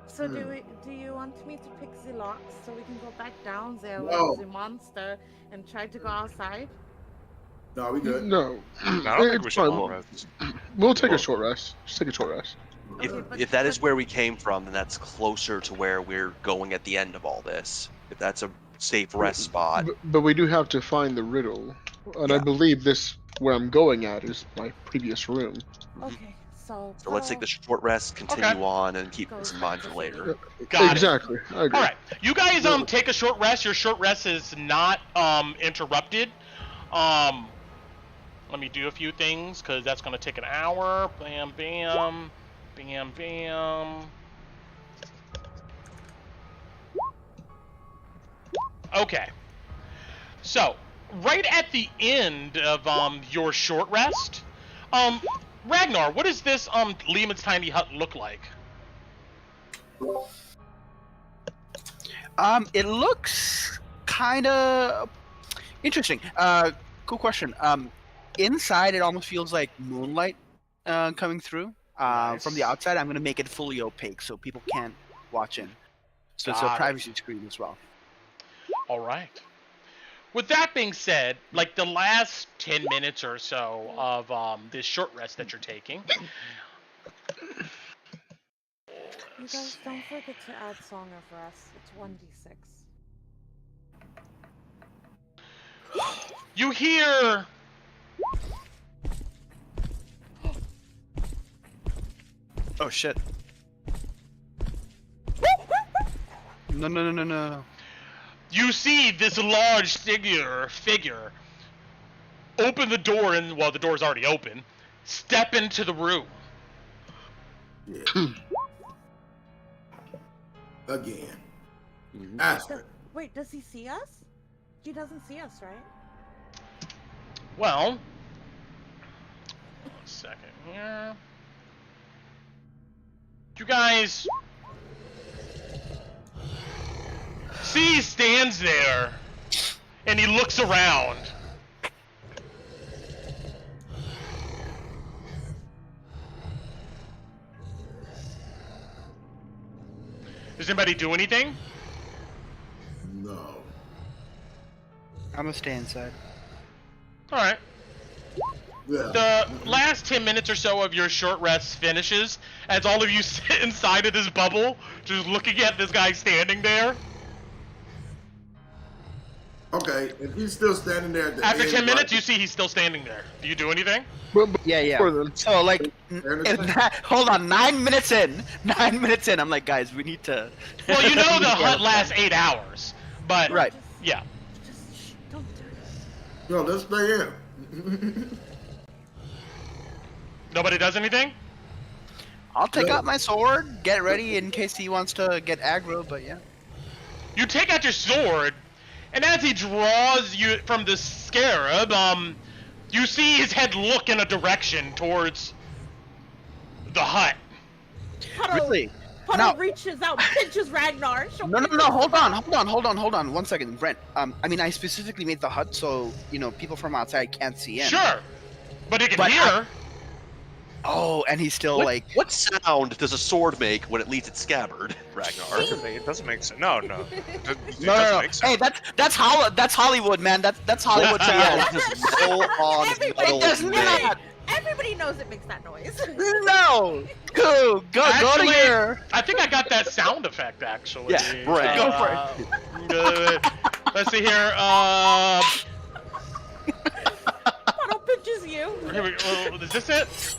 So do you want me to pick the locks so we can go back down there No. with the monster and try to go outside? No, we good. No. I don't think we should long rest. We'll take a short rest. Just take a short rest. If that is where we came from, then that's closer to where we're going at the end of all this. If that's a safe rest spot. But we do have to find the riddle. And I believe this, where I'm going at, is my previous room. Okay, so let's take the short rest, continue on, and keep this in mind for later. Got Exactly. I agree. All right, you guys take a short rest. Your short rest is not interrupted. Let me do a few things because that's gonna take an hour. Bam, bam, bam, bam. Okay. So, right at the end of your short rest, Ragnar, what does this Lehman's tiny hut look like? It looks kind of interesting. Cool question. Inside, it almost feels like moonlight coming through. From the outside, I'm gonna make it fully opaque so people can't watch in. So it's a privacy screen as well. All right. With that being said, like the last 10 minutes or so of this short rest that you're taking. You guys don't forget to add Song of Rest. It's 1d6. You hear Oh shit. No. You see this large figure open the door, and the door's already open, step into the room. Yeah. Again. Aspen. Wait, does he see us? He doesn't see us, right? Well, 1 second here. You guys see he stands there, and he looks around. Does anybody do anything? No. I'm gonna stay inside. All right. Yeah. The last 10 minutes or so of your short rest finishes as all of you sit inside of this bubble, just looking at this guy standing there. Okay, if he's still standing there at the After end, 10 minutes, you see he's still standing there. Do you do anything? Yeah. For them. So like, hold on, 9 minutes in, I'm like, guys, we need to. Well, you know the hunt lasts 8 hours, but Right. yeah. Just don't do it. No, let's stay in. Nobody does anything? I'll take out my sword, get ready in case he wants to get aggro, but yeah. You take out your sword, And as he draws you from the scarab, you see his head look in a direction towards the hut. Really? Puddle Now- reaches out, pinches Ragnar. No, hold on. 1 second, Brent. I mean, I specifically made the hut so people from outside can't see in. Sure, but he can But hear. Oh, and he's still What sound does a sword make when it leaves its scabbard, Ragnar? It doesn't make sense. No. It doesn't No. make sense. Hey, that's Hollywood, man. That's Hollywood. Sound just roll on Everybody metal does neck. not. Everybody knows it makes that noise. No. Go to Actually, here. I think I got that sound effect actually. Yeah, right. Go for it. Let's see here. Puddle pinches you. Here we go. Is this it?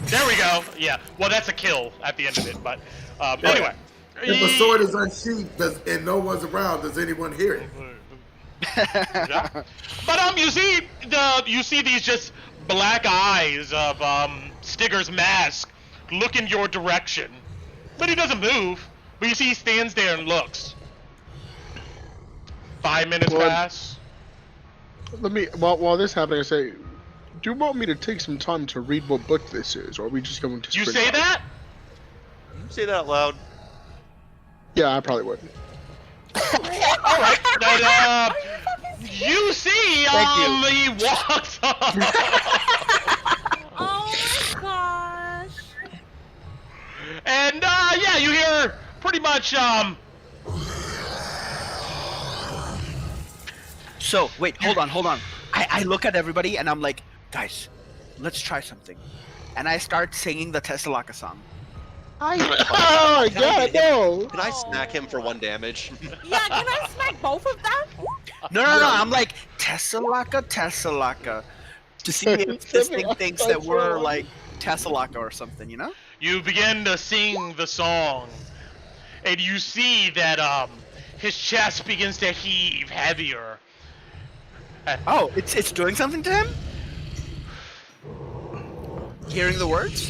There we go. Yeah. Well, that's a kill at the end of it, but anyway. If a sword is unsheathed and no one's around, does anyone hear it? Yeah. But you see these just black eyes of Stigger's mask look in your direction, but he doesn't move. But you see he stands there and looks. 5 minutes pass. Let me while this happening, I say, do you want me to take some time to read what book this is, or are we just going to? You sprint say on? that? You say that out loud. Yeah, I probably would. All right. But, you see, he walks up. Oh my gosh. And yeah, you hear pretty much So wait, hold on. I look at everybody and I'm like, guys, let's try something. And I start singing the Tessalaka song. Oh yeah, no. Can I smack him for 1 damage? Yeah, can I smack both of them? No. I'm like Tessalaka, to see if this thing thinks that we're like Tessalaka or something, you know? You begin to sing the song, and you see that his chest begins to heave heavier. Oh, it's doing something to him? Hearing the words?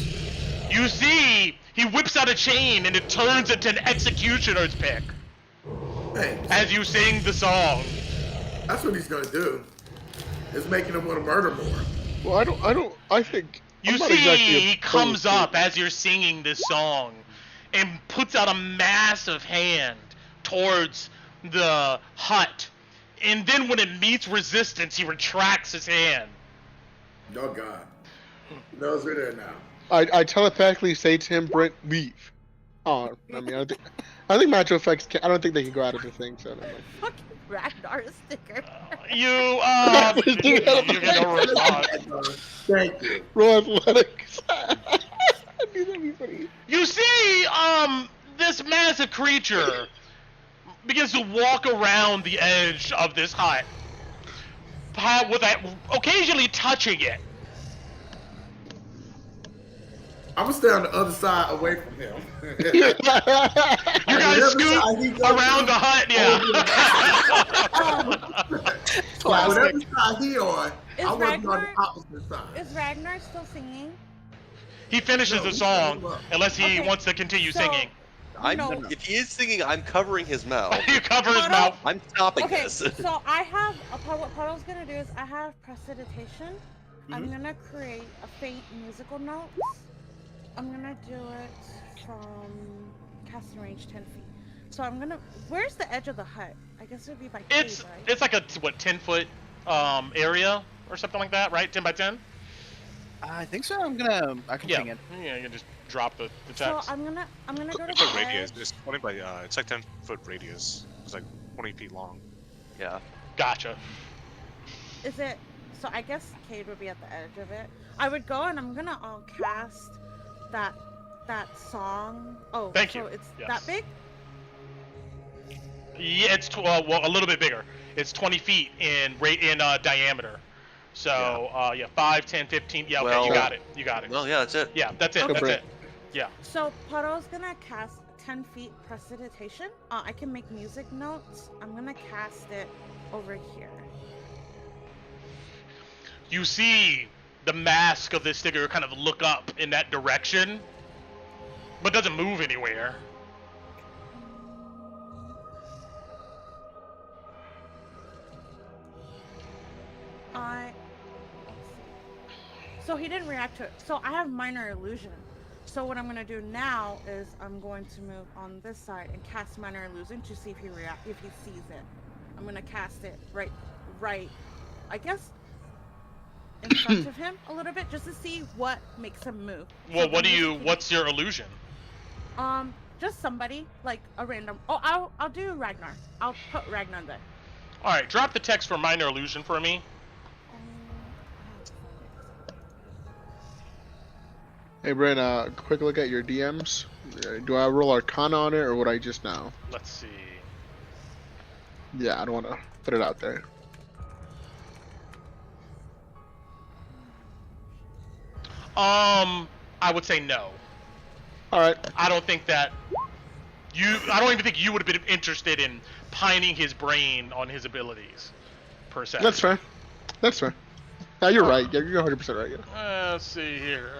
You see he whips out a chain and it turns into an executioner's pick Hey, as you sing the song. that's what he's gonna do. It's making him want to murder more. Well, I think You I'm not see exactly he comes opposed to up as you're singing this song and puts out a massive hand towards the hut. And then when it meets resistance, he retracts his hand. Oh God, he knows we're there now. I telepathically say to him, Brent, leave. Oh, I mean, I think Macho Effects I don't think they can go out of the thing, so I don't know. Fucking Ragnar sticker. You get a response. Thank you. Roll athletics. That'd be funny. You see, this massive creature begins to walk around the edge of this hut, occasionally touching it. I'm gonna stay on the other side away from him. You gotta scoot around the hut, Yeah, whatever side he on, Is I want to be on Ragnar- the opposite side. Is Ragnar still singing? He finishes the song unless he Okay, wants to continue so- singing. If he is singing, I'm covering his mouth. You cover his Puddle? mouth. I'm stopping Okay, this. so I have what Puddle's gonna do is I have prestidigitation. I'm gonna create a faint musical notes. I'm gonna do it from casting range 10 feet. So I'm gonna. Where's the edge of the hut? I guess it would be by It's cave, right? it's like a 10-foot area or something like that, right? 10 by 10. I think so. I can ping it. Yeah, you can just drop the So text. I'm gonna go to It's a the radius. edge. It's 20 by. It's like 10-foot radius. It's like 20 feet long. Yeah. Gotcha. Is it? So I guess Cade would be at the edge of it. I would go and I'm gonna cast that song. Oh, Thank so you. it's Yes. that big? Yeah, it's well, a little bit bigger. It's 20 feet in diameter. So yeah, 5, 10, 15. Yeah, okay, Well- you got it. You got it. Well, yeah, that's it. Yeah, that's it. Okay. That's it. Yeah. So Puddle's gonna cast 10 feet prestidigitation. I can make music notes. I'm gonna cast it over here. You see the mask of this figure kind of look up in that direction, but doesn't move anywhere. So he didn't react to it. So I have minor illusion. So what I'm gonna do now is I'm going to move on this side and cast minor illusion to see if he sees it. I'm gonna cast it right, I guess, in front of him a little bit, just to see what makes him move. Well, what's your illusion? Just somebody, like a random. Oh, I'll do Ragnar. I'll put Ragnar there. All right, drop the text for minor illusion for me. Hey, Brent, quick look at your DMs. Do I roll Arcana on it, or would I just know? Let's see. Yeah, I don't want to put it out there. I would say no. All right. I don't think that I don't even think you would have been interested in pining his brain on his abilities, per se. That's fair. That's fair. Yeah, you're right. Yeah, you're 100% right. Yeah. Let's see here.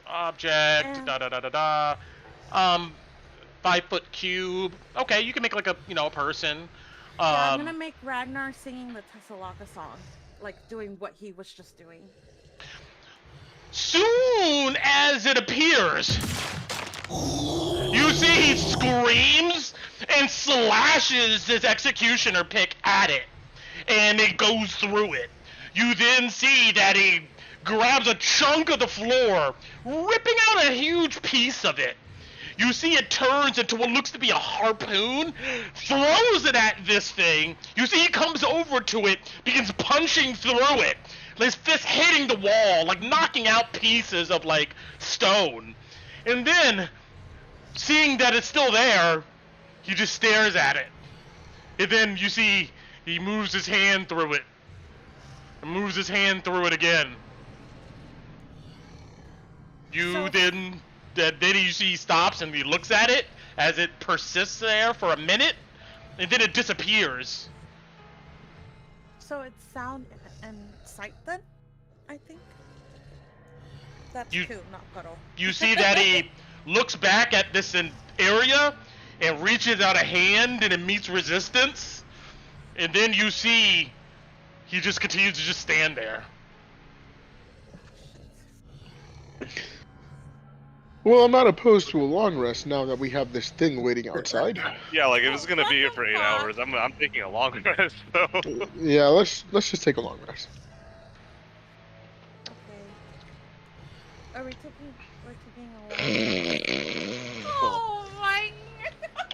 Object. Da da da da da. 5-foot cube. Okay, you can make like a a person. Yeah, I'm gonna make Ragnar singing the Tessalaka song, like doing what he was just doing. Soon as it appears, you see he screams and slashes his executioner pick at it, and it goes through it. You then see that he grabs a chunk of the floor, ripping out a huge piece of it. You see it turns into what looks to be a harpoon, throws it at this thing. You see he comes over to it, begins punching through it. His fist hitting the wall, like knocking out pieces of like stone. And then, seeing that it's still there, he just stares at it. And then you see he moves his hand through it. And moves his hand through it again. Then you see he stops and he looks at it as it persists there for a minute, and then it disappears. So it's sound and sight then, I think. That's two, not puddle. You see that he looks back at this area and reaches out a hand and it meets resistance, and then you see he just continues to just stand there. Well, I'm not opposed to a long rest now that we have this thing waiting outside. Yeah, like if it's gonna be here for 8 hours, I'm taking a long rest. So. Yeah, let's just take a long rest. Okay. Are we taking a long rest? Oh my!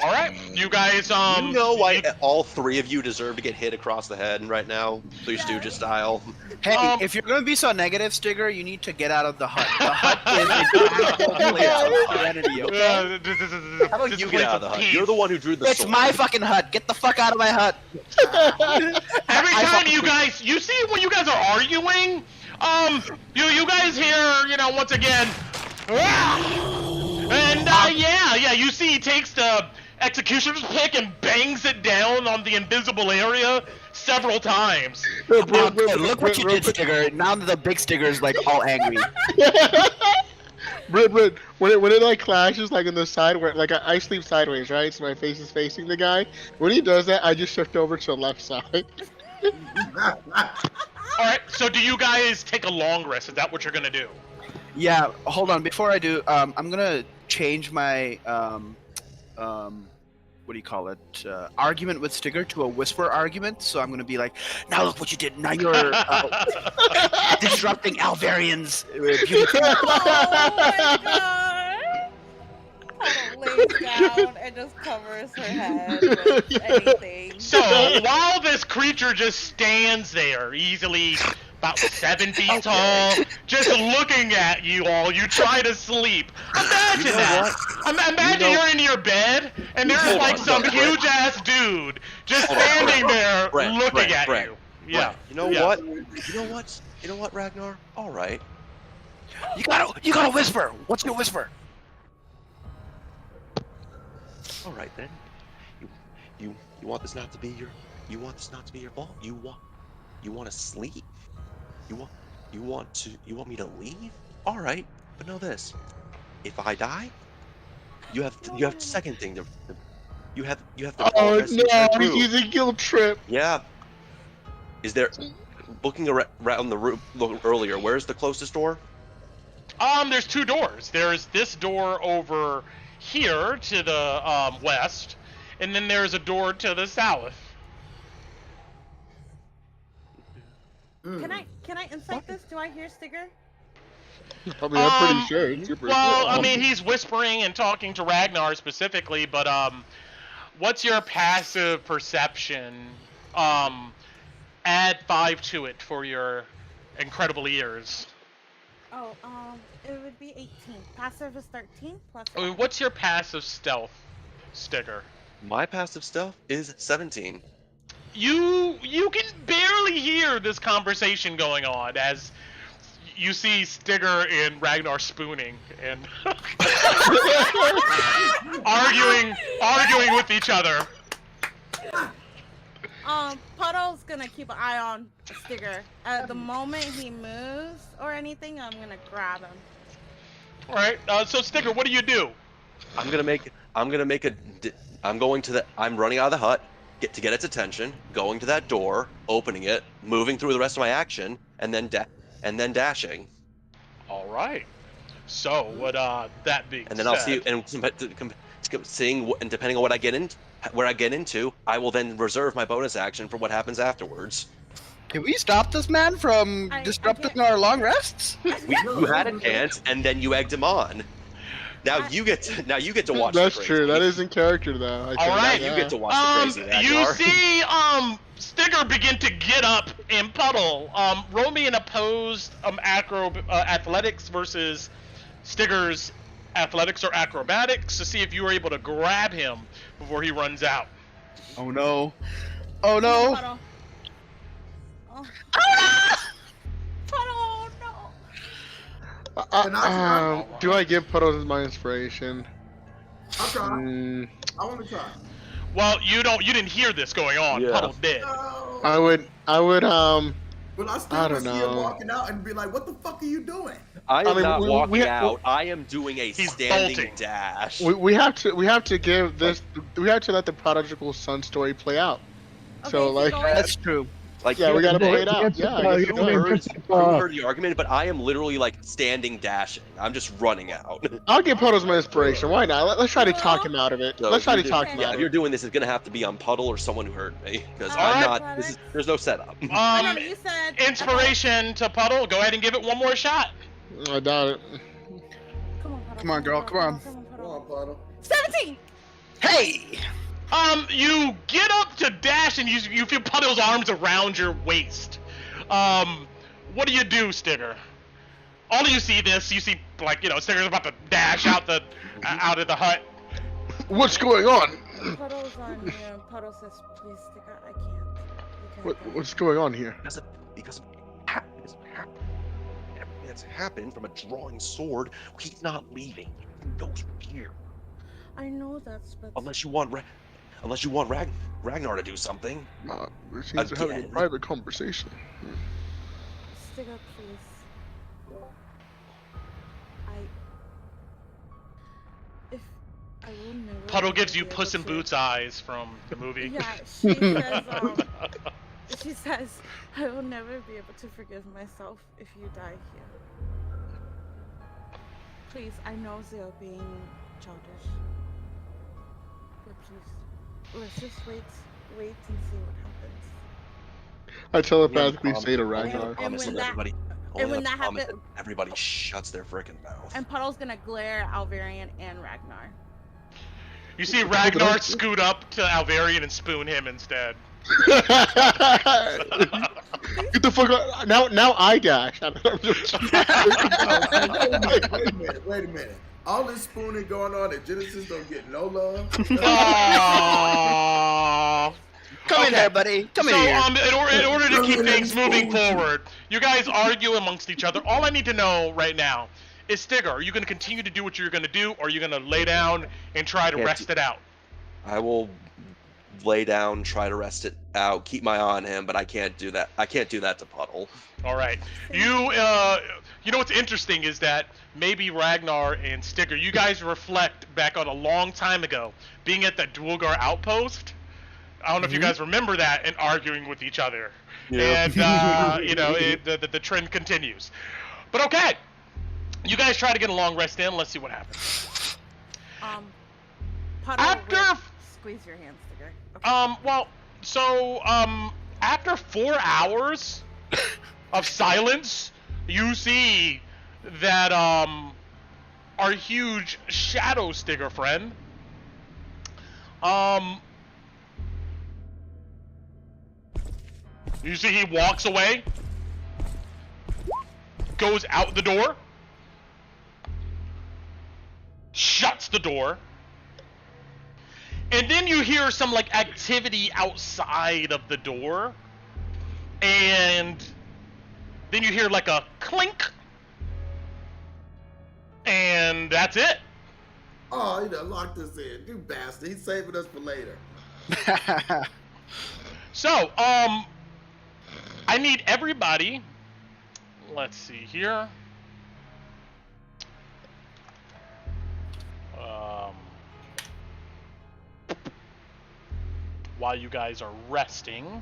All right, you guys. You know why all three of you deserve to get hit across the head right now, Three Stooges style. Hey, if you're gonna be so negative, Stigger, you need to get out of the hut. The hut is a place of serenity, okay? How about you get out of the hut? You're the one who drew the sword. It's my fucking hut. Get the fuck out of my hut. Every time you see when you guys are arguing, you guys hear, once again, and yeah, you see he takes the executioner's pick and bangs it down on the invisible area several times. Look what you did, Stigger. Now the big Stigger's like all angry. Brit, when it like clashes like in the side where like I sleep sideways, right? So my face is facing the guy. When he does that, I just shift over to the left side. Alright, so do you guys take a long rest? Is that what you're gonna do? Yeah, hold on. Before I do, I'm gonna change my what do you call it? Argument with Stigger to a whisper argument. So I'm gonna be like, now look what you did. Now you're disrupting Alvarian's beauty. Oh my god! Puddle lays down and just covers her head with anything. So while this creature just stands there, easily about 7 feet tall, just looking at you all, you try to sleep. Imagine that. Imagine you're in your bed, and there's like some huge ass dude just standing there looking at you. Yeah. You know what? You know what, Ragnar? All right. You gotta whisper. What's your whisper? All right then. You want this not to be your fault? You want to sleep? You want me to leave? All right, but know this: if I die, you have the second thing to You have to Oh progress into that no, he's room. using guilt trip. Yeah. Is there looking around the room earlier? Where's the closest door? There's 2 doors. There's this door over here to the west, and then there's a door to the south. Can I insight this? Do I hear Stigger? I mean, I'm pretty sure. It's super Well, cool. I mean, he's whispering and talking to Ragnar specifically, but what's your passive perception? Add 5 to it for your incredible ears. Oh, it would be 18. Passive is 13 plus. I mean, what's your passive stealth, Stigger? My passive stealth is 17. You can barely hear this conversation going on as you see Stigger and Ragnar spooning and arguing with each other. Puddle's gonna keep an eye on Stigger. At the moment he moves or anything, I'm gonna grab him. All right. So Stigger, what do you do? I'm running out of the hut to get its attention, going to that door, opening it, moving through the rest of my action, and then dashing. All right. So what? That being And then said, I'll see, and seeing, and depending on where I get into, I will then reserve my bonus action for what happens afterwards. Can we stop this man from disrupting our long rests? You had a chance, and then you egged him on. Now you get to watch. That's the crazy. true. That is in character, though. All right, you get to watch the crazy. You Ragnar. see, Stigger begin to get up and puddle. Roll me an opposed athletics versus Stigger's athletics or acrobatics to see if you were able to grab him before he runs out. Oh no! Oh no! Puddle. Oh. Puddle, no! Do I give Puddles my inspiration? I'll try. I want to try. Well, you didn't hear this going on. Yeah. Puddle did. I would. But I still I would don't see him know. walking out and be like, "What the fuck are you doing?" I am not we walking ha- out. I am doing a He's standing bolting. dash. We have to give this. We have to let the prodigal son story play out. So Okay, like, so going- That's true. Like, yeah, we gotta play it out. It's, Yeah, uh, I you guess know, so. it's, heard the argument, but I am literally like standing dashing. I'm just running out. I'll give Puddles my inspiration. Why not? Let's try to talk him out of it. So Let's try to if talk you're him Yeah, out if of you're it. doing this, it's gonna have to be on Puddle or someone who hurt me, because All I'm right. not. There's no setup. No, you said Inspiration to Puddle. Go ahead and give it one more shot. I doubt it. Come on, Puddle. Come on, girl, come on. Come on, Puddle. 17. Hey! You get up to dash and you feel Puddle's arms around your waist. What do you do, Stigger? All of you see this. You see, like, Stigger's about to dash out of the hut. What's going on? Puddle's on you. Puddle says, "Please, Stigger, I can't." You can't go." What's going on here? Because of everything that's happened from a drawing sword, he's not leaving. He goes here I know that's, but unless you want Ragnar to do something. We seem to having a Again. private conversation. Stigger, please. I will never. Puddle gives you be able Puss in to- Boots eyes from the movie. Yeah, she says, she says, I will never be able to forgive myself if you die here. Please, I know they're being childish. But please, let's just wait and see what happens. I telepathically say to Ragnar. And Promise when that that- everybody. and only when have that to promise happen- that everybody shuts their freaking mouth. And Puddle's gonna glare at Alvarian and Ragnar. You see Ragnar scoot up to Alvarian and spoon him instead. Get the fuck out! Now I dash. Wait a minute. All this spooning going on at Genesis don't get no love. Aww. Come in there, buddy. Come in here. In order to keep things moving forward, you guys argue amongst each other. All I need to know right now is, Stigger, are you going to continue to do what you're going to do, or are you going to lay down and try to rest it out? I will lay down, try to rest it out, keep my eye on him, but I can't do that. I can't do that to Puddle. All right. You know what's interesting is that maybe Ragnar and Sticker, you guys reflect back on a long time ago, being at the Dwulgar outpost. I don't know if you guys remember that and arguing with each other. Yeah. And, the trend continues. But okay. You guys try to get a long rest in. Let's see what happens. Puddle squeeze your hand, Sticker. Okay. After 4 hours of silence, you see that, our huge shadow Sticker friend, you see he walks away, goes out the door, shuts the door, and then you hear some like activity outside of the door, and then you hear like a clink, and that's it. Oh, he done locked us in. You bastard. He's saving us for later. So, I need everybody. Let's see here. While you guys are resting.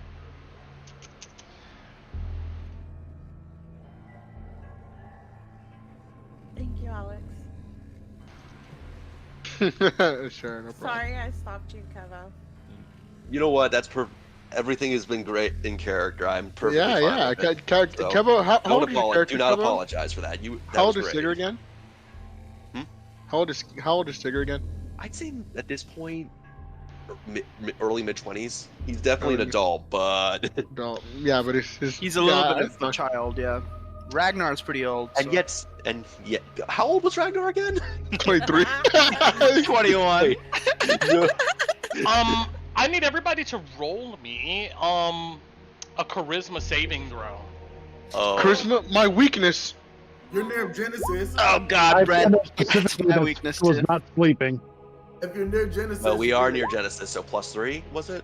Thank you, Alex. Sure, no problem. Sorry I stopped you, Kevo. You know what? Everything has been great in character. I'm perfectly Yeah, fine yeah. with it. So Kevo, how old is your character, do not Kevo? apologize for that. How old is Stigger again? Hmm? How old is Stigger again? I'd say at this point, early mid-20s. He's definitely an adult, but Yeah, but he's a little bit of a child. Yeah, Ragnar's pretty old. and yet, how old was Ragnar again? 23. 21. I need everybody to roll me a charisma saving throw. Charisma, my weakness. You're near Genesis. Oh God, Brad. Specifically, my that weakness was too. not sleeping. If you're near Genesis. Well, we are near Genesis, so +3 was it?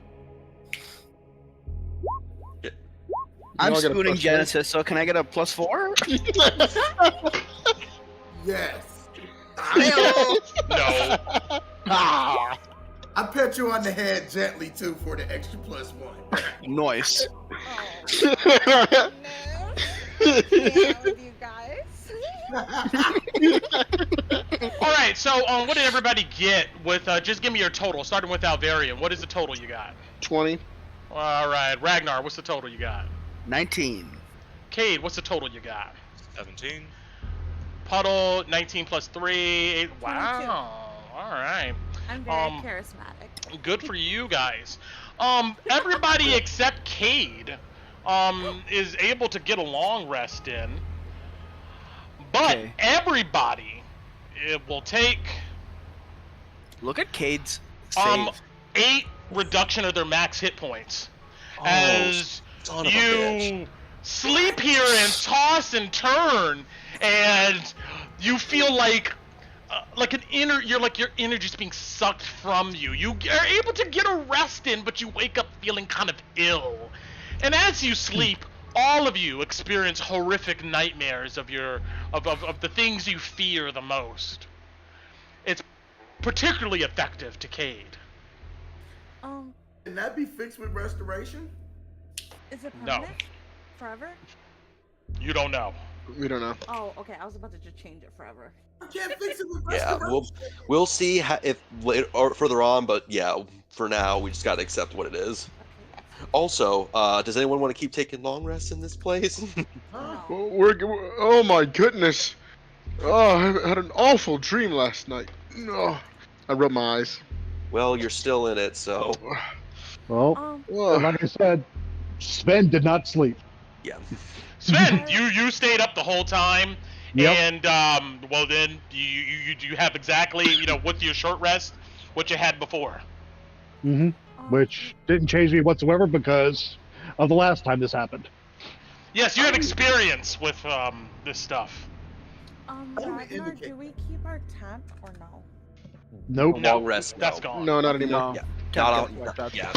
I'm I'll get a spooning +4. Genesis, so can I get a +4? Yes. No. Ah, I pet you on the head gently too for the extra +1. nice. Oh, no. Yeah, with you guys. All right. So, what did everybody get with? Just give me your total, starting with Alvarian. What is the total you got? 20. All right, Ragnar. What's the total you got? 19. Cade, what's the total you got? 17. Puddle, 19 plus 3. 8. Wow. All right. I'm very charismatic. Good for you guys. Everybody except Cade is able to get a long rest in. But Okay. everybody, it will take Look at Cade's save. 8 reduction of their max hit points. Oh, As son of a bitch. you sleep here and toss and turn, and you feel like your energy's being sucked from you. You are able to get a rest in, but you wake up feeling kind of ill. And as you sleep, all of you experience horrific nightmares of the things you fear the most. It's particularly effective to Cade. Can that be fixed with restoration? Is it No. permanent? Forever? You don't know. We don't know. Oh, okay. I was about to just change it forever. I can't fix it with Yeah, restoration. we'll see if or further on, but yeah, for now we just gotta accept what it is. Okay. Also, does anyone want to keep taking long rests in this place? Huh? Oh my goodness. Oh, I had an awful dream last night. Oh, I rubbed my eyes. Well, you're still in it, so Well, Oh, like I said, Sven did not sleep. yeah. Sven, you stayed up the whole time, Yep. and well then you have exactly with your short rest what you had before. Mm-hmm. Which didn't change me whatsoever because of the last time this happened. Yes, you had experience with this stuff. Only Ragnar, indicate do we keep our tent or no? Nope. No, Long rest, that's no. gone. no, not anymore. No. Yeah. Can't Not get on, like that. yeah.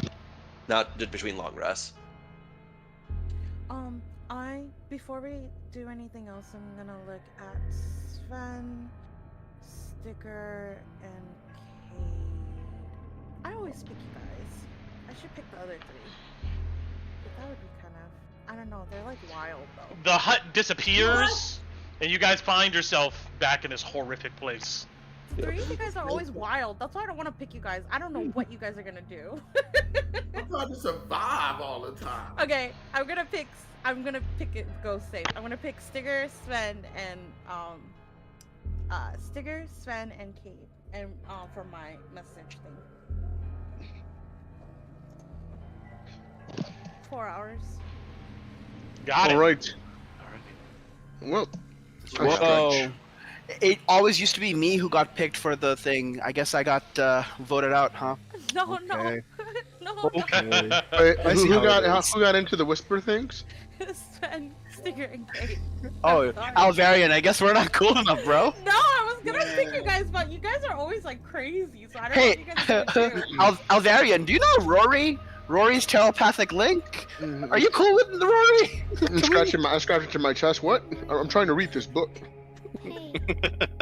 Not between long rests. Before we do anything else, I'm gonna look at Sven, Sticker, and Cade. I always pick you guys. I should pick the other three. But that would be kind of, I don't know, they're like wild though. The hut disappears, and you guys find yourself back in this horrific place. The three of you guys are always wild. That's why I don't want to pick you guys. I don't know what you guys are gonna do. I'm trying to survive all the time. Okay, I'm gonna pick it. Go safe. I'm gonna pick Sticker, Sven, and Sticker, Sven, and Cade, and for my message thing. 4 hours. Got it. All right. Well, Whoa. It always used to be me who got picked for the thing. I guess I got voted out, huh? No, Okay. no. Okay. Wait, I see who how it is. got into the whisper things? Sven, Sticker, and Cade. Oh, Sorry. Alvarian, I guess we're not cool enough, bro. No, I was gonna pick you guys, but you guys are always like crazy, so I don't know Hey, what you guys are gonna do. Alvarian, do you know Rory? Rory's telepathic link? Are you cool with Rory? I'm scratching to my chest. What? I'm trying to read this book.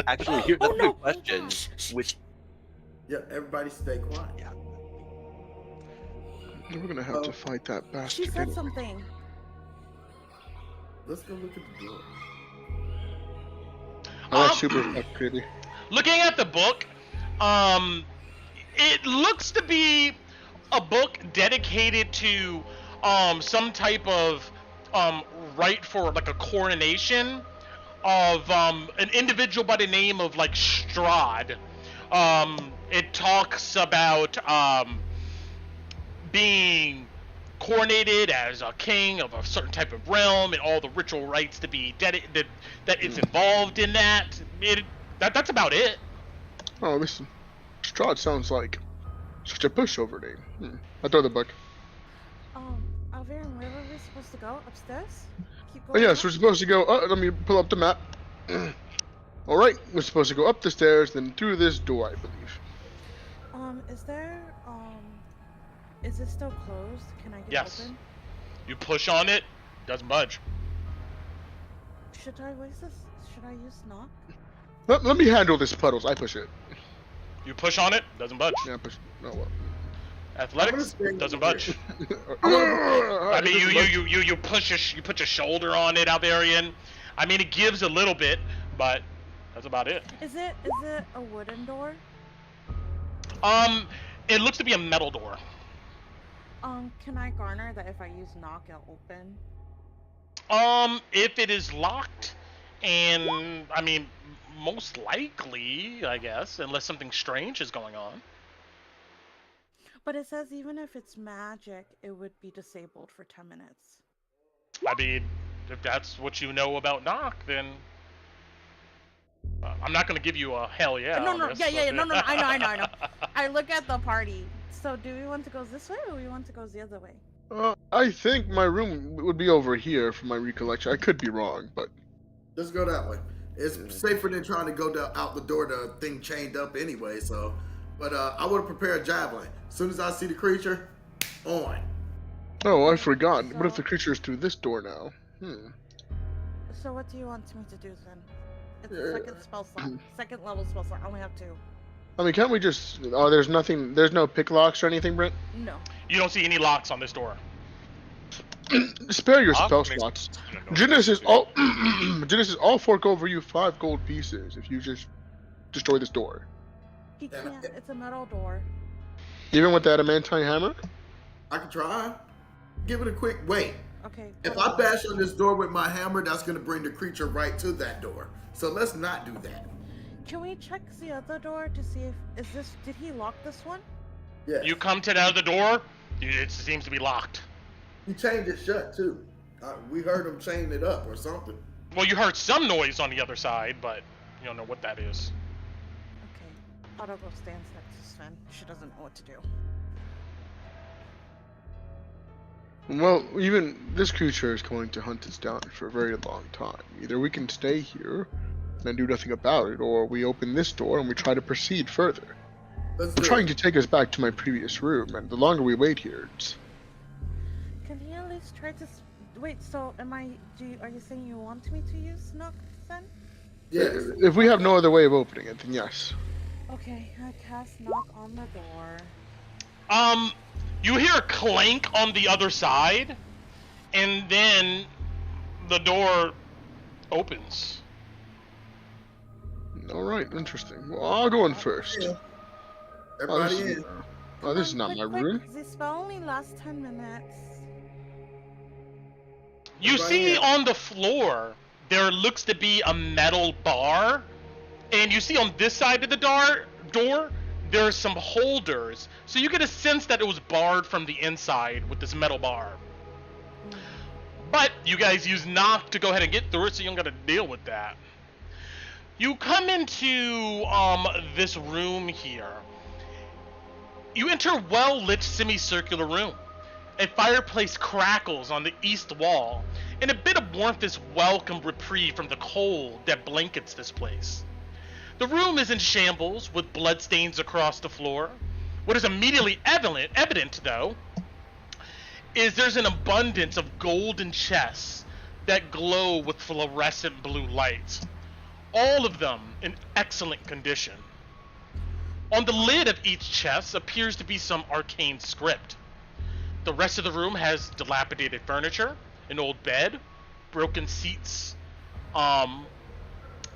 Actually, here's Oh, a no. good question. Which Yeah, everybody stay quiet. We're gonna have to fight that She bastard. said something. Let's go look at the door. Oh, that's super creepy. Looking at the book, it looks to be a book dedicated to some type of right for like a coronation of an individual by the name of like Strahd. It talks about being coronated as a king of a certain type of realm and all the ritual rites to be that is involved in that. That's about it. Oh, listen. Strahd sounds like such a pushover name. I throw the book. Alvarian, where were we supposed to go? Upstairs? Keep Oh going. yes, we're supposed to go. Let me pull up the map. All right, we're supposed to go up the stairs, then through this door, I believe. Is it still closed? Can I get Yes. open? You push on it, doesn't budge. Should I use knock? Let me handle this, Puddles. I push it. You push on it, doesn't budge. Yeah, push. No, what? Athletics I'm gonna doesn't budge. I I mean, you put your shoulder on it, Alvarian. I mean, it gives a little bit, but that's about it. Is it a wooden door? It looks to be a metal door. Can I garner that if I use knock, it'll open? If it is locked, and I mean, most likely, I guess, unless something strange is going on. But it says even if it's magic, it would be disabled for 10 minutes. I mean, if that's what you know about knock, then I'm not gonna give you a hell yeah. No, on no, this, yeah, but- no, I know. I look at the party. So do we want to go this way or we want to go the other way? I think my room would be over here from my recollection. I could be wrong, but Let's go that way. It's safer than trying to go out the door. The thing chained up anyway. So, but I would have prepared a javelin. As soon as I see the creature, on. oh, I forgot. What if So- the creature is through this door now? So what do you want me to do then? It's a second spell slot. Second level spell slot. I only have 2. I mean, can't we just? Oh, there's nothing. There's no pick locks or anything, Brent. No. You don't see any locks on this door. Spare your Lock spell makes- slots. I don't know what Genesis, to do. Genesis, I'll fork over you 5 gold pieces if you just destroy this door. He can't. It's a metal door. Even with the adamantine hammer? I can try. Give it a quick wait. Okay. If I bash on this door with my hammer, that's gonna bring the creature right to that door. So let's not do that. Can we check the other door to see if did he lock this one? Yeah. You come to the other door, it seems to be locked. He chained it shut too. We heard him chain it up or something. Well, you heard some noise on the other side, but you don't know what that is. Okay. Otto go stands next to Sven. She doesn't know what to do. Well, even this creature is going to hunt us down for a very long time. Either we can stay here and do nothing about it, or we open this door and we try to proceed further. Let's I'm do trying it. to take us back to my previous room, and the longer we wait here, it's... Can he at least try to Wait, so are you saying you want me to use Snook then? Yes. If we have no other way of opening it, then yes. Okay, I cast knock on the door. You hear a clank on the other side, and then the door opens. All right, interesting. Well, I'll go in first. Yeah. Everybody this in. this is not my room. This spell only lasts 10 minutes. You Everybody see in. on the floor, there looks to be a metal bar, and you see on this side of the door, there's some holders. So you get a sense that it was barred from the inside with this metal bar. But you guys use knock to go ahead and get through it, so you don't gotta deal with that. You come into this room here. You enter a well-lit semicircular room. A fireplace crackles on the east wall, and a bit of warmth is welcome reprieve from the cold that blankets this place. The room is in shambles, with bloodstains across the floor. What is immediately evident, though, is there's an abundance of golden chests that glow with fluorescent blue lights. All of them in excellent condition. On the lid of each chest appears to be some arcane script. The rest of the room has dilapidated furniture, an old bed, broken seats, and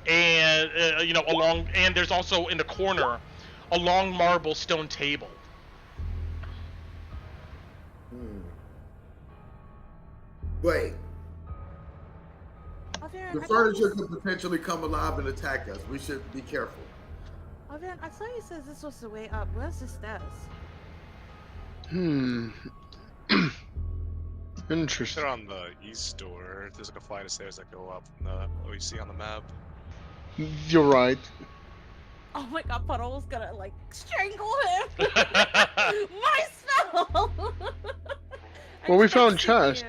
there's also in the corner a long marble stone table. Wait. Alvian, The furniture could potentially come alive and attack us. We should be careful. Alvian, I thought you said this was the way up. Where's the stairs? Interesting. They're on the east door. There's like a flight of stairs that go up from what you see on the map. You're right. Oh my god, Puddle's gonna like strangle him! My spell! Well, we found chests.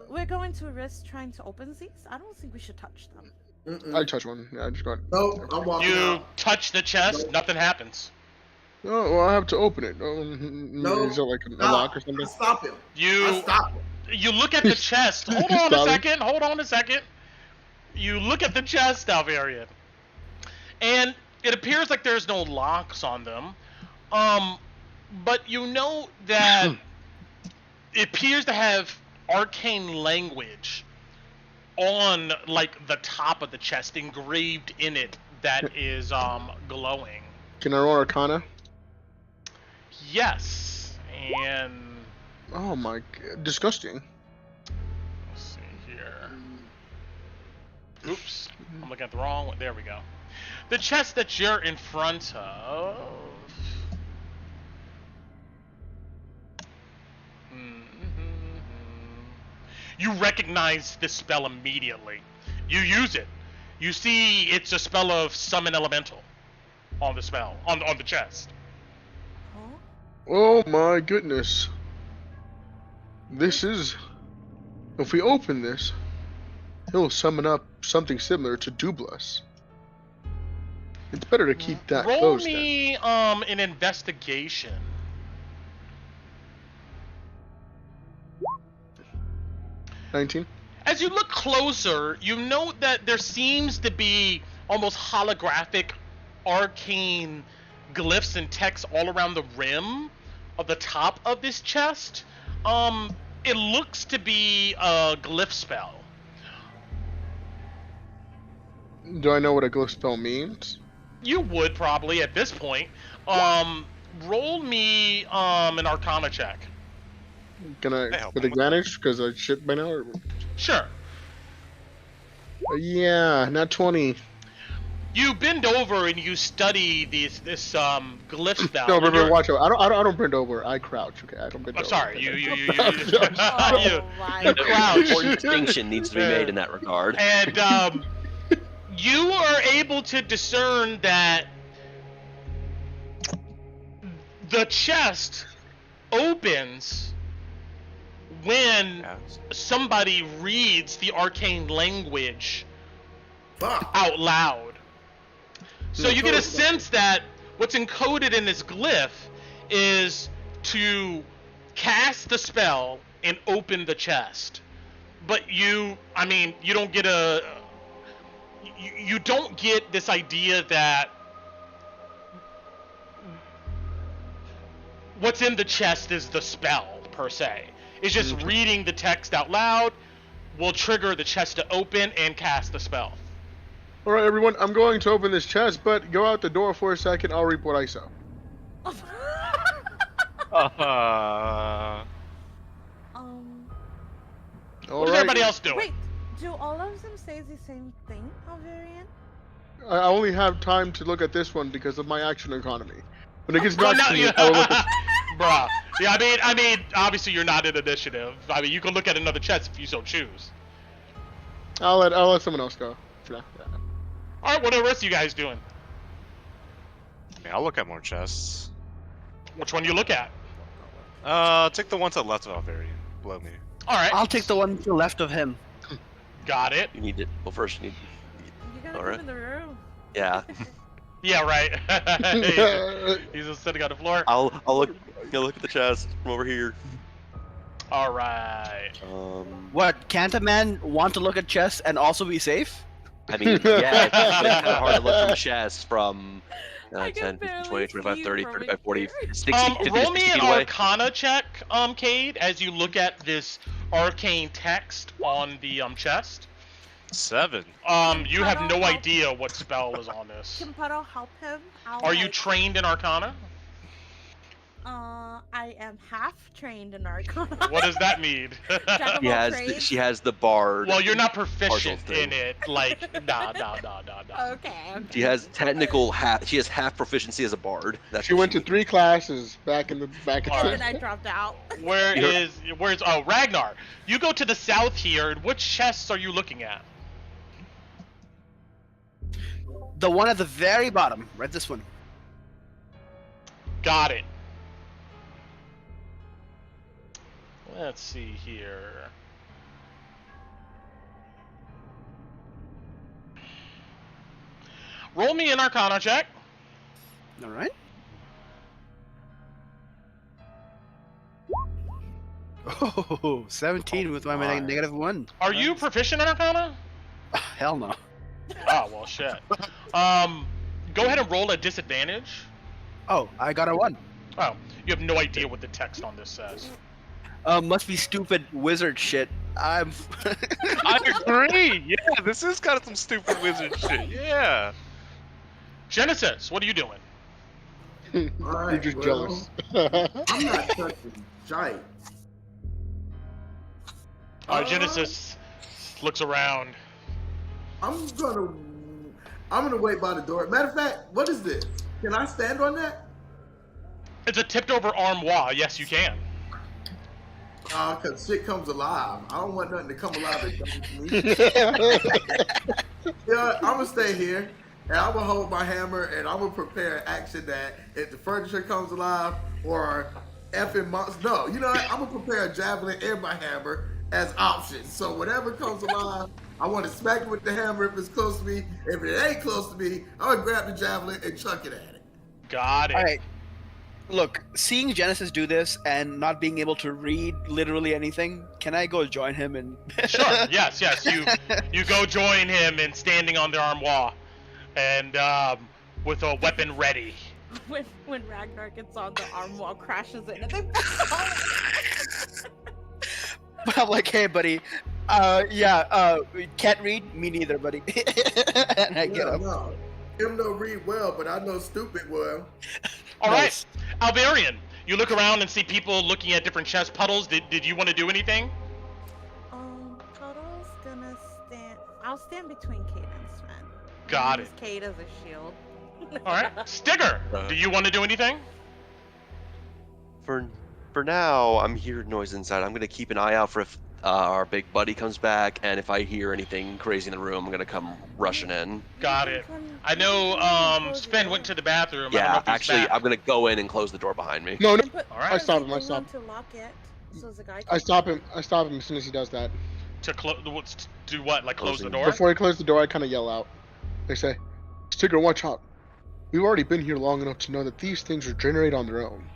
We're going to risk trying to open these? I don't think we should touch them. I touch one. Yeah, I just got. No, I'm walking You out. touch the chest, nothing happens. Oh, well, I have to open it. No, Is it like a stop. lock or something? Stop him. You Stop him. You look at the chest. Hold on a second. You look at the chest, Alvarian. And it appears like there's no locks on them. But you know that it appears to have arcane language on like the top of the chest, engraved in it, that is glowing. Can I roll Arcana? Yes. And Oh my god, disgusting. let's see here. Oops, I'm looking at the wrong one. There we go. The chest that you're in front of. You recognize this spell immediately. You use it. You see it's a spell of summon elemental on the spell, on the chest. Oh my goodness. This is... If we open this, he'll summon up something similar to Dublas. It's better to keep that Roll closed then. me an investigation. 19? As you look closer, you note that there seems to be almost holographic arcane glyphs and text all around the rim of the top of this chest. It looks to be a glyph spell. Do I know what a glyph spell means? You would probably at this point. Roll me an Arcana check. Can I, with advantage, because I should by now? Or... Sure. Yeah, not 20. You bend over and you study this glyph spell. No, remember, watch out. I don't bend over. I crouch. Okay, I don't bend over. I'm sorry. You An crouch. important distinction needs to be made in that regard. And you are able to discern that the chest opens when somebody reads the arcane language out loud. So you get a sense that what's encoded in this glyph is to cast the spell and open the chest. But you don't get you don't get this idea that what's in the chest is the spell per se. It's just reading the text out loud will trigger the chest to open and cast the spell. All right, everyone, I'm going to open this chest, but go out the door for a second. I'll reap what I sow. What is everybody else doing? Wait, do all of them say the same thing, Alvarian? I only have time to look at this one because of my action economy. When it gets back to me, I will look at... Bruh. Yeah, I mean, obviously you're not in initiative. I mean, you can look at another chest if you so choose. I'll let someone else go. Yeah. All right, what are the rest of you guys doing? Yeah, I'll look at more chests. Which one you look at? Take the one to the left of Alvarian. Below me. All right. I'll take the one to the left of him. Got it. You need it. Well, first you need. You gotta All come right. in the room. Yeah. Yeah, right. He's just sitting on the floor. I'll look at the chest from over here. All right. What? Can't a man want to look at chests and also be safe? I mean, yeah, it's kind of hard to look from chests from 10, I can 15, barely 20, 25, see 30, from 35, 40, here. 60, 50, Roll 60 me feet an away. Arcana check, Cade, as you look at this arcane text on the chest. 7. You have no idea what spell is on this. Can Puddle help him? Are you trained in Arcana? I am half trained in Arcana. What does that mean? She has the bard. Well, you're not proficient partial thing. in it. Like, nah. Okay. She has she has half proficiency as a bard. That's She what went to 3 classes back in. And then I dropped out. Where's Ragnar? You go to the south here. And which chests are you looking at? The one at the very bottom, right? This one. Got it. Let's see here. Roll me an Arcana check. All right. Oh, 17 with my -1. Are you proficient in Arcana? Hell no. Oh, well, shit. Go ahead and roll a disadvantage. Oh, I got a 1. Oh, you have no idea what the text on this says. Must be stupid wizard shit. I agree. Yeah, this is kind of some stupid wizard shit. Yeah. Genesis, what are you doing? You're just jealous. I'm not touching shite. Genesis looks around. I'm gonna wait by the door. Matter of fact, what is this? Can I stand on that? It's a tipped over armoire. Yes, you can. Cause shit comes alive. I don't want nothing to come alive that comes to me. Yeah, I'm gonna stay here, and I'm gonna hold my hammer, and I'm gonna prepare an action that if the furniture comes alive or effing monsters. No, you know what? I'm gonna prepare a javelin and my hammer as options. So whatever comes alive, I want to smack it with the hammer if it's close to me. If it ain't close to me, I'm gonna grab the javelin and chuck it at it. Got it. All right. Look, seeing Genesis do this and not being able to read literally anything, can I go join him and? Sure. Yes. You go join him in standing on the armoire, and with a weapon ready. When Ragnar gets on, the armoire crashes in, and they. But I'm like, hey, buddy. Can't read? Me neither, buddy. And I get up. No. Him no read well, but I know stupid well. All right, Alvarian, you look around and see people looking at different chest puddles. Did you want to do anything? Puddle's gonna stand. I'll stand between Cade and Sven. Got it. Use Cade as a shield. All right, Stigger, do you want to do anything? For now, I'm hearing noise inside. I'm gonna keep an eye out for if our big buddy comes back, and if I hear anything crazy in the room, I'm gonna come rushing in. Got it. I know Sven went to the bathroom. I don't know Yeah, if he's actually, back. I'm gonna go in and close the door behind me. No. All I right. stop him. I stop To lock it, so the guy. I stop him as soon as he does that. To do what? Like close the Closing. door? Before he closes the door, I kind of yell out. They say, "Stigger, watch out. We've already been here long enough to know that these things regenerate on their own.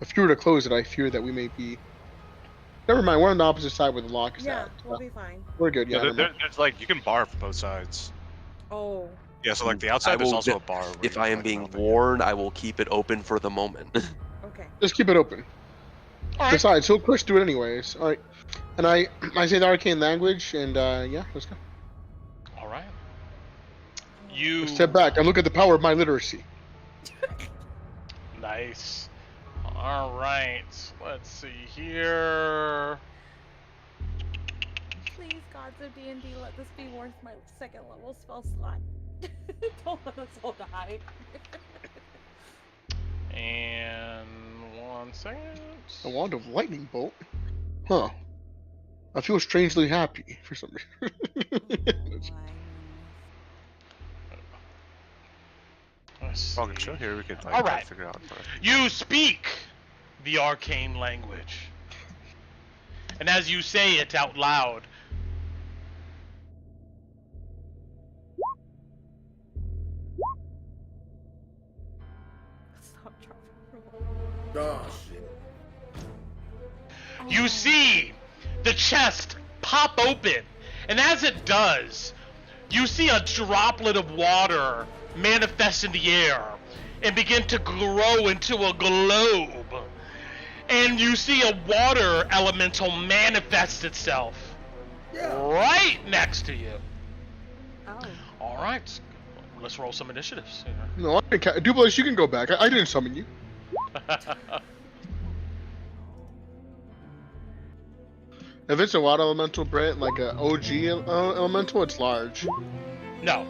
If you were to close it, I fear that we may be Never mind. We're on the opposite side where the lock is Yeah, at. we'll be fine. We're good. Yeah. There's like you can bar from both sides. Oh. Yeah, so like the outside, there's also a bar. If I am being warned, I will keep it open for the moment. Okay. Just keep it open. All right. Besides, he'll push to it anyways. All right. And I say the arcane language, and yeah, let's go. All right. You Step back and look at the power of my literacy. Nice. All right. Let's see here. Please, gods of D&D, let this be worth my second level spell slot. Don't let us all die. And 1 second. A wand of lightning bolt. Huh. I feel strangely happy for some reason. Fucking show here. We could like All right. figure out. You speak the arcane language. And as you say it out loud, Stop dropping. Oh shit. you see the chest pop open. And as it does, you see a droplet of water manifest in the air and begin to grow into a globe. And you see a water elemental manifest itself right next to you. Oh. All right, let's roll some initiatives here. No, Duplex, you can go back. I didn't summon you. If it's a water elemental, Brett, like a OG elemental, it's large. No,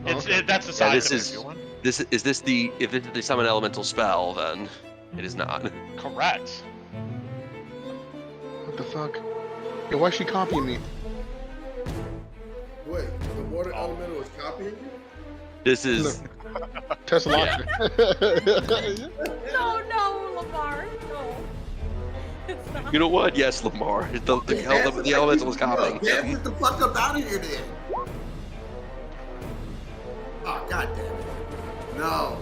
it's okay. that's the Yeah, size. is this the if it's the summon elemental spell, then it is not. Correct. What the fuck? Yeah, why is she copying me? Wait, the water elemental is copying you? This is Tessalonica. No, Lamar, no. It's not. You know what? Yes, Lamar. The elemental was copying. Yeah, get the fuck up out of here then. Oh, god damn it. No.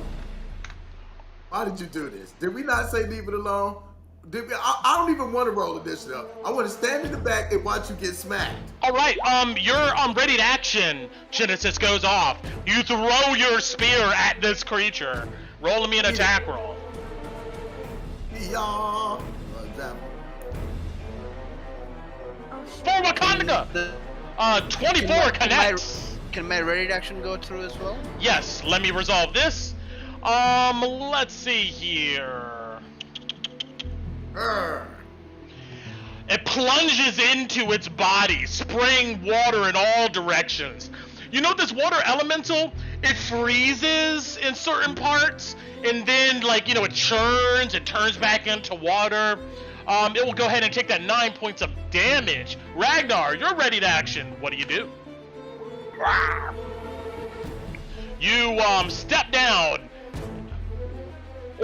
Why did you do this? Did we not say leave it alone? Did we, I don't even want to roll initiative. I want to stand in the back and watch you get smacked. All right, your ready to action Genesis goes off. You throw your spear at this creature. Roll me an attack roll. Y'all. For Wakanda! 24 connects. Can my ready action go through as well? Yes, let me resolve this. Let's see here. It plunges into its body, spraying water in all directions. You know this water elemental? It freezes in certain parts, and then, like, you know, it churns, it turns back into water. It will go ahead and take that 9 points of damage. Ragnar, you're ready to action. What do? You, step down,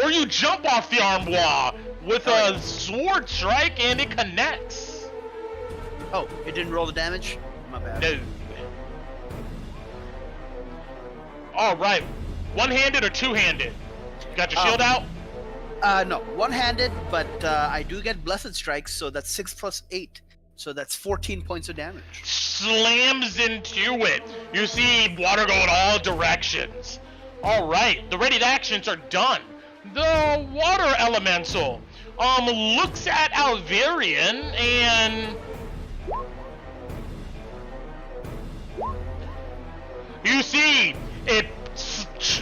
or you jump off the armoire with a sword strike, and it connects. Oh, it didn't roll the damage? My bad. No. All right. One-handed or two-handed? You got your shield out? No, one-handed, but I do get blessed strikes, so that's 6 plus 8. So that's 14 points of damage. Slams into it. You see water go in all directions. All right, the ready actions are done. The water elemental looks at Alvarian and you see it,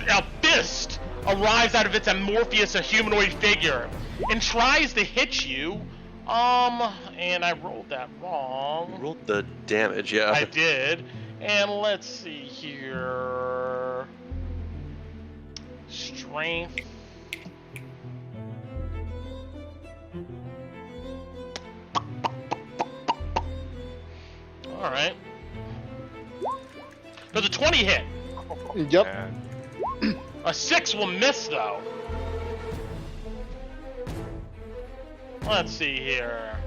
a fist arrives out of its amorphous, a humanoid figure, and tries to hit you. And I rolled that wrong. You rolled the damage, yeah. I did. And let's see here. Strength. Alright. Does a 20 hit? Yep. A 6 will miss, though. Let's see here.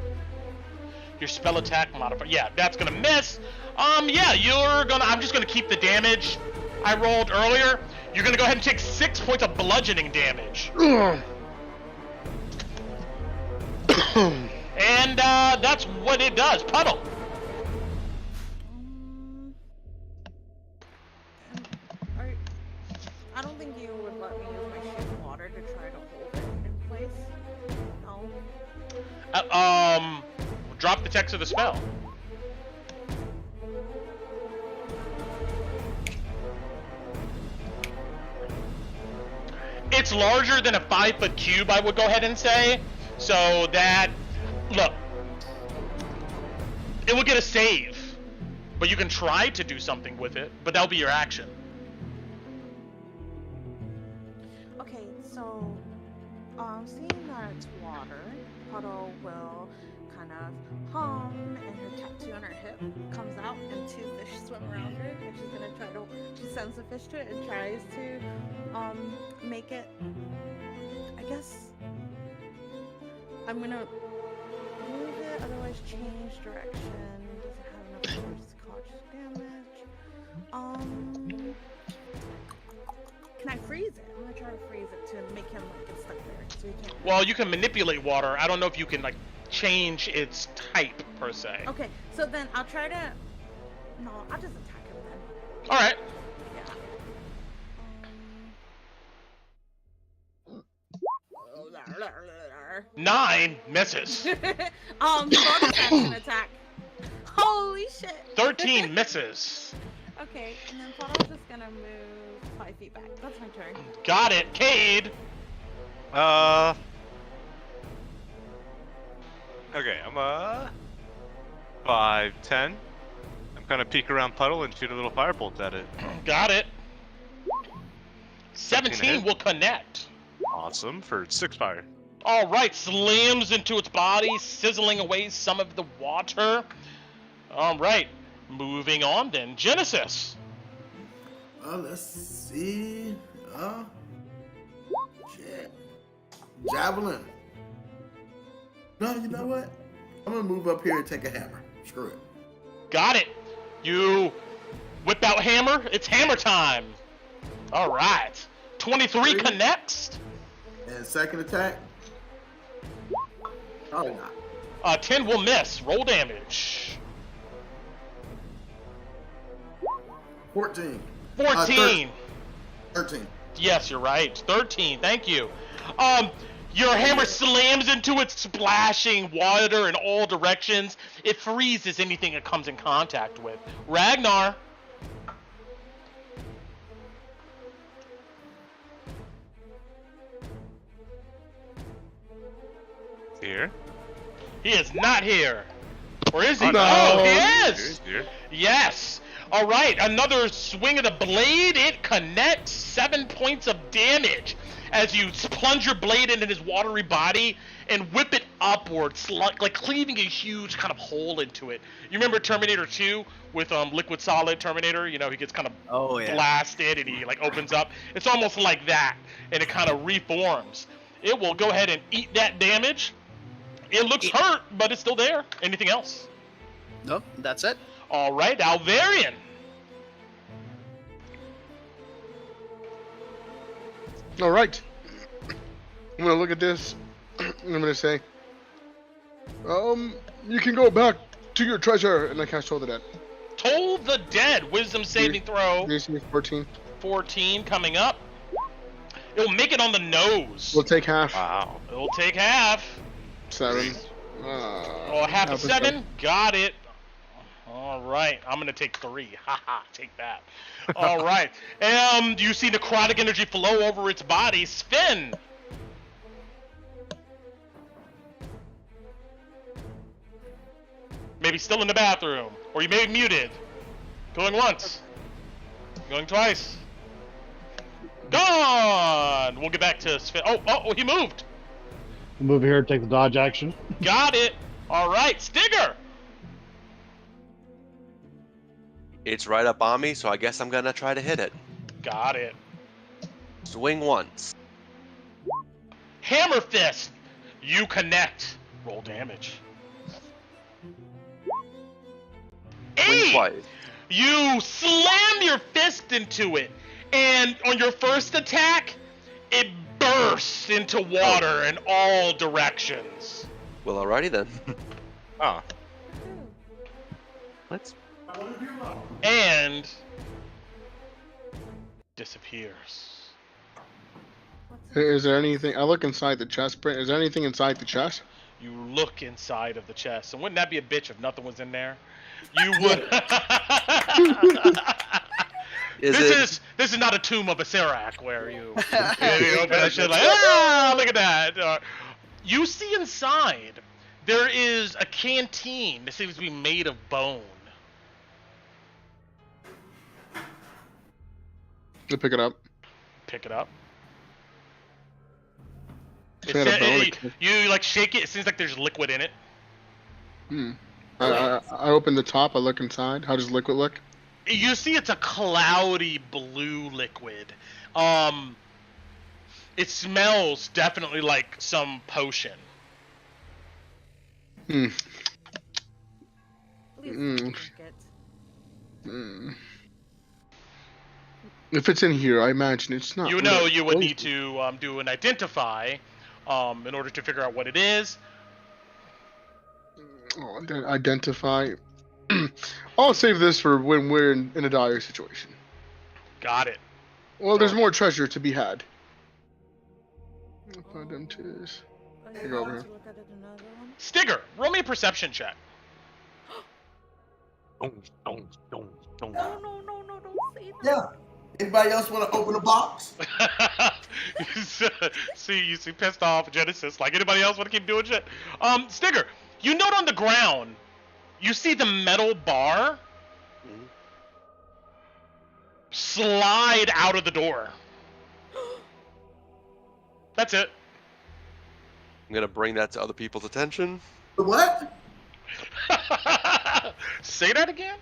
Your spell attack modifier. Yeah, that's gonna miss. Yeah, I'm just gonna keep the damage I rolled earlier. You're gonna go ahead and take 6 points of bludgeoning damage. And that's what it does. Puddle. I don't think you would let me use my sheet of water to try to hold it in place. No. Drop the text of the spell. It's larger than a 5-foot cube, I would go ahead and say. So that, look, it will get a save, but you can try to do something with it, but that'll be your action. Okay, so, seeing that it's water, Puddle will kind of hum, and her tattoo on her hip comes out, and 2 fish swim around her, and she's gonna try to, she sends the fish to it and tries to, make it, I guess, I'm gonna move it, otherwise change direction, doesn't have enough force to cause damage, can I freeze it? I'm gonna try to freeze it to make him like get stuck there, so he can't. Well, you can manipulate water. I don't know if you can like change its type per se. Okay, so then I'll try to. No, I'll just attack him then. All right. Yeah. 9 misses. Bonus action attack. Holy shit. 13 misses. Okay, and then Puddle's just gonna move 5 feet back. That's my turn. Got it, Cade. Okay, I'm 5, 10. I'm gonna peek around Puddle and shoot a little firebolt at it. Got it. 17 will connect. Awesome for 6 fire. All right, slams into its body, sizzling away some of the water. All right, moving on then. Genesis. Let's see. Shit. Javelin. No, you know what? I'm gonna move up here and take a hammer. Screw it. Got it. You whip out hammer. It's hammer time. All right. 23 connects. And second attack. Probably not. 10 will miss. Roll damage. 14. 14. 13. Yes, you're right. 13. Thank you. Your hammer slams into it, splashing water in all directions. It freezes anything it comes in contact with. Ragnar. Here. He is not here. Or is he? Oh, no. Oh, he is. Here. Yes. All right. Another swing of the blade. It connects. 7 points of damage as you plunge your blade into his watery body and whip it upwards, like cleaving a huge kind of hole into it. You remember Terminator 2 with Liquid Solid Terminator? You know, he gets kind of blasted and he like opens up. It's almost like that, and it kind of reforms. It will go ahead and eat that damage. It looks hurt, but it's still there. Anything else? No, that's it. All right, Alvarian. All right. I'm gonna look at this. I'm gonna say, you can go back to your treasure, and I cast Toll the Dead. Toll the Dead. Wisdom saving throw. 14. 14 coming up. It'll make it on the nose. We'll take half. Wow. It'll take half. 7. Half of 7. Got it. All right. I'm gonna take 3. Haha. Take that. All right. You see necrotic energy flow over its body. Sven. Maybe still in the bathroom, or you may be muted. Going once. Going twice. Gone. We'll get back to Sven. Oh, he moved. Move here, take the dodge action. Got it. All right, Stigger. It's right up on me, so I guess I'm gonna try to hit it. Got it. Swing once. Hammer fist. You connect. Roll damage. Swing 8. twice. You slam your fist into it, and on your first attack, it bursts into water in all directions. Well, alrighty then. Oh. Let's. And disappears. Is there anything? I look inside the chest. Brent, is there anything inside the chest? You look inside of the chest, and wouldn't that be a bitch if nothing was in there? You would. This is not a tomb of a Serac where you open that shit like, ah, look at that. You see inside there is a canteen that seems to be made of bone. To pick it up. Pick it up. You like shake it. It seems like there's liquid in it. I open the top. I look inside. How does liquid look? You see, it's a cloudy blue liquid. It smells definitely like some potion. Please drink it. If it's in here, I imagine it's not. You know, you would need to do an identify in order to figure out what it is. Identify. I'll save this for when we're in a dire situation. Got it. Well, there's more treasure to be had. Find them twos. Go over here. Stigger, roll me a perception check. No, don't say that. Yeah. Anybody else want to open a box? You see pissed off Genesis. Like, anybody else want to keep doing shit? Stigger, you note on the ground, you see the metal bar slide out of the door. That's it. I'm gonna bring that to other people's attention. What? Say that again?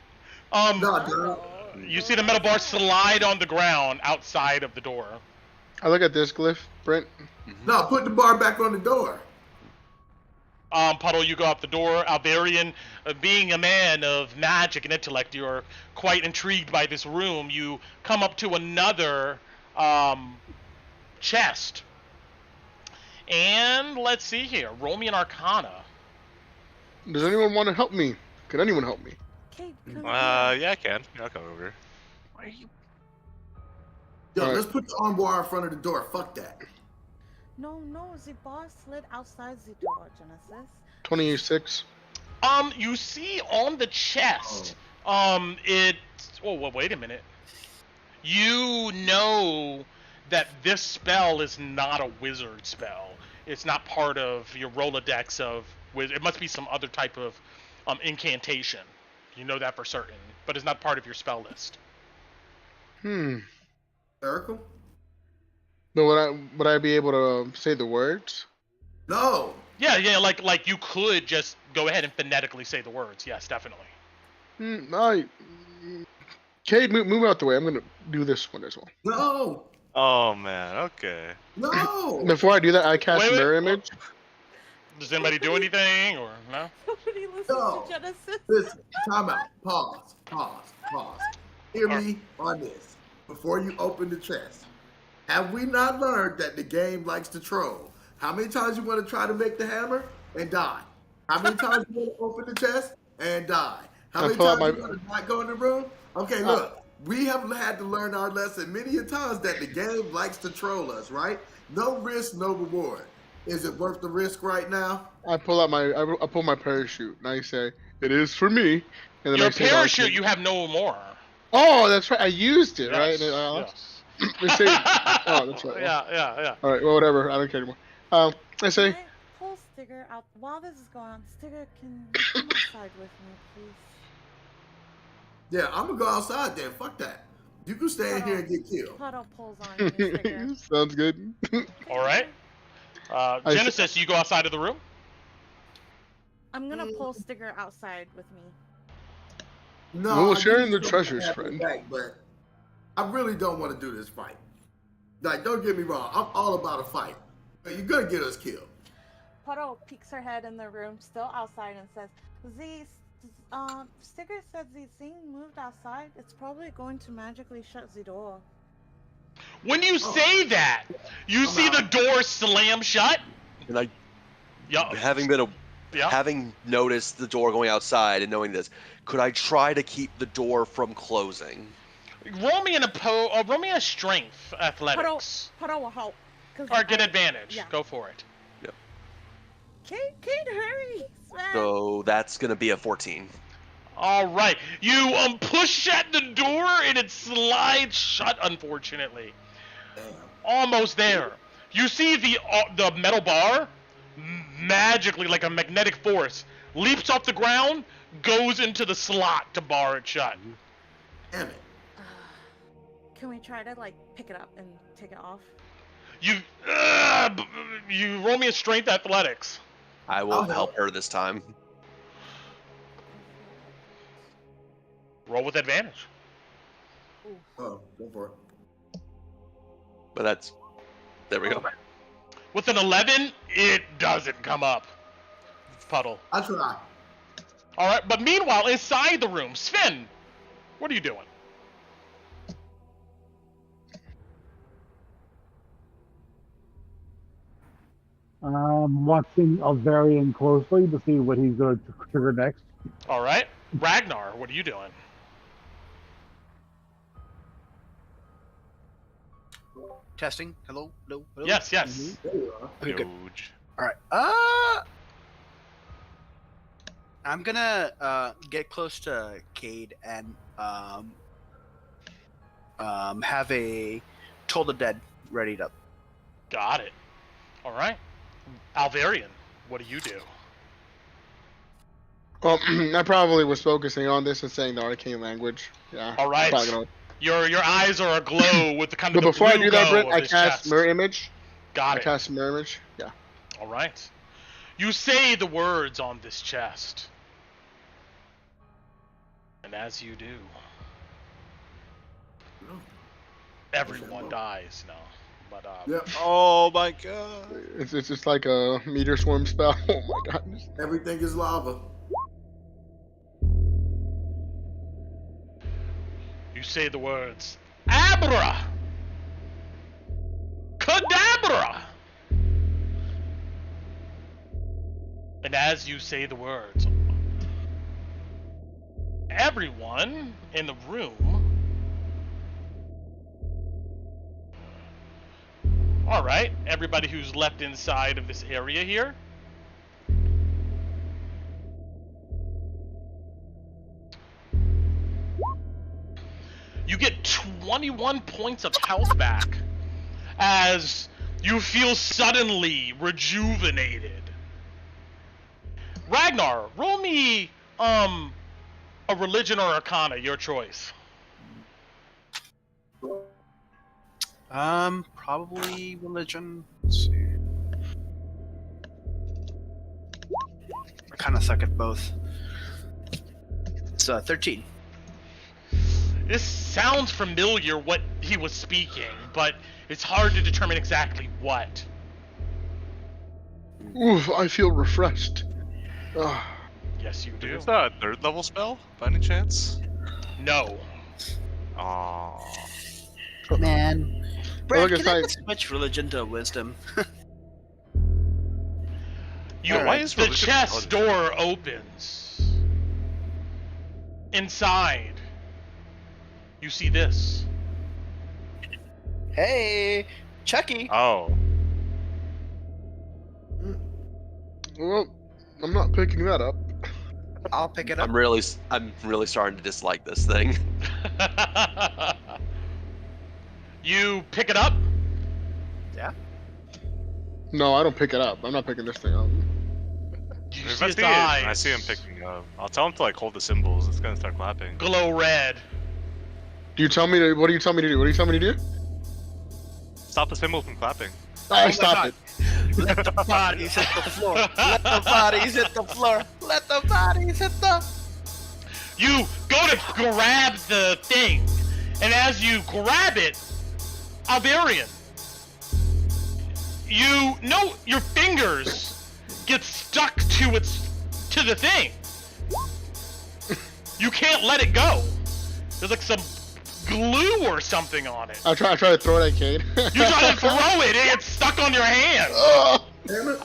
No. You see the metal bar slide on the ground outside of the door. I look at this glyph, Brent. No, put the bar back on the door. Puddle, you go out the door. Alberian, being a man of magic and intellect, you're quite intrigued by this room. You come up to another chest. And let's see here. Roll me an Arcana. Does anyone want to help me? Can anyone help me? Yeah, I can. I'll come over. Why are you? Yo, let's put the armoire in front of the door. Fuck that. No, the bar slid outside the door, Genesis. 26. You see on the chest, wait a minute. You know that this spell is not a wizard spell. It's not part of your Rolodex of it must be some other type of incantation. You know that for certain, but it's not part of your spell list. Miracle? But would I be able to say the words? No. Yeah, like you could just go ahead and phonetically say the words. Yes, definitely. Cade, move out the way. I'm gonna do this one as well. No. Oh man, okay. No. Before I do that, I cast mirror image. Does anybody do anything or no? Nobody listens No. to Genesis. Listen, time out. Pause. Hear me on this. Before you open the chest, have we not learned that the game likes to troll? How many times you want to try to make the hammer and die? How many times you want to open the chest and die? How many times you want to not go in the room? Okay, look. We have had to learn our lesson many a times that the game likes to troll us, right? No risk, no reward. Is it worth the risk right now? I pull my parachute and I say, "It is for me." And then your I say, parachute, you have no more. Oh, that's right. I used it, right? Yes. That's right. Yeah. All right. Well, whatever. I don't care anymore. I say. Can I pull Stigger out while this is going on? Stigger, can you come outside with me, please? Yeah, I'm gonna go outside then. Fuck that. You can stay in here and get killed. Puddle pulls on you, Stigger. Sounds good. All right. Genesis, you go outside of the room. I'm gonna pull Stigger outside with me. No, we're sharing the treasures, friend. But I really don't want to do this fight. Like, don't get me wrong. I'm all about a fight. But you're gonna get us killed. Puddle peeks her head in the room, still outside, and says, Stigger said the thing moved outside. It's probably going to magically shut the door. When you say that, you see the door slam shut. And having been Yeah. Having noticed the door going outside and knowing this, could I try to keep the door from closing? Roll me a strength athletics. Paro will help. Or get advantage. Yeah. Go for it. Yep. Kate, hurry! Sven. So that's gonna be a 14. All right. You push at the door and it slides shut. Unfortunately. Almost there. You see the metal bar magically, like a magnetic force, leaps off the ground, goes into the slot to bar it shut. Damn it. Can we try to like pick it up and take it off? You roll me a strength athletics. I will help her this time. Roll with advantage. Oh, go for it. But there we go. With an 11, it doesn't come up. Puddle. I try. All right, but meanwhile, inside the room, Sven, what are you doing? I'm watching Alvarian closely to see what he's going to trigger next. All right, Ragnar, what are you doing? Testing. Hello. Yes. There you are. Okay, good. Huge. All right. I'm gonna get close to Cade and have a Toll the Dead readied up. Got it. All right, Alvarian, what do you do? Well, I probably was focusing on this and saying the arcane language. Yeah. All right. probably gonna- Your eyes are aglow with the kind of But the before I blue do that, glow Britt, of I his cast chest. mirror image. Got I it. cast mirror image. Yeah. All right. You say the words on this chest. And as you do, everyone dies now. But Yep. Oh my god. It's just like a meteor swarm spell. Oh my god. Everything is lava. you say the words, Abra! Cadabra! And as you say the words, everyone in the room. Alright, everybody who's left inside of this area here. You get 21 points of health back as you feel suddenly rejuvenated. Ragnar, roll me a religion or arcana, your choice. Probably religion. Let's see. I kind of suck at both. It's 13. This sounds familiar, what he was speaking, but it's hard to determine exactly what. Oof, I feel refreshed. Ugh. Yes, you do. Is that a 3rd level spell, by any chance? No. Aww. Man. Well, Brad, look, can I it's switch religion to wisdom? Why is The religion chest religion? door opens. Inside, you see this. Hey, Chucky. Oh. Well, I'm not picking that up. I'll pick it up. I'm really starting to dislike this thing. You pick it up. No, I don't pick it up. I'm not picking this thing up. You If see I his see it, and I eyes see him picking up, I'll tell him to like hold the symbols. It's gonna start clapping. glow red. Do you tell me to? What do you tell me to do? What do you tell me to do? Stop the symbol from clapping. I my stop God. it. Let the bodies hit the floor. Let the bodies hit the floor. Let the bodies hit the. You go to grab the thing, and as you grab it, Alvarian, you know your fingers get stuck to the thing. You can't let it go. There's like some glue or something on it. I try to throw it at Cade. You try to throw it, it gets stuck on your hand. Oh, Damn it.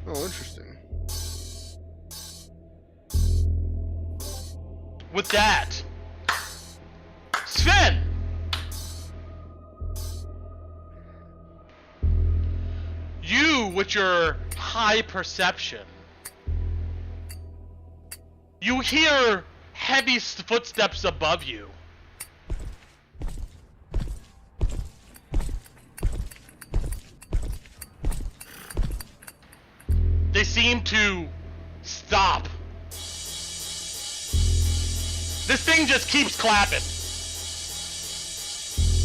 interesting. with that, Sven, you with your high perception, you hear heavy footsteps above you. They seem to stop. This thing just keeps clapping.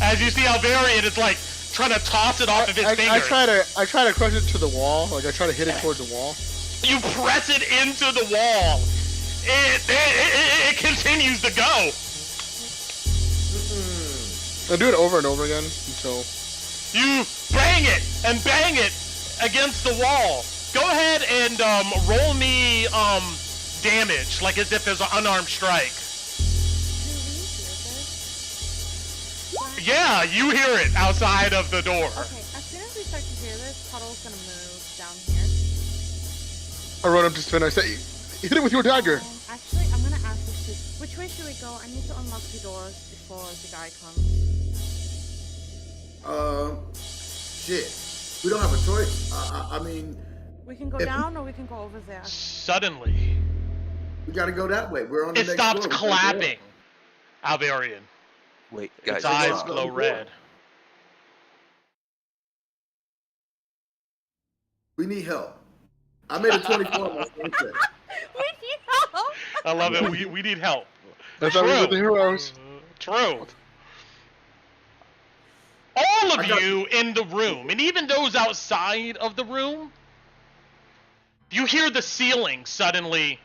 As you see Alvarian is like trying to toss it off of his fingers. I try to crush it to the wall. Like I try to hit it towards the wall. You press it into the wall. It continues to go. I do it over and over again until you bang it against the wall. Go ahead and roll me damage, like as if there's an unarmed strike. Yeah, you hear it outside of the door. Okay, as soon as we start to hear this, Puddle's gonna move down here. I run up to Sven. I say, "Hit it with your dagger." Actually, I'm gonna ask this too. Which way should we go? I need to unlock the doors before the guy comes. Shit. We don't have a choice. I mean, we can go down or we can go over there. Suddenly, we gotta go that way. We're on the it next stops floor. clapping. Alvarian. Wait, guys. Its eyes glow red. We need help. I made a 24 on my screen set. We need help. I love it. We need help. I thought we were the heroes. True. All of you in the room, and even those outside of the room, you hear the ceiling suddenly.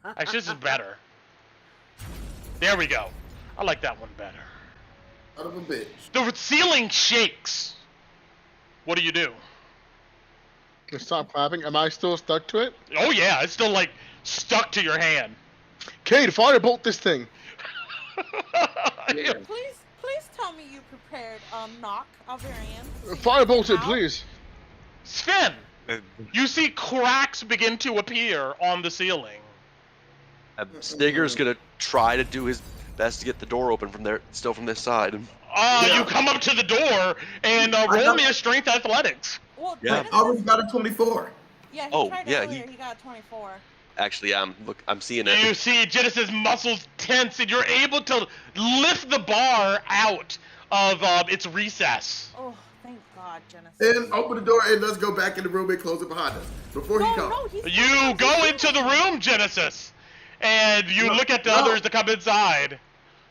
Actually, this is better. There we go. I like that one better. Out of a bitch. The ceiling shakes. What do you do? Stop clapping. Am I still stuck to it? Oh yeah, it's still like stuck to your hand. Cade, firebolt this thing. Please tell me you prepared knock Alvarian. Firebolt it, please. Sven, you see cracks begin to appear on the ceiling. Snigger's gonna try to do his best to get the door open from there, still from this side. You come up to the door and roll me a strength athletics. Well, Yeah. I already got a 24. Yeah, he Oh, tried yeah, earlier. He got a 24. Actually, I'm seeing it. You see Genesis' muscles tense, and you're able to lift the bar out of its recess. Oh, thank God, Genesis. And open the door and let's go back in the room and close it behind us before he comes. You go into the room, Genesis, and you look at the others to come inside.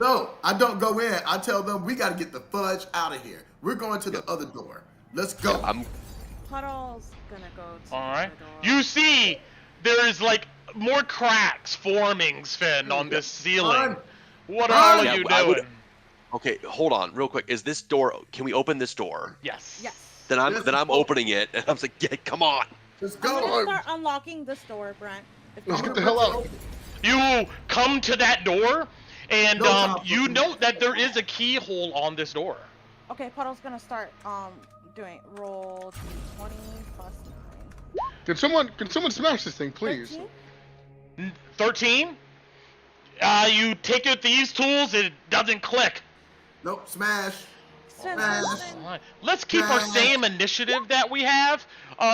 No, I don't go in. I tell them we got to get the fudge out of here. We're going to the other door. Let's go. Puddle's gonna go to All right. the door. You see, there's like more cracks forming, Sven, on this ceiling. What are all of you doing? Okay, hold on, real quick. Is this door? Can we open this door? Yes. Yes. Then I'm opening it, and I'm like, yeah, come on. Let's I'm go. gonna start unlocking this door, Brent. Let's get the hell out. You come to that door, and you note that there is a keyhole on this door. Okay, Puddle's gonna start doing roll d20 plus 9. Can someone smash this thing, please? 13? You take out these tools, it doesn't click. Nope, smash. Alright, let's keep our same initiative that we have.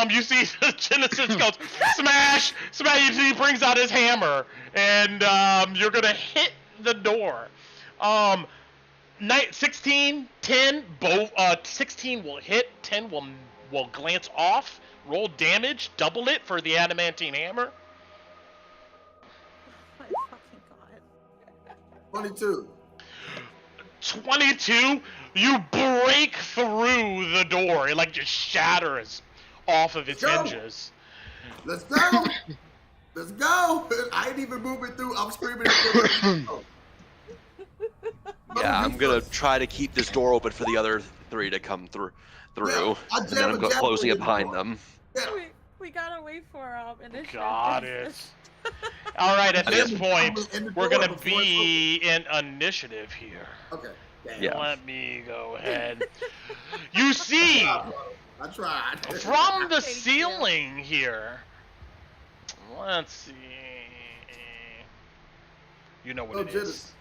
You see Genesis goes, smash, smash, he brings out his hammer, and you're gonna hit the door. 16, 10, both 16 will hit, 10 will glance off. Roll damage, double it for the adamantine hammer. My fucking God. 22. 22, you break through the door. It like just shatters off of its hinges. Let's go. Let's go. I ain't even moving through. I'm screaming. Yeah, I'm gonna try to keep this door open for the other three to come through, Yeah, and then I'm closing it behind them. We gotta wait for initiative. Got it. All right, at this point, we're gonna be in initiative here. Okay. Yeah. Let me go ahead. You see, I tried. from the ceiling here, let's see. You know what Oh, it is.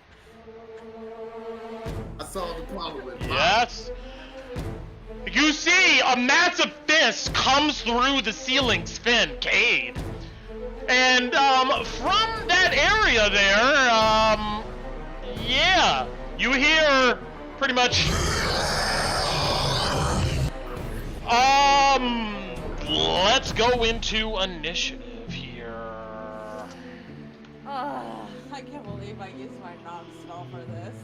I saw the problem with Yes. You see a massive fist comes through the ceiling, Sven, Cade. And from that area there, yeah, you hear pretty much let's go into initiative here. I can't believe I used my non-spell for this.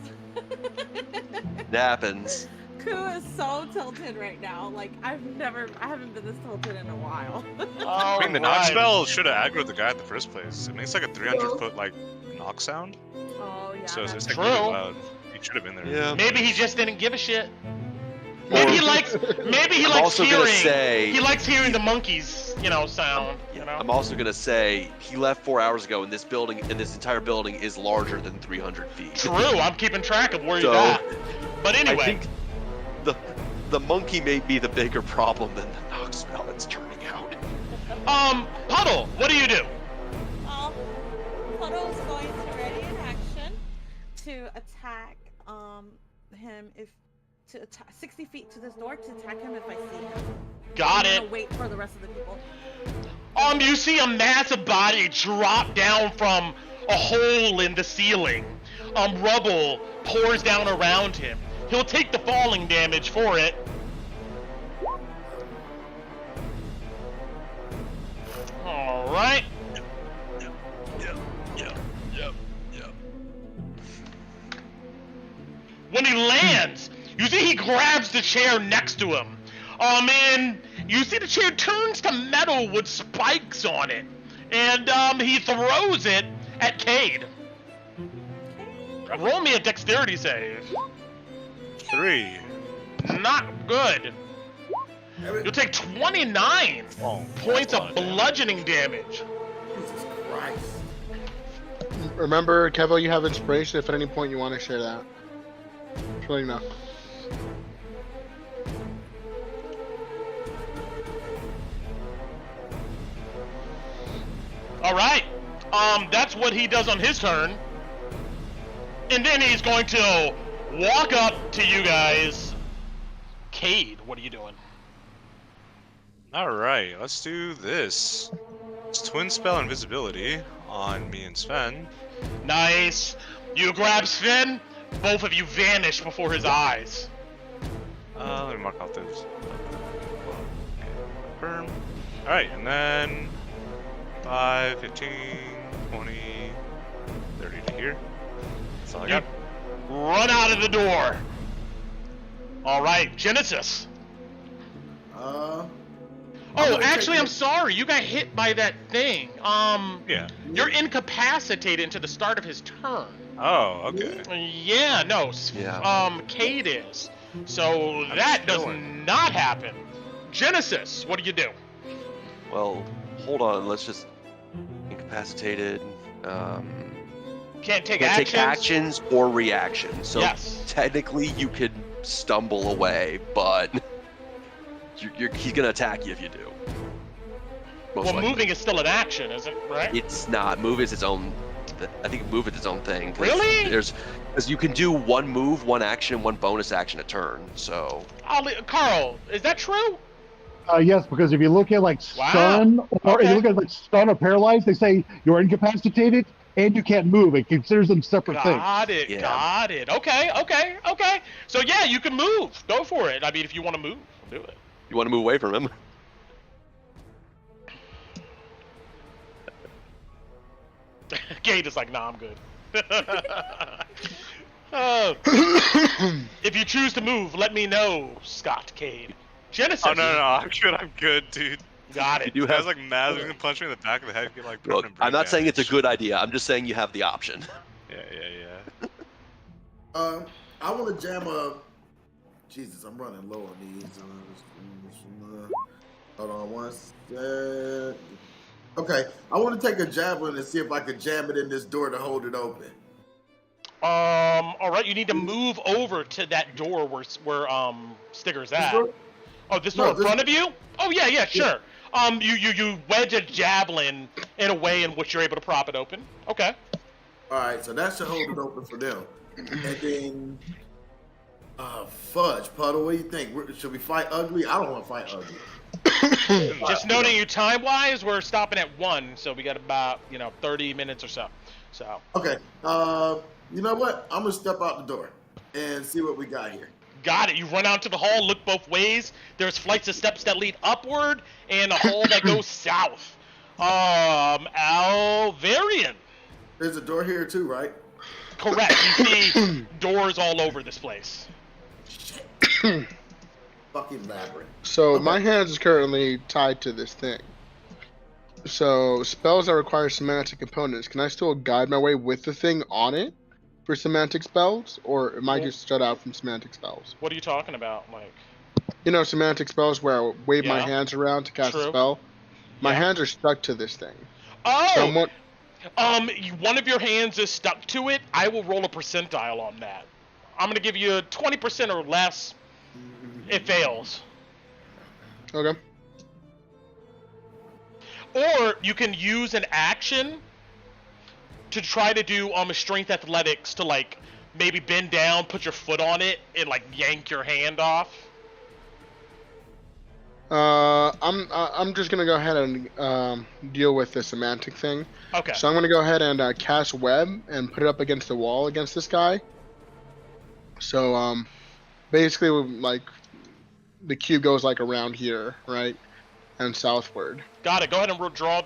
It happens. Ku is so tilted right now. Like I haven't been this tilted in a while. I mean, the knock spell should have aggroed the guy in the first place. I mean, it's like a 300-foot like knock sound. Oh yeah. So it's like true. really loud. He should have been there. Yeah. Maybe he just didn't give a shit. Maybe he likes. Maybe he I'm likes also hearing. gonna say- He likes hearing the monkeys, sound. I'm also gonna say he left 4 hours ago, and this building, and this entire building, is larger than 300 feet. True. I'm keeping track of where So, he's at. But anyway. I think the monkey may be the bigger problem than the knock spell it's turning out. Puddle, what do you do? Puddle is going to ready in action to attack him to attack 60 feet to this door to attack him if I see him. Got I'm it. gonna wait for the rest of the people. You see a massive body drop down from a hole in the ceiling. Rubble pours down around him. He'll take the falling damage for it. All right. Yep. When he lands, you see he grabs the chair next to him. And you see the chair turns to metal with spikes on it. And he throws it at Cade. Roll me a dexterity save. 3. Not good. You'll take 29 points of bludgeoning damage. Jesus Christ. Remember, Kevo, you have inspiration if at any point you want to share that. Just let you know. Alright. That's what he does on his turn. And then he's going to walk up to you guys. Cade, what are you doing? Alright, let's do this. It's Twin Spell Invisibility on me and Sven. Nice. You grab Sven. Both of you vanish before his eyes. Let me mark out those. Confirm. Alright, and then 5, 15, 20, 30 to here. That's all I got. Run out of the door. Alright, Genesis. Oh, actually, I'm sorry. You got hit by that thing. Yeah. You're incapacitated until the start of his turn. Oh, okay. Yeah, no. Yeah. Cade is. So that does not happen. Genesis, what do you do? Well, hold on. Let's just incapacitated. Can't take Can't actions. take actions or reactions. So Yes. technically, you could stumble away, but he's gonna attack you if you do. Most likely. Moving is still an action, isn't it? Right? It's not. Move is its own. I think move is its own thing. Really? Because you can do one move, one action, one bonus action a turn. So. Carl, is that true? Yes, because if you look at like stun, or if you look at like stun or paralyzed, they say you're incapacitated and you can't move. It considers them separate things. Got it. Yeah. Got it. Okay. So yeah, you can move. Go for it. I mean, if you want to move, do it. You want to move away from him? Cade is like, nah, I'm good. If you choose to move, let me know, Scott Cade. Genesis. Oh no, I'm good, dude. Got it. You guys like mad when you punch me in the back of the head, get like Look, permanent I'm not brain saying it's a damage. good idea. I'm just saying you have the option. Yeah. I want to jam a. Jesus, I'm running low on these. Hold on one sec. Okay, I want to take a javelin and see if I can jam it in this door to hold it open. All right, you need to move over to that door where Stigger's at. Door? Oh, this door in front of you? Oh yeah, sure. You wedge a javelin in a way in which you're able to prop it open. Okay. All right, so that should hold it open for them. And then, fudge, Puddle, what do you think? Should we fight ugly? I don't want to fight ugly. Just noting you time-wise, we're stopping at 1, so we got about 30 minutes or so. So. Okay. You know what? I'm gonna step out the door and see what we got here. Got it. You run out to the hall, look both ways. There's flights of steps that lead upward and a hall that goes south. Alvarian. There's a door here too, right? Correct. You see doors all over this place. Shit. Fucking labyrinth. So my hands is currently tied to this thing. So spells that require semantic components, can I still guide my way with the thing on it for semantic spells, or am I just shut out from semantic spells? What are you talking about, Mike? Semantic spells where I wave my hands around to cast a spell. My hands are stuck to this thing. Oh. So one of your hands is stuck to it. I will roll a percentile on that. I'm gonna give you 20% or less. It fails. Okay. Or you can use an action to try to do a strength athletics to maybe bend down, put your foot on it, and yank your hand off. I'm just gonna go ahead and deal with the semantic thing. Okay. So I'm gonna go ahead and cast web and put it up against the wall against this guy. So basically the cube goes around here, right, and southward. Got it. Go ahead and draw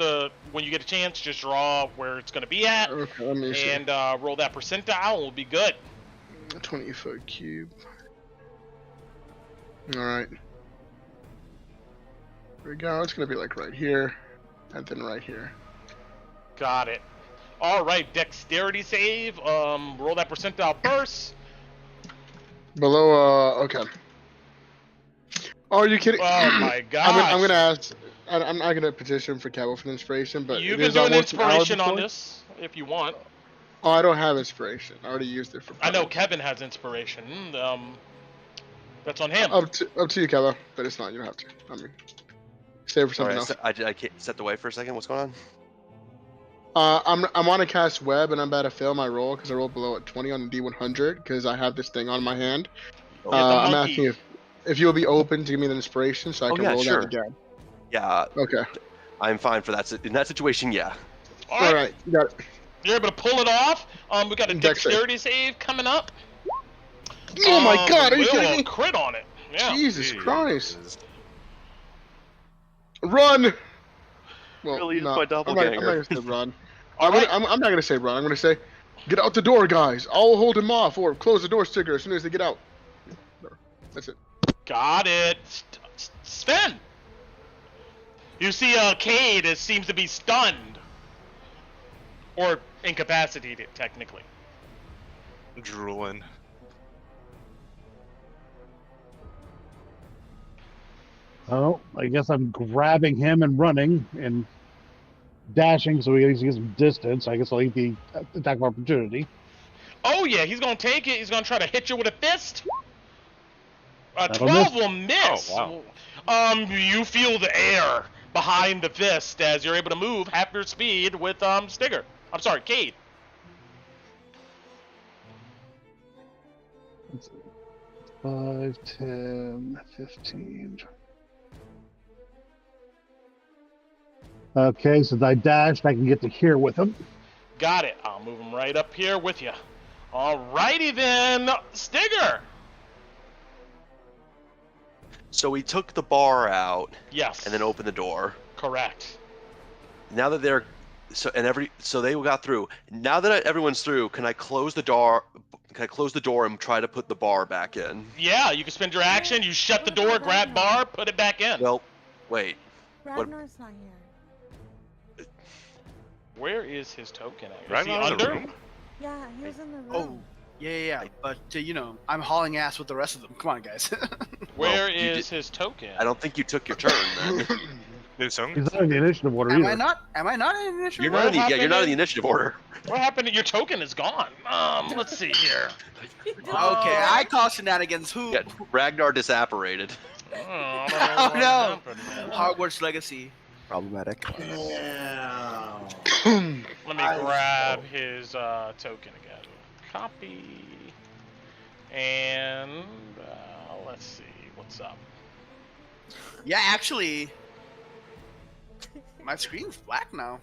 when you get a chance, just draw where it's going to be at. Okay, let me see. And roll that percentile, and we'll be good. 20-foot cube. Alright. There we go. It's going to be right here, and then right here. Got it. Alright, dexterity save. Roll that percentile first. Below, okay. Oh, are you kidding? Oh my god! I'm gonna ask. I'm not gonna petition for Cavill for inspiration, but you can do an inspiration on this if you want. Oh, I don't have inspiration. I already used it for. I know Kevin has inspiration. That's on him. Up to you, Cavill, but it's not. You don't have to. I mean, save for something else. I stepped away for a second. What's going on? I want to cast web, and I'm about to fail my roll because I rolled below at 20 on the D100 because I have this thing on my hand. I'm asking if you'll be open to give me the inspiration so I can roll that again. Yeah. Okay. I'm fine for that. In that situation, yeah. All right. You got it. You're able to pull it off. We got a dexterity save coming up. Oh my god, are you kidding me? Crit on it. Yeah. Jesus Christ. Run! Well, really, no, my doppelganger. I'm not gonna say run. I'm not gonna say run. I'm gonna say, get out the door, guys. I'll hold him off, or close the door sticker as soon as they get out. That's it. Got it. Sven! You see Cade seems to be stunned. Or incapacitated, technically. Drooling. Oh, I guess I'm grabbing him and running and dashing so he gets some distance. I guess I'll eat the attack of opportunity. Oh yeah, he's gonna take it. He's gonna try to hit you with a fist. 12 miss. will miss. Oh, wow. You feel the air behind the fist as you're able to move half your speed with Stigger. I'm sorry, Cade. Let's see. 5, 10, 15. Okay, since I dashed, I can get to here with him. Got it. I'll move him right up here with you. Alrighty then, Stigger. So we took the bar out. Yes. And then opened the door. Correct. Now that they're so they got through. Now that everyone's through, can I close the door? Can I close the door and try to put the bar back in? Yeah, you can spend your action. You shut the door, grab bar, put it back in. Well, wait. Ragnar's not here. Where is his token at? Is he Ragnar's in the under? room? Yeah, he was in the room. Oh, yeah. But I'm hauling ass with the rest of them. Come on, guys. Where is his token? I don't think you took your turn then. He's not in the initiative order either. Am I not in the initiative You're order? not in the initiative order. What happened to your token is gone? Let's see here. Okay, I call shenanigans. Who? Yeah, Ragnar disapparated. I don't know Oh what no! happened there. Hogwarts Legacy. Problematic. Damn. Let me grab his token again. Copy. And let's see what's up. Yeah, actually, my screen's black now.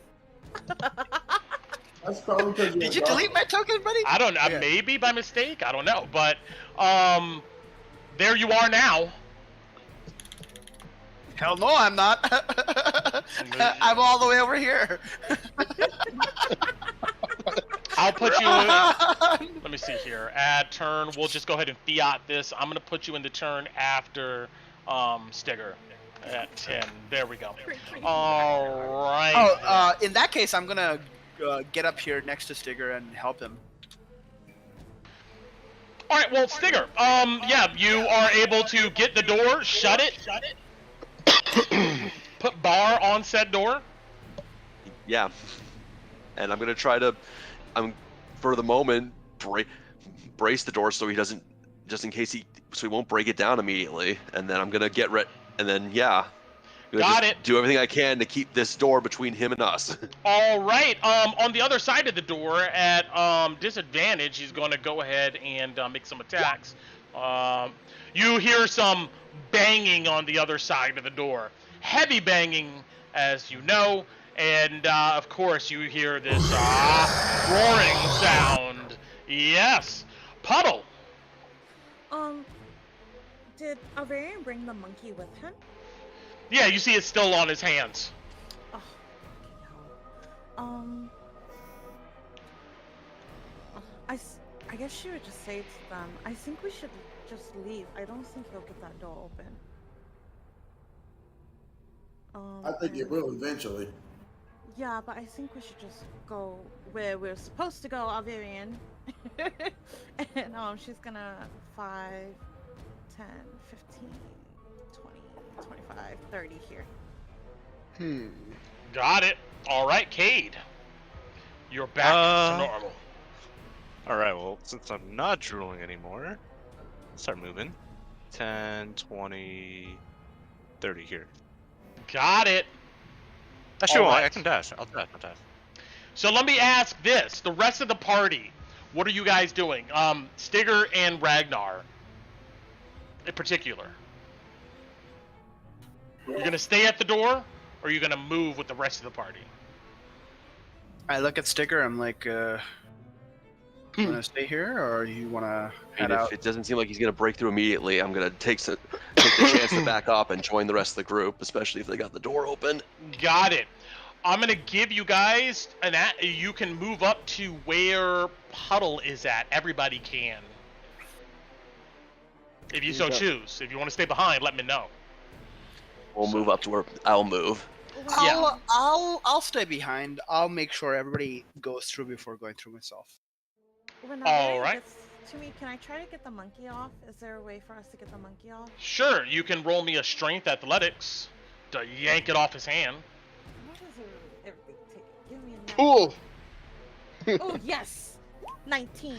That's probably because Did you delete my token, buddy? I don't know. Yeah. Maybe by mistake. I don't know. But there you are now. Hell no, I'm not. I'm all the way over here. I'll put you in. Let me see here. Add turn. We'll just go ahead and fiat this. I'm gonna put you in the turn after Stigger at 10. There we go. All right. Oh, in that case, I'm gonna get up here next to Stigger and help him. All right. Well, Stigger. Yeah, you are able to get the door, shut it, put bar on said door. Yeah. And I'm gonna try to, for the moment, brace the door so he doesn't, just in case so he won't break it down immediately. And then I'm gonna get and then yeah. Got it. Do everything I can to keep this door between him and us. All right. On the other side of the door, at disadvantage, he's going to go ahead and make some attacks. You hear some banging on the other side of the door, heavy banging, as you know, and of course you hear this roaring sound. Yes, Puddle. Did Alvarian bring the monkey with him? Yeah, you see it's still on his hands. Oh, no. I guess she would just say to them, I think we should just leave. I don't think he'll get that door open. I think it will eventually. Yeah, but I think we should just go where we're supposed to go, Alvarian. And she's gonna 5, 10, 15, 20, 25, 30 here. Got it. All right, Cade. You're back to normal. Alright, well, since I'm not drooling anymore, let's start moving. 10, 20, 30 here. Got it. Actually, All right. I can dash. I'll dash. So let me ask this. The rest of the party, what are you guys doing? Stigger and Ragnar, in particular. You're going to stay at the door, or are you going to move with the rest of the party? I look at Stigger. I'm like, you want to stay here, or you want to head out? If it doesn't seem like he's going to break through immediately, I'm going to take the chance to back up and join the rest of the group, especially if they got the door open. Got it. I'm going to give you guys you can move up to where Puddle is at. Everybody can. If you so choose. If you want to stay behind, let me know. We'll move up to where I'll move. I'll stay behind. I'll make sure everybody goes through before going through myself. When All right. gets to me, can I try to get the monkey off? Is there a way for us to get the monkey off? Sure, you can roll me a strength athletics to yank it off his hand. What is everything take? Give me a Cool. Oh, yes! 19.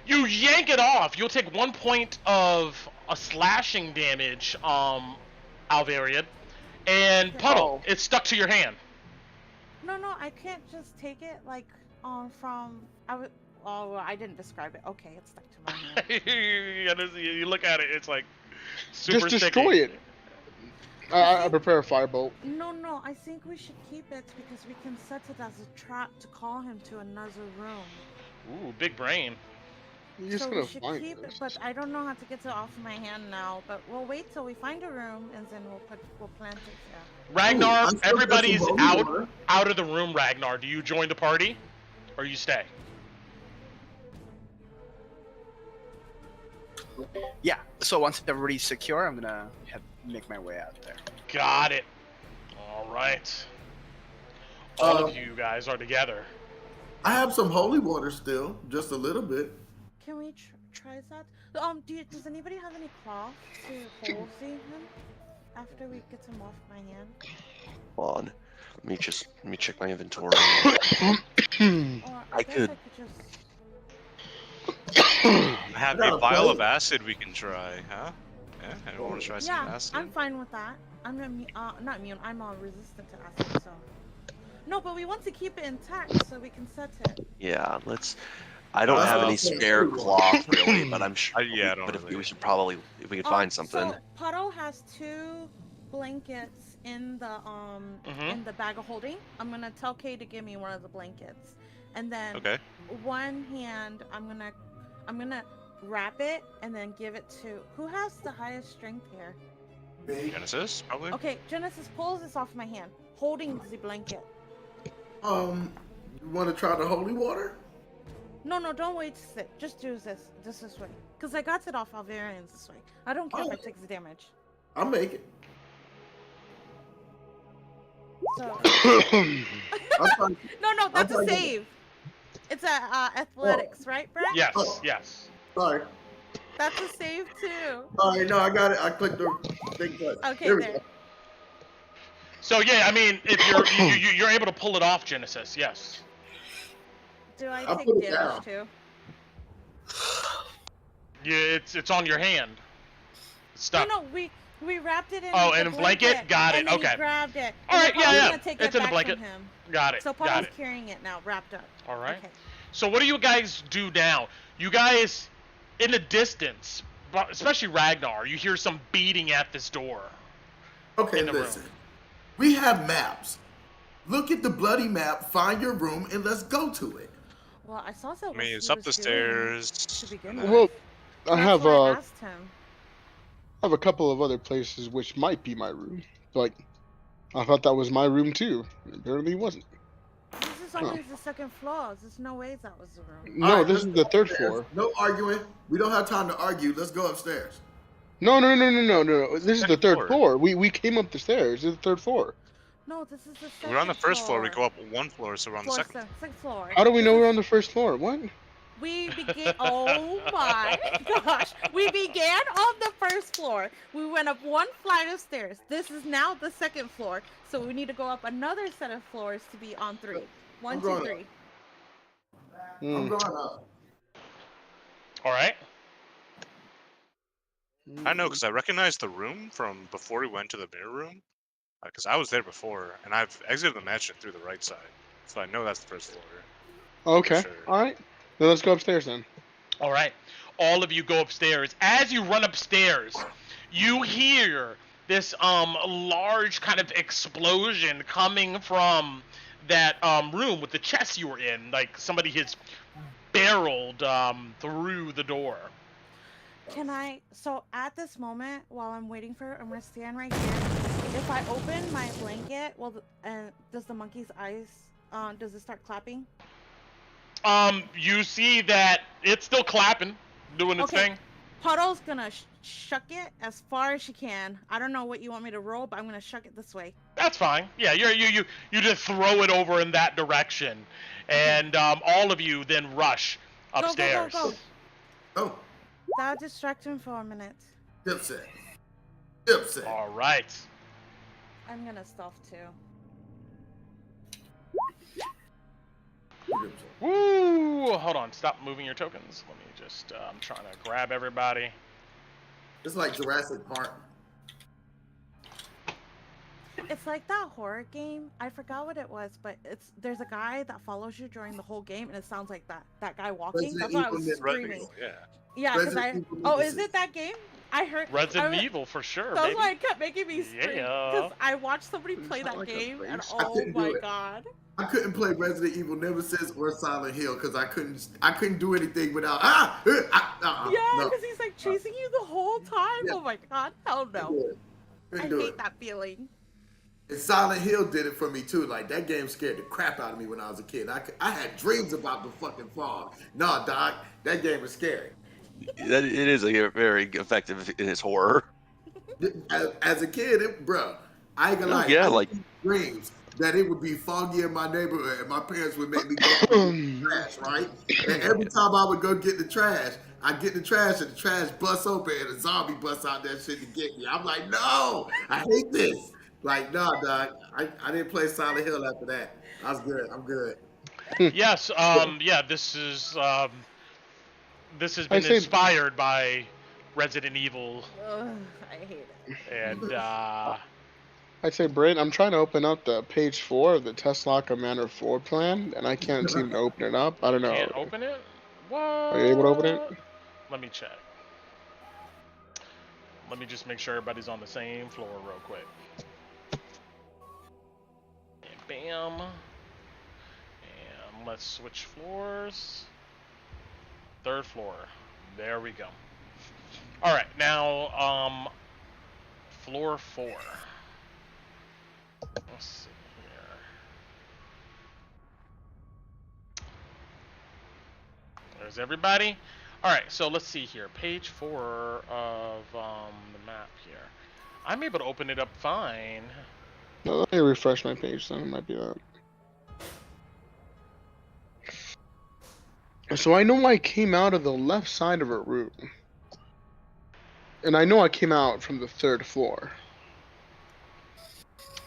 You yank it off. You'll take 1 point of a slashing damage, Alvarian. And Puddle, it's stuck to your hand. No, I can't just take it, like, from... I didn't describe it. Okay, it's stuck to my hand. You look at it, it's like super Just destroy sticky. it. I prepare a firebolt. No, I think we should keep it because we can set it as a trap to call him to another room. Ooh, big brain. You're just So gonna we should find keep it, this. but I don't know how to get it off my hand now. But we'll wait till we find a room and then we'll plant it there. Ragnar, Ooh, I'm still everybody's catching water. out of the room, Ragnar. Do you join the party? Or you stay? Yeah. So once everybody's secure, I'm gonna make my way out there. Got it. All right. All of you guys are together. I have some holy water still, just a little bit. Can we try that? Does anybody have any cloth to hold him after we get him off my hand? Hold on. Let me check my inventory. Or I guess could. I could just... I have Got a a vial of plate. acid we can try, huh? Yeah, I want to try some Yeah, acid. I'm fine with that. I'm not immune. I'm resistant to acid, so. No, but we want to keep it intact so we can set it. Yeah, let's. I don't have any spare cloth really, but I'm sure. We should probably, if we can find something. So Puddle has 2 blankets in the in the bag of holding. I'm gonna tell Kay to give me one of the blankets, and then one hand I'm gonna wrap it and then give it to who has the highest strength here. Genesis, probably. Okay, Genesis pulls this off my hand, holding the blanket. You want to try the holy water? No, don't wait to sit. Just do this way. Because I got it off Alvarians this way. I don't care if it takes the damage. I'll make it. So. no, that's a save. It's a athletics, right, Brad? Yes, yes. Sorry. That's a save too. Sorry, no, I got it. I clicked the big button. Okay, there we there. go. So yeah, I mean, if you're able to pull it off, Genesis, yes. Do I I'll take put it damage down. too? Yeah, it's on your hand. It's stuck. No, we wrapped it in. Oh, the in a blanket? Got it, and then okay. He grabbed it. All right, yeah. Gonna take It's it in the back blanket. from him. Got it. So got Puddle's it. carrying it now, wrapped up. All right. Okay. So what do you guys do now? You guys, in the distance, especially Ragnar, you hear some beating at this door. Okay, in the listen. room. We have maps. Look at the bloody map, find your room, and let's go to it. Well, I saw so. I mean, it's up the stairs. To begin with. Well, I That's have why I asked him. I have a couple of other places which might be my room. Like, I thought that was my room too. Apparently, it wasn't. This is only the second floor. There's no way that was the room. No, All right, this is the third floor. No arguing. We don't have time to argue. Let's go upstairs. No. This is the third floor. We came up the stairs. This is the third floor. No, this is the second We're on the first floor. floor. We go up 1 floor, so we're on the second. Second floor. How do we know we're on the first floor? What? We began. Oh my gosh! We began on the first floor. We went up 1 flight of stairs. This is now the second floor, so we need to go up another set of floors to be on 3. 1, 2, 3. I'm going up. All right. I know, because I recognized the room from before we went to the mirror room. Because I was there before, and I've exited the mansion through the right side. So I know that's the first floor. Okay. Sure. All right. Then let's go upstairs then. All right. All of you go upstairs. As you run upstairs, you hear this large kind of explosion coming from that room with the chest you were in. Like somebody has barreled through the door. Can I? So at this moment, while I'm waiting for, I'm gonna stand right here. If I open my blanket, does the monkey's eyes? Does it start clapping? You see that it's still clapping, doing its thing. Puddle's gonna shuck it as far as she can. I don't know what you want me to roll, but I'm gonna shuck it this way. That's fine. Yeah, you just throw it over in that direction, and all of you then rush upstairs. Go. Oh, That'll distract him for a minute. dipset. All right. I'm gonna stealth too. Woo! Hold on. Stop moving your tokens. Let me just. I'm trying to grab everybody. It's like Jurassic Park. It's like that horror game. I forgot what it was, but there's a guy that follows you during the whole game, and it sounds like that guy walking. That's why I was screaming. Yeah, because is it that game? I heard Resident Evil for sure. That's baby. why it kept making me scream. Because I watched somebody play that game, and oh my god. I couldn't play Resident Evil Nemesis or Silent Hill because I couldn't do anything without because he's like chasing you the whole time. Yeah. Oh my god, hell no. I hate that feeling. And Silent Hill did it for me too. Like that game scared the crap out of me when I was a kid. I had dreams about the fucking fog. Nah, Doc, that game was scary. It is very effective in its horror. As a kid, bro, I ain't gonna lie. Yeah, I had dreams that it would be foggy in my neighborhood, and my parents would make me go get the trash, right? And every time I would go get the trash, I get the trash, and the trash busts open, and a zombie busts out that shit to get me. I'm like, no, I hate this. Like, nah, dog. I didn't play Silent Hill after that. I was good. I'm good. Yes. Yeah. This has been inspired by Resident Evil, Ugh, I hate it. and I'd say, Braden, I'm trying to open up the page 4 of the Teslaka Manor floor plan, and I can't seem to open it up. I don't know. can't open it. What? Are you able to open it? Let me check. Let me just make sure everybody's on the same floor real quick. And bam. And let's switch floors. 3rd floor. There we go. All right, now floor 4. Let's see here. There's everybody. All right, so let's see here. Page 4 of the map here. I'm able to open it up fine. No, let me refresh my page, then it might be that. So I know I came out of the left side of a room. And I know I came out from the 3rd floor.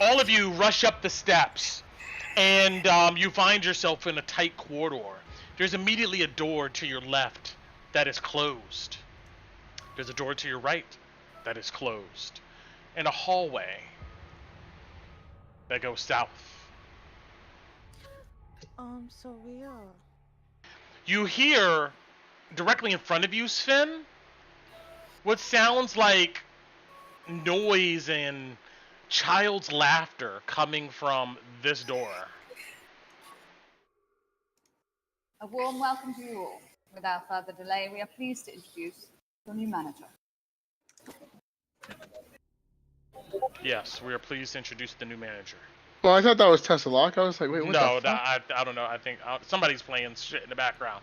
All of you rush up the steps, and you find yourself in a tight corridor. There's immediately a door to your left that is closed. There's a door to your right that is closed. And a hallway that goes south. So we are. You hear directly in front of you, Sven, what sounds like noise and child's laughter coming from this door. A warm welcome to you all. Without further delay, we are pleased to introduce your new manager. Yes, we are pleased to introduce the new manager. Well, I thought that was Teslaka. I was like, wait, what No, the fuck? I don't know. I think somebody's playing shit in the background.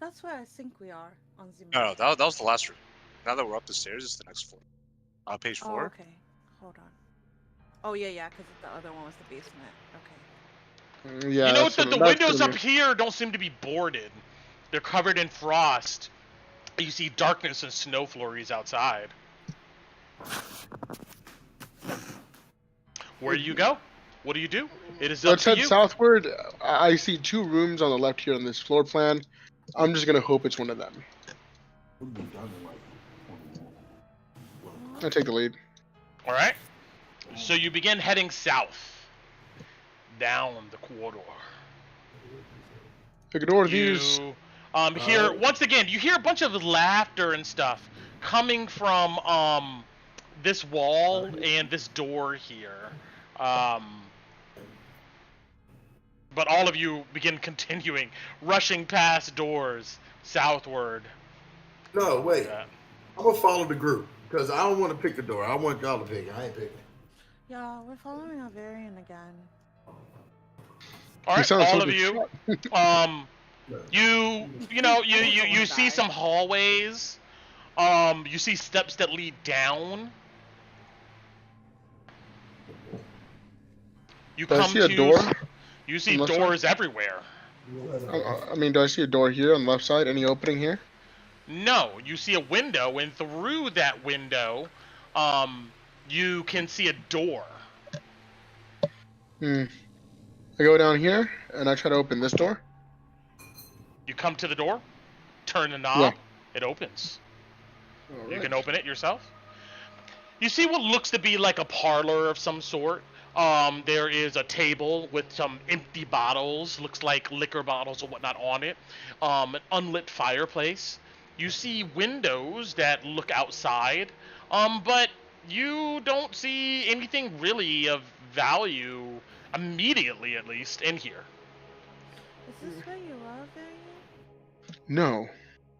That's where I think we are on the No, map. that was the last room. Now that we're up the stairs, it's the next floor. Page 4. Oh, okay. Hold on. Oh, yeah, because the other one was the basement. Okay. Yeah, you know that's that the that's windows gonna up here don't seem to be boarded. They're covered in frost. You see darkness and snow flurries outside. Where do you go? What do you do? It is up Let's to head you. southward. I see 2 rooms on the left here on this floor plan. I'm just gonna hope it's one of them. I take the lead. All right. So you begin heading south, down the corridor. Ignore these. You hear once again. You hear a bunch of laughter and stuff coming from this wall and this door here. But all of you begin continuing, rushing past doors southward. No, wait. I'm gonna follow the group because I don't want to pick the door. I want y'all to pick it. I ain't picking. Yeah, we're following Avarian again. All right, all of you. You see some hallways. You see steps that lead down. You Do I come see a to. door? You see on the left doors side? everywhere. I mean, do I see a door here on the left side? Any opening here? No, you see a window, and through that window, you can see a door. I go down here and I try to open this door. You come to the door, turn the knob, Yeah. it opens. All You right. can open it yourself. You see what looks to be like a parlor of some sort. There is a table with some empty bottles, looks like liquor bottles or whatnot on it. An unlit fireplace. You see windows that look outside, but you don't see anything really of value immediately, at least, in here. Is this where you are, Avarian? No.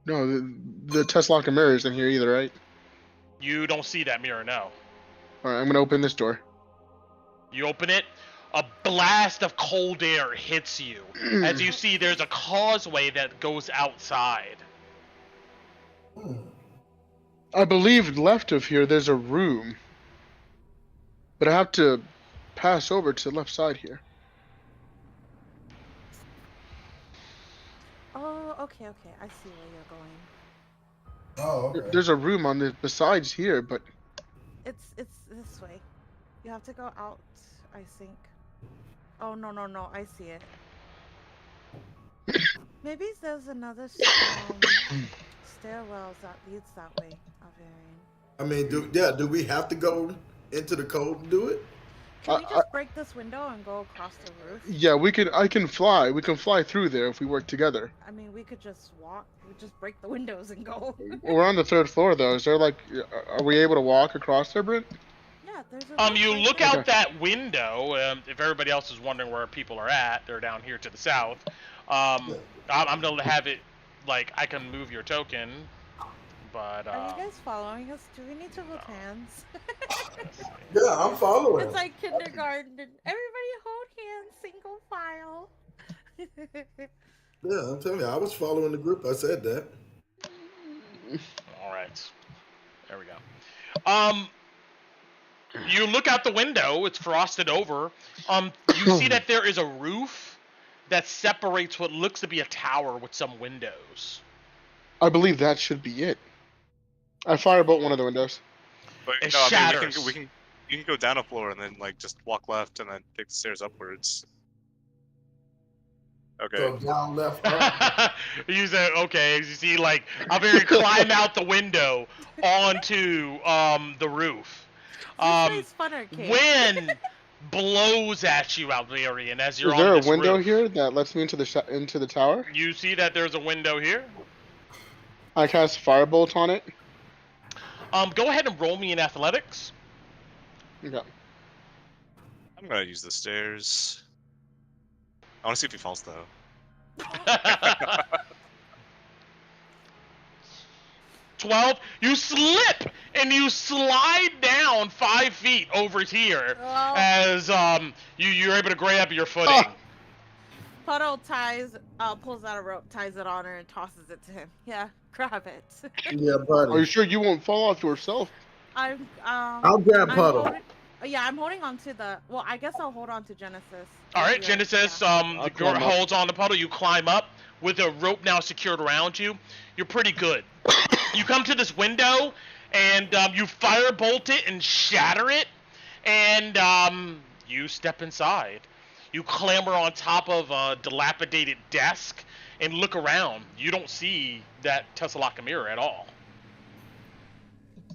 No, the Teslaka mirror isn't here either, right? You don't see that mirror, no. Alright, I'm gonna open this door. You open it, a blast of cold air hits you. As you see, there's a causeway that goes outside. I believe left of here there's a room. But I have to pass over to the left side here. Oh, okay. I see where you're going. Oh, okay. There's a room on the besides here, but It's this way. You have to go out, I think. Oh, no. I see it. Maybe there's another stairwells that leads that way, Alvarian. I mean, do we have to go into the code to do it? Can we just break this window and go across the roof? Yeah, we can. I can fly. We can fly through there if we work together. I mean, we could just walk. We just break the windows and go. We're on the 3rd floor, though. Is there like, are we able to walk across there, Brent? Yeah, there's a. You right look there. out that window. If everybody else is wondering where people are at, they're down here to the south. I'm gonna have it like I can move your token, but. Are you guys following us? Do we need to hold hands? Yeah, I'm following. It's like kindergarten. Everybody hold hands, single file. Yeah, I'm telling you, I was following the group. I said that. All right. There we go. You look out the window. It's frosted over. You see that there is a roof that separates what looks to be a tower with some windows. I believe that should be it. I firebolt one of the windows. But It no, I mean, shatters. you can go down a floor and then like just walk left and then take the stairs upwards. Okay. So down, left, up. You say okay. You see, like Alvarian climb out the window onto the roof. This funner, kid. Wind blows at you, Alvarian, as you're Is on there a this window roof. here that lets me into the tower? You see that there's a window here. I cast firebolt on it. Go ahead and roll me in athletics. Okay. I'm gonna use the stairs. I want to see if he falls though. 12. You slip and you slide down 5 feet over here Oh. as you're able to grab your footing. Puddle pulls out a rope, ties it on her, and tosses it to him. Yeah, grab it. Yeah, buddy. Are you sure you won't fall off yourself? I'll grab Puddle. I'm holding on to the. Well, I guess I'll hold on to Genesis. All right, Yeah, Genesis. yeah. The girl holds on the puddle. You climb up with a rope now secured around you. You're pretty good. You come to this window and you firebolt it and shatter it, and you step inside. You clamber on top of a dilapidated desk and look around. You don't see that Tessaloca mirror at all.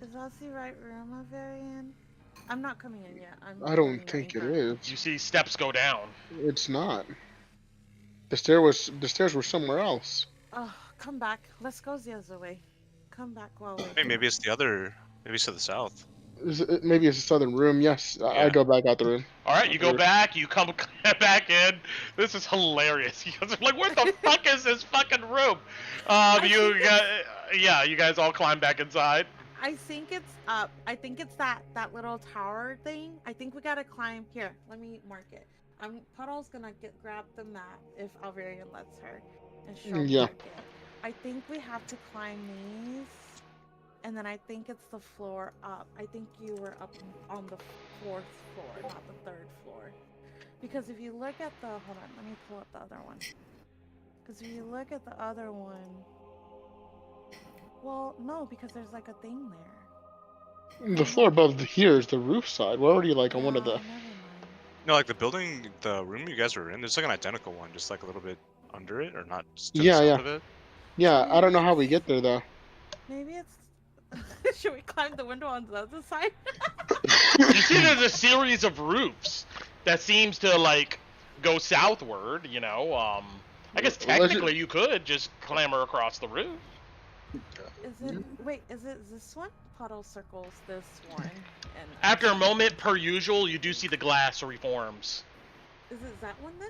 Is that the right room, Alvarian? I'm not coming in yet. I don't think it is. You see steps go down. It's not. The stairs were somewhere else. Oh, come back. Let's go the other way. Come back while we. Hey, maybe it's the other. Maybe it's to the south. Maybe it's a southern room. Yes, I go back out the room. All right, you go back. You come back in. This is hilarious. You guys are like, where the fuck is this fucking room? You guys all climb back inside. I think it's up. I think it's that little tower thing. I think we gotta climb here. Let me mark it. Puddle's gonna grab the map if Alvarian lets her, and she'll Yeah. mark it. I think we have to climb these, and then I think it's the floor up. I think you were up on the 4th floor, not the 3rd floor. Because if you look at the hold on, let me pull up the other one. Because if you look at the other one. Well, no, because there's like a thing there. The floor above here is the roof side. We're already like on one of the. Never mind. No, like the room you guys were in. There's like an identical one, just like a little bit under it, or not. Just to the Yeah, south yeah. Of it. Yeah, I don't know how we get there though. Maybe it's. Should we climb the window on the other side? You see, there's a series of roofs that seems to like go southward. You know, I guess technically you could just clamber across the roof. Is it? Wait, is it this one? Puddle circles this one. And After a moment, per usual, you do see the glass reforms. Is it that one then?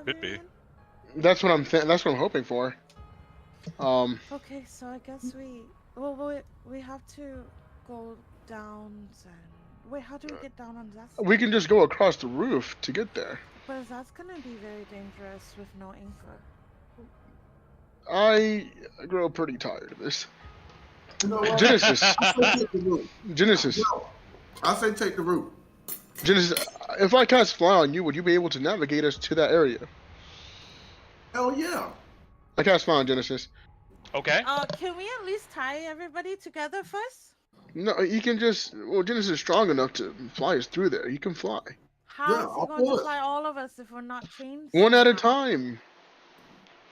Could be. Alvarian? That's what that's what I'm hoping for. Okay, so I guess we have to go down then. Wait, how do we get down on that side? We can just go across the roof to get there. But that's gonna be very dangerous with no anchor. I grow pretty tired of this. You know what? Genesis. I say take the route. Genesis. No, I say take the route. Genesis, if I cast fly on you, would you be able to navigate us to that area? Hell yeah. I cast fly on Genesis. Okay. Can we at least tie everybody together first? No, he can just. Well, Genesis is strong enough to fly us through there. He can fly. How Yeah, is I'll he going pull to it. fly all of us if we're not chained? One at a somehow? time.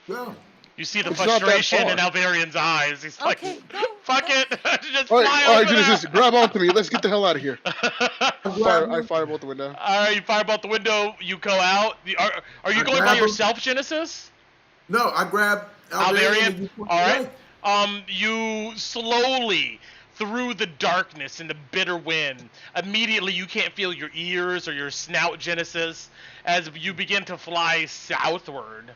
Yeah. You see the It's not that frustration in far. Alvarian's eyes. He's like, Okay, go. fuck go. it, just All fly right, over Genesis, there. grab onto me. Let's get the hell out of here. Grab I him. firebolt the window. All right, you firebolt the window. You go out. Are you I going by grab him. yourself, Genesis? No, I grab Alvarian Alvarian? and you push All right. away. You slowly, through the darkness and the bitter wind, immediately you can't feel your ears or your snout, Genesis, as you begin to fly southward.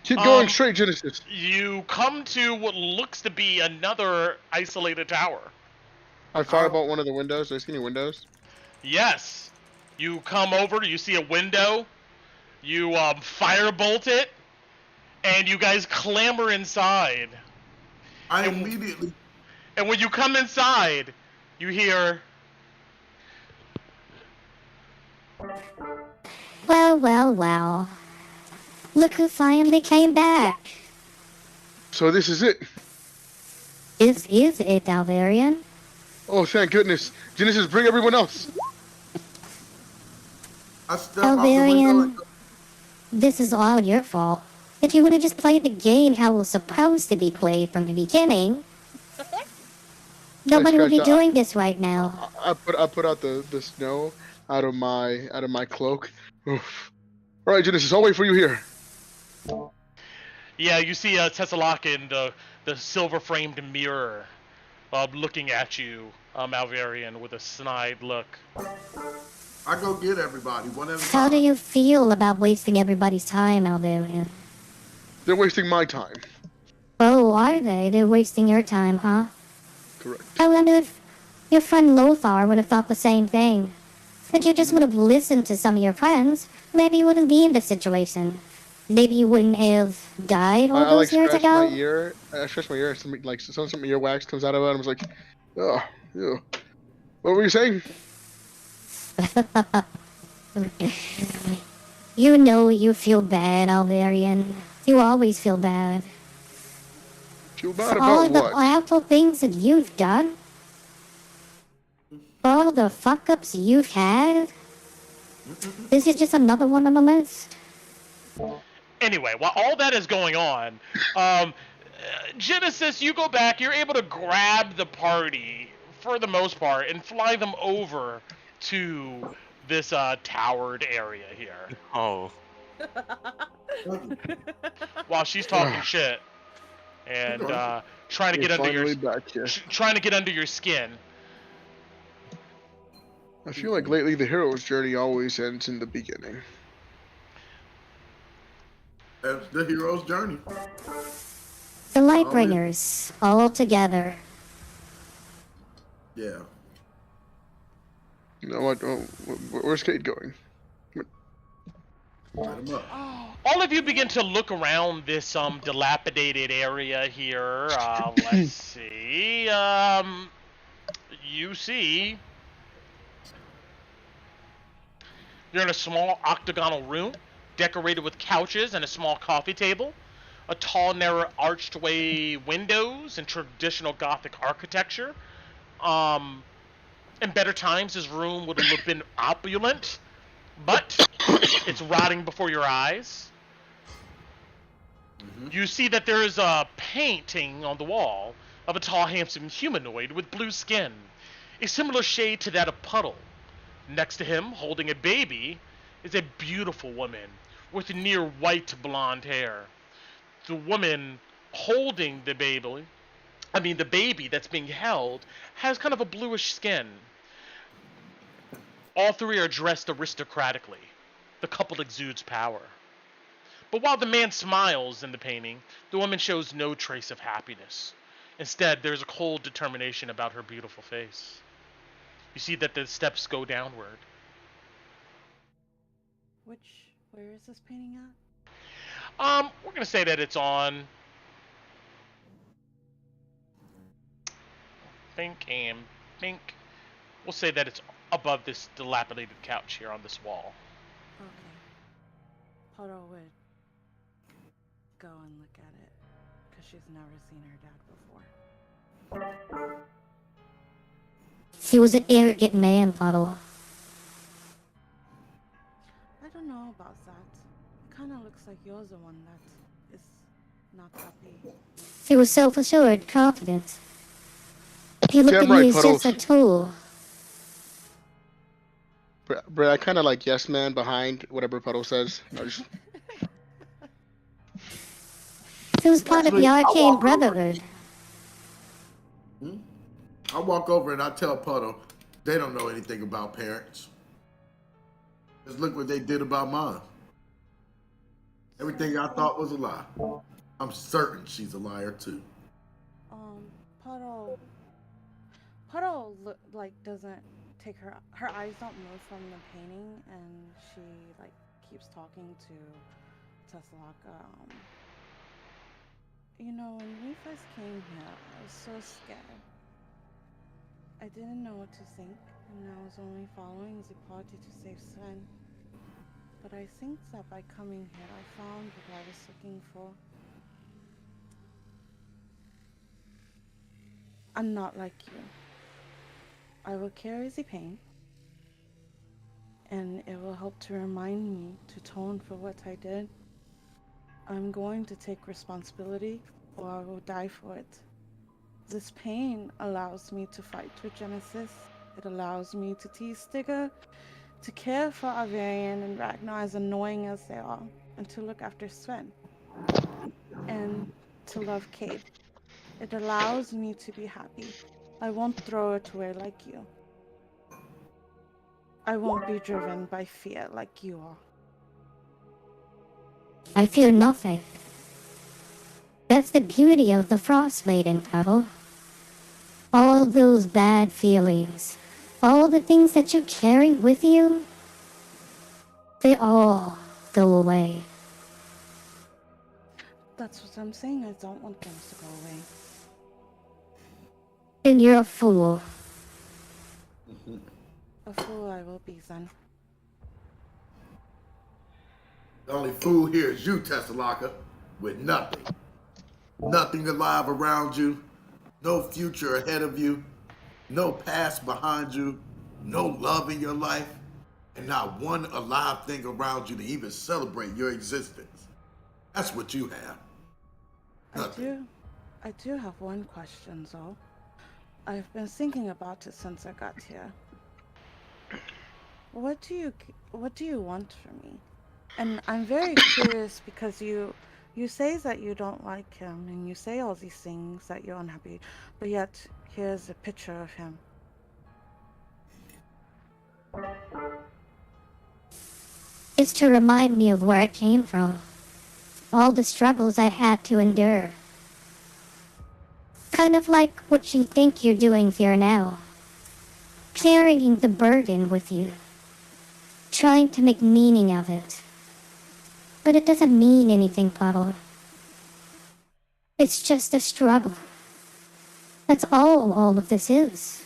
Keep going straight, Genesis. You come to what looks to be another isolated tower. I firebolt one of the windows. Do I see any windows? Yes. You come over, you see a window, you firebolt it, and you guys clamber inside. I immediately. And when you come inside, you hear. Well, well, well. Look who finally came back. So this is it. This is it, Alvarian. Oh, thank goodness. Genesis, bring everyone else. I step out the window. Alvarian, this is all your fault. If you would have just played the game how it was supposed to be played from the beginning, nobody would be doing this right now. I put out the snow out of my cloak. Oof. All right, Genesis, I'll wait for you here. Yeah, you see Tessalak in the silver-framed mirror looking at you, Alvarian, with a snide look. I go get everybody, one at a How time. do you feel about wasting everybody's time, Alvarian? They're wasting my time. Oh, are they? They're wasting your time, huh? Correct. I wonder if your friend Lothar would have thought the same thing. If you just would have listened to some of your friends, maybe you wouldn't be in this situation. Maybe you wouldn't have died all those years scratched ago. my ear. I scratched my ear. Some earwax comes out of it. And I was like, oh, ew. What were you saying? You know you feel bad, Alvarian. You always feel bad. Feel bad For all about the what? awful things that you've done. For all the fuck-ups you've had. This is just another one on the list. Anyway, while all that is going on, Genesis, you go back, you're able to grab the party, for the most part, and fly them over to this towered area here. Oh. While she's talking shit and trying to get under your trying to get under your skin. I feel like lately the hero's journey always ends in the beginning. That's the hero's journey. The Lightbringers, all together. Yeah. You know what? Oh, where's Kate going? Light 'em up. All of you begin to look around this dilapidated area here. Let's see. You see you're in a small octagonal room decorated with couches and a small coffee table, a tall, narrow archway windows and traditional Gothic architecture. In better times, this room would have been opulent, but it's rotting before your eyes. You see that there is a painting on the wall of a tall, handsome humanoid with blue skin, a similar shade to that of Puddle. Next to him, holding a baby, is a beautiful woman with near white blonde hair. The woman holding the baby that's being held, has kind of a bluish skin. All three are dressed aristocratically. The couple exudes power. But while the man smiles in the painting, the woman shows no trace of happiness. Instead, there's a cold determination about her beautiful face. You see that the steps go downward. Where is this painting at? We're gonna say that it's on. Think. We'll say that it's above this dilapidated couch here on this wall. Okay. Poto would go and look at it, because she's never seen her dad before. He was an arrogant man, Puddle. I don't know about that. It kind of looks like you're the one that is not happy. He was self-assured, confident. He looked at Damn right, me as just Puddles. a tool. Bro, I kind of like yes man behind whatever Puddle says. He was part of the Arcane Brotherhood. I walk over and I tell Puddle, they don't know anything about parents. Just look what they did about mine. Everything I thought was a lie. I'm certain she's a liar too. Puddle like doesn't take her eyes don't move from the painting, and she like keeps talking to Tesla. You know, when we first came here, I was so scared. I didn't know what to think, and I was only following the party to save Sven. But I think that by coming here, I found what I was looking for. I'm not like you. I will carry the pain, and it will help to remind me to atone for what I did. I'm going to take responsibility, or I will die for it. This pain allows me to fight with Genesis. It allows me to tease Stigger, to care for Avarian and Ragnar, as annoying as they are, and to look after Sven, and to love Cade. It allows me to be happy. I won't throw it away like you. I won't be driven by fear like you are. I fear nothing. That's the beauty of the Frost Maiden, Puddle. All those bad feelings, all the things that you carry with you, they all go away. That's what I'm saying. I don't want them to go away. Then you're a fool. A fool I will be, then. The only fool here is you, Tessalaka, with nothing. Nothing alive around you, no future ahead of you, no past behind you, no love in your life, and not one alive thing around you to even celebrate your existence. That's what you have. Nothing. I do have one question, though. I've been thinking about it since I got here. What do you want from me? And I'm very curious because you say that you don't like him, and you say all these things that you're unhappy, but yet here's a picture of him. It's to remind me of where I came from. All the struggles I had to endure. Kind of like what you think you're doing here now. Carrying the burden with you. Trying to make meaning of it. But it doesn't mean anything, Puddle. It's just a struggle. That's all of this is.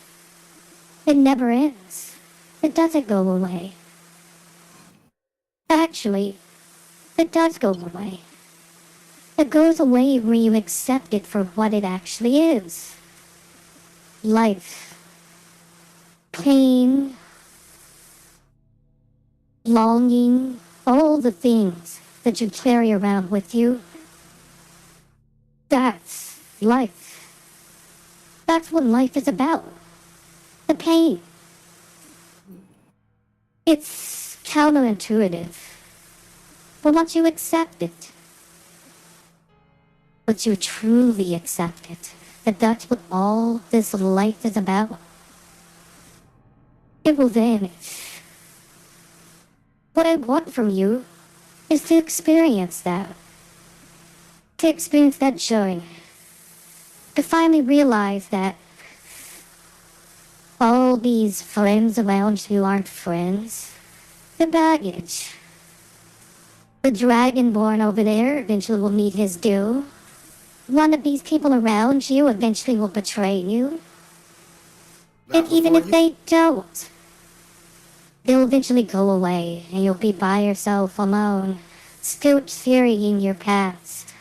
It never ends. It doesn't go away. Actually, it does go away. It goes away when you accept it for what it actually is. Life. Pain. Longing. All the things that you carry around with you. That's life. That's what life is about. The pain. It's counterintuitive. But once you accept it, once you truly accept it, that that's what all this life is about, it will vanish. What I want from you is to experience that. To experience that joy. To finally realize that all these friends around you aren't friends. They're baggage. The Dragonborn over there eventually will meet his due. One of these people around you eventually will betray you. And even if they don't, they'll eventually go away, and you'll be by yourself alone, still carrying your past.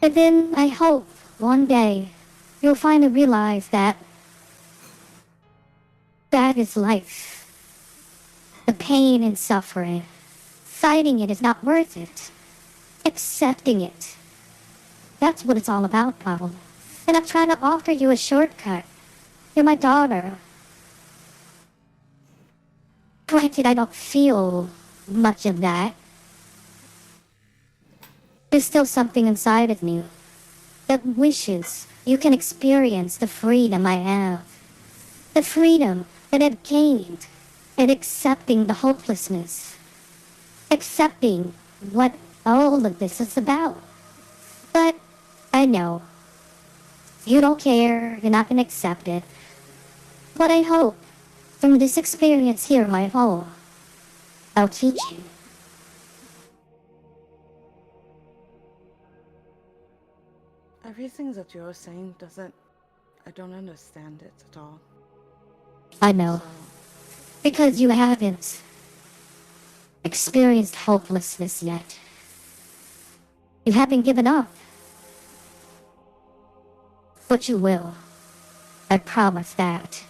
And then I hope one day you'll finally realize that that is life. The pain and suffering. Fighting it is not worth it. accepting it. That's what it's all about, Paul. And I'm trying to offer you a shortcut. You're my daughter. Granted, I don't feel much of that. There's still something inside of me that wishes you can experience the freedom I have. The freedom that I've gained in accepting the hopelessness. Accepting what all of this is about. But I know you don't care, you're not going to accept it. But I hope from this experience here at home, I'll teach you. Everything that you're saying I don't understand it at all. I know. Because you haven't experienced hopelessness yet. You haven't given up. But you will. I promise that.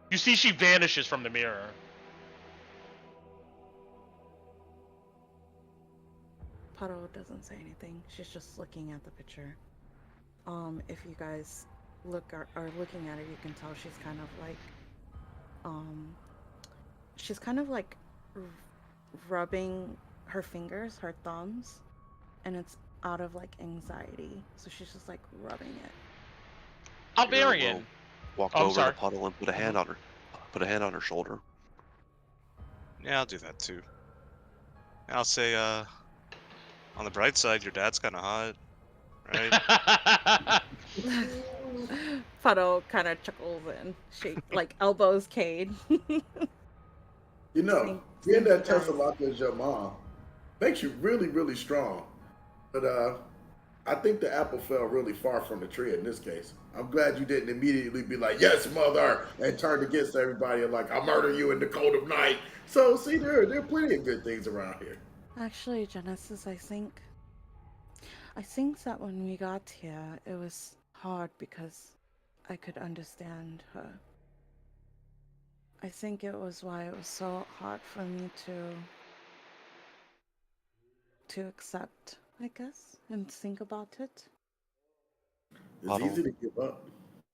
You see she vanishes from the mirror. Puddle doesn't say anything. She's just looking at the picture. If you guys are looking at it, you can tell she's kind of like rubbing her fingers, her thumbs, and it's out of like anxiety. So she's just like rubbing it. Alvarian. Walk over to Puddle and put a hand on her shoulder. Yeah, I'll do that too. I'll say, on the bright side, your dad's kind of hot, right? Puddle kind of chuckles and she like elbows Cade. You know, being that Tessalaka is your mom makes you really, really strong. But I think the apple fell really far from the tree in this case. I'm glad you didn't immediately be like, yes, mother, and turn against everybody and like, I'll murder you in the cold of night. So, see, there are plenty of good things around here. Actually, Genesis, I think that when we got here, it was hard because I could understand her. I think it was why it was so hard for me to accept, I guess, and think about it. It's easy to give up.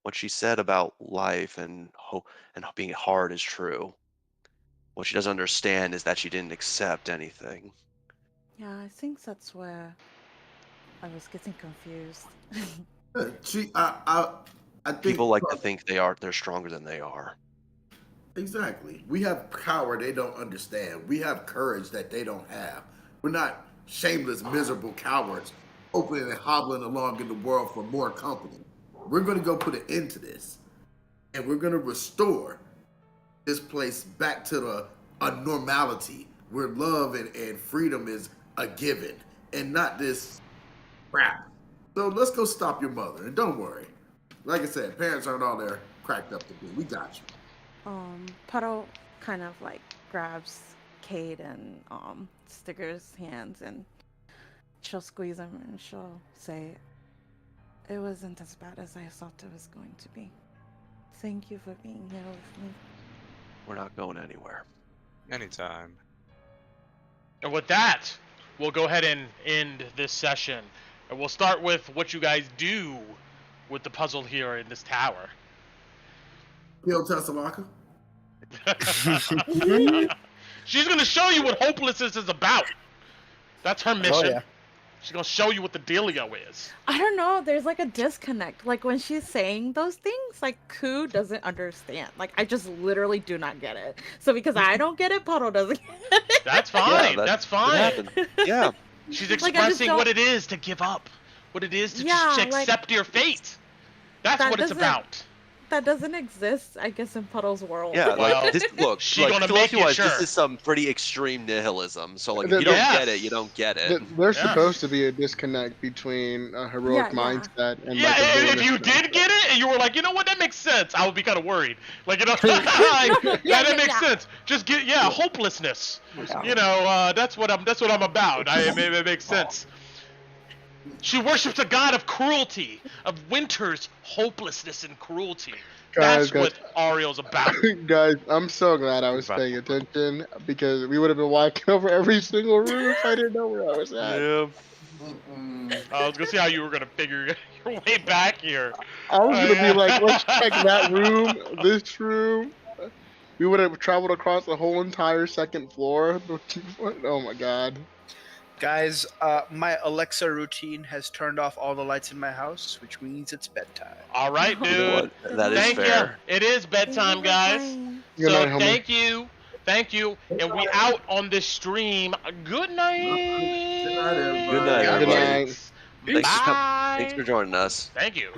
What she said about life and hope and being hard is true. What she doesn't understand is that she didn't accept anything. Yeah, I think that's where I was getting confused. I think People like to think they're stronger than they are. Exactly. We have power they don't understand. We have courage that they don't have. We're not shameless, miserable cowards opening and hobbling along in the world for more company. We're going to go put an end to this. And we're going to restore this place back to a normality where love and freedom is a given and not this crap. So let's go stop your mother. And don't worry. Like I said, parents aren't all there cracked up to be. We got you. Puddle kind of like grabs Cade and Sticker's hands and she'll squeeze him and she'll say, it wasn't as bad as I thought it was going to be. Thank you for being here with me. We're not going anywhere. Anytime. And with that, we'll go ahead and end this session. And we'll start with what you guys do with the puzzle here in this tower. Kill Tessalaka. She's gonna show you what hopelessness is about. That's her mission. Oh, yeah. She's gonna show you what the dealio is. I don't know, there's like a disconnect. Like when she's saying those things, like Ku doesn't understand. Like I just literally do not get it. So because I don't get it, Puddle doesn't get it. That's fine. Yeah, that's fine. Yeah. She's Like, expressing what it is to give up. What it is to just accept your fate. That's what it's about. That doesn't exist, I guess, in Puddle's world. Yeah, like this. Look, she like, gonna to make you us, sure. This is some pretty extreme nihilism. So, like, if you don't get it, you don't get it. There's supposed to be a disconnect between a heroic mindset and yeah, like a and if villainous you did get it and you were like, you know what, that makes sense, I would be kind of worried. Like, you know, that makes sense. Just get hopelessness. You know, that's what I'm about. It makes sense. She worships a god of cruelty, of winter's hopelessness and cruelty. That's what Ariel's about. Guys, I'm so glad I was paying attention because we would have been walking over every single room if I didn't know where I was at. Yeah. I was gonna see how you were gonna figure your way back here. I was gonna be like, let's check that room, this room. We would have traveled across the whole entire second floor. Oh my god. Guys, my Alexa routine has turned off all the lights in my house, which means it's bedtime. All right, dude. You know what? That is Thank fair. you. It is bedtime, guys. Good So night, homie. thank you, and we out on this stream. Good night. Good night, everybody. Good Bye. Thanks for joining us. Thank you.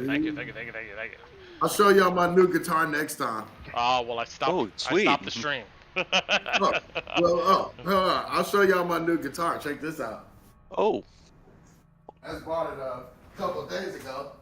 I'll show y'all my new guitar next time. Oh well, I stopped. Oh, sweet. I stopped the stream. I'll show y'all my new guitar. Check this out. Oh. I just bought it a couple of days ago.